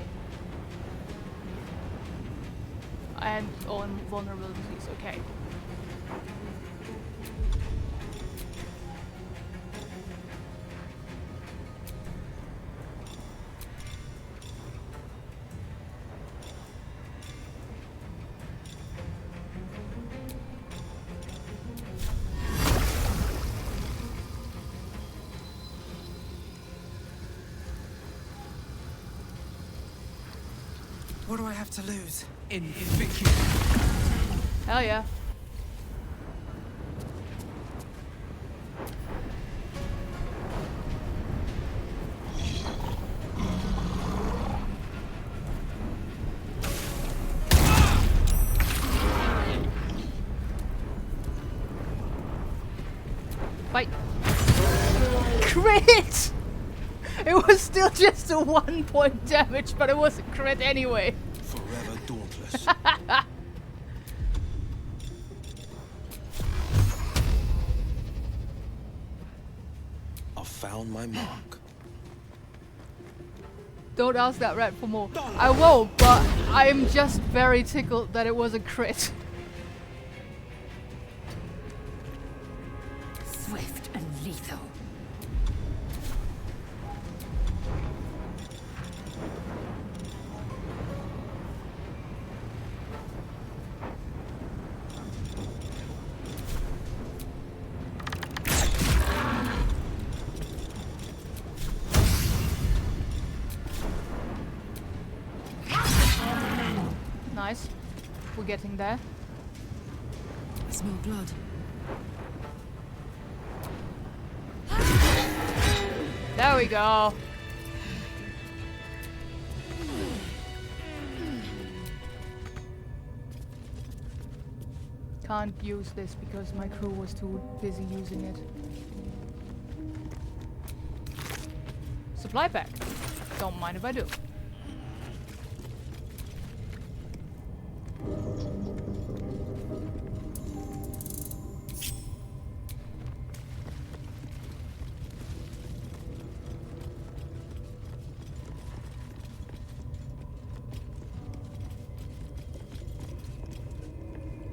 And on vulnerabilities, okay. What do I have to lose? Invictus. Hell yeah. Bite. Crit! It was still just a 1 point damage, but it was a crit anyway. Forever dauntless. I've found my mark. Don't ask that rat for more. I won't, but I'm just very tickled that it was a crit. Swift and lethal. Nice. We're getting there. I smell blood. There we go. Can't use this because my crew was too busy using it. Supply pack. Don't mind if I do.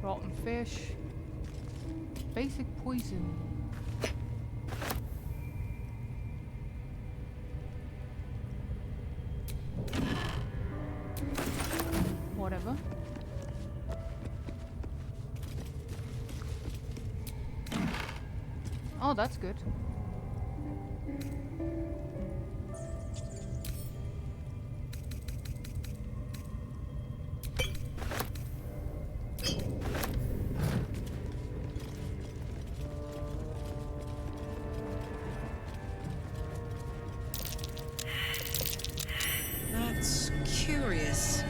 Rotten fish. Basic poison. Whatever. Oh, that's good. That's curious.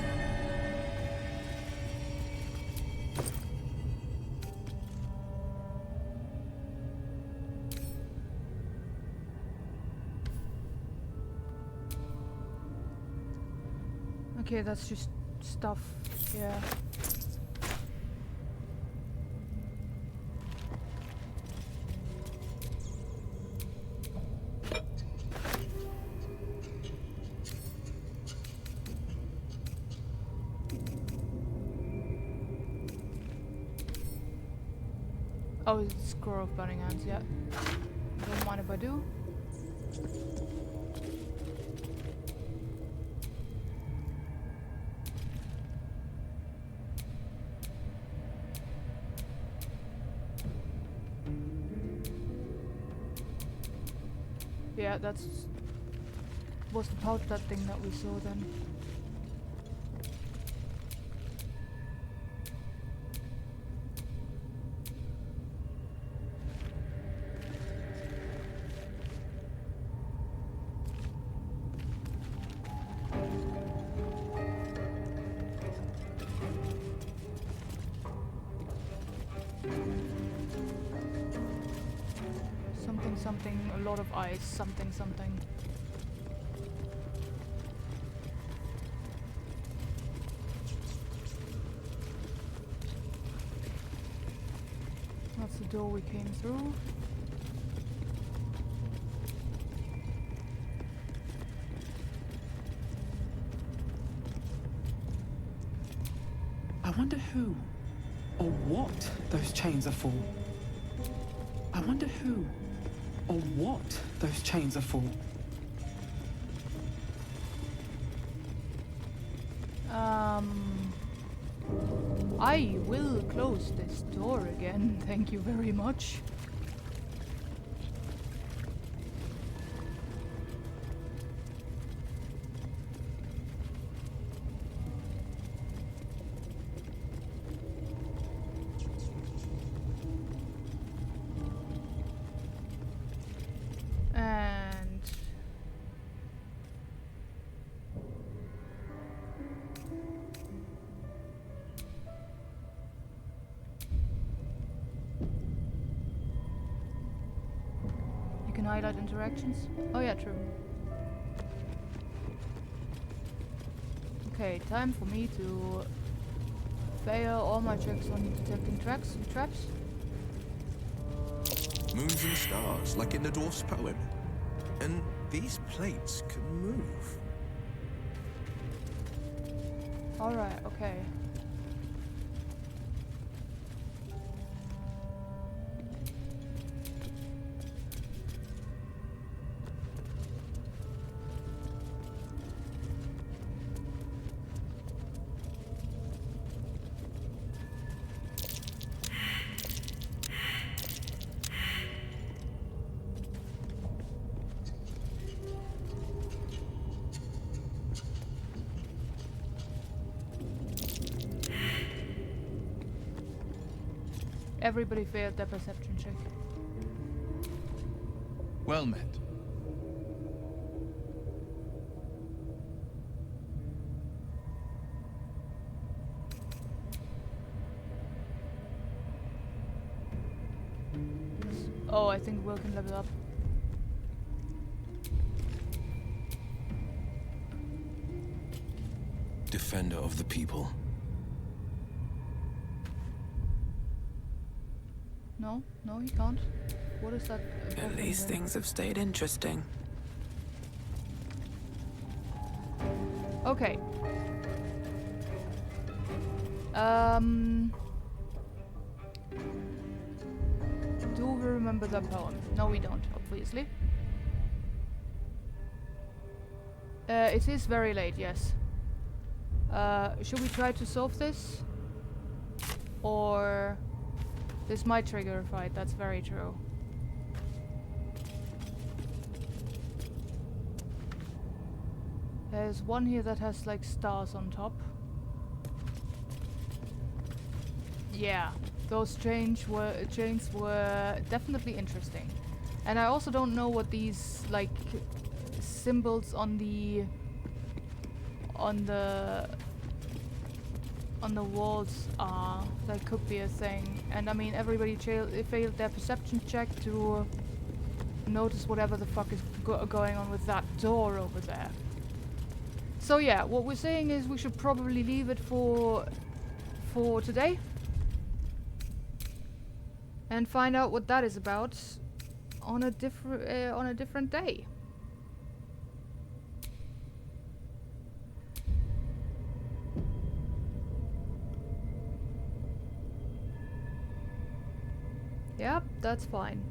Okay, that's just stuff. Yeah. Oh, it's a score of burning hands, yeah. Don't mind if I do. Yeah, that's was the pouch that thing that we saw then. Something, a lot of ice, something. That's the door we came through. I wonder who or what those chains are for. I wonder who or what those chains are for. I will close this door again, thank you very much. And you can highlight interactions. Oh yeah, true. Okay, time for me to fail all my checks on detecting traps. Moons and stars, like in the dwarf's poem. And these plates can move. Alright, okay. Everybody failed their perception check. Well met. Oh, I think Will can level up. Defender of the people. No, no, he can't. What is that? At least things have stayed interesting. Okay. Do we remember that poem? No, we don't, obviously. It is very late, yes. Should we try to solve this? Or... This might trigger a fight, that's very true. There's one here that has like stars on top. Yeah, those chains were definitely interesting. And I also don't know what these like symbols on the walls are. That could be a thing. And I mean, everybody failed their perception check to notice whatever the fuck is going on with that door over there. So yeah, what we're saying is we should probably leave it for today and find out what that is about on a different day. Yep, that's fine.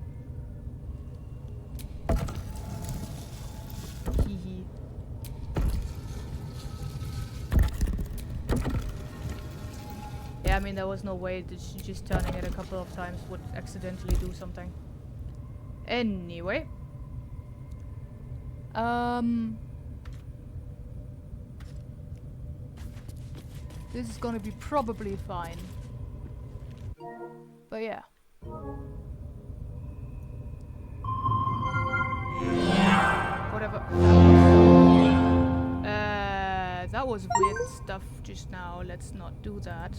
Hehe. Yeah, I mean, there was no way that just turning it a couple of times would accidentally do something. Anyway. This is gonna be probably fine. But yeah. Whatever. That was weird stuff just now. Let's not do that.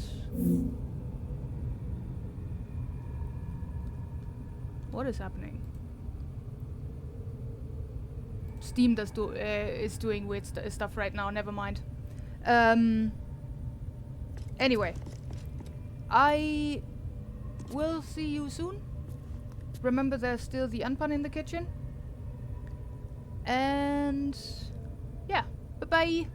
What is happening? Steam is doing weird stuff right now. Never mind. Anyway, I will see you soon. Remember, there's still the unpan in the kitchen. And yeah, bye bye.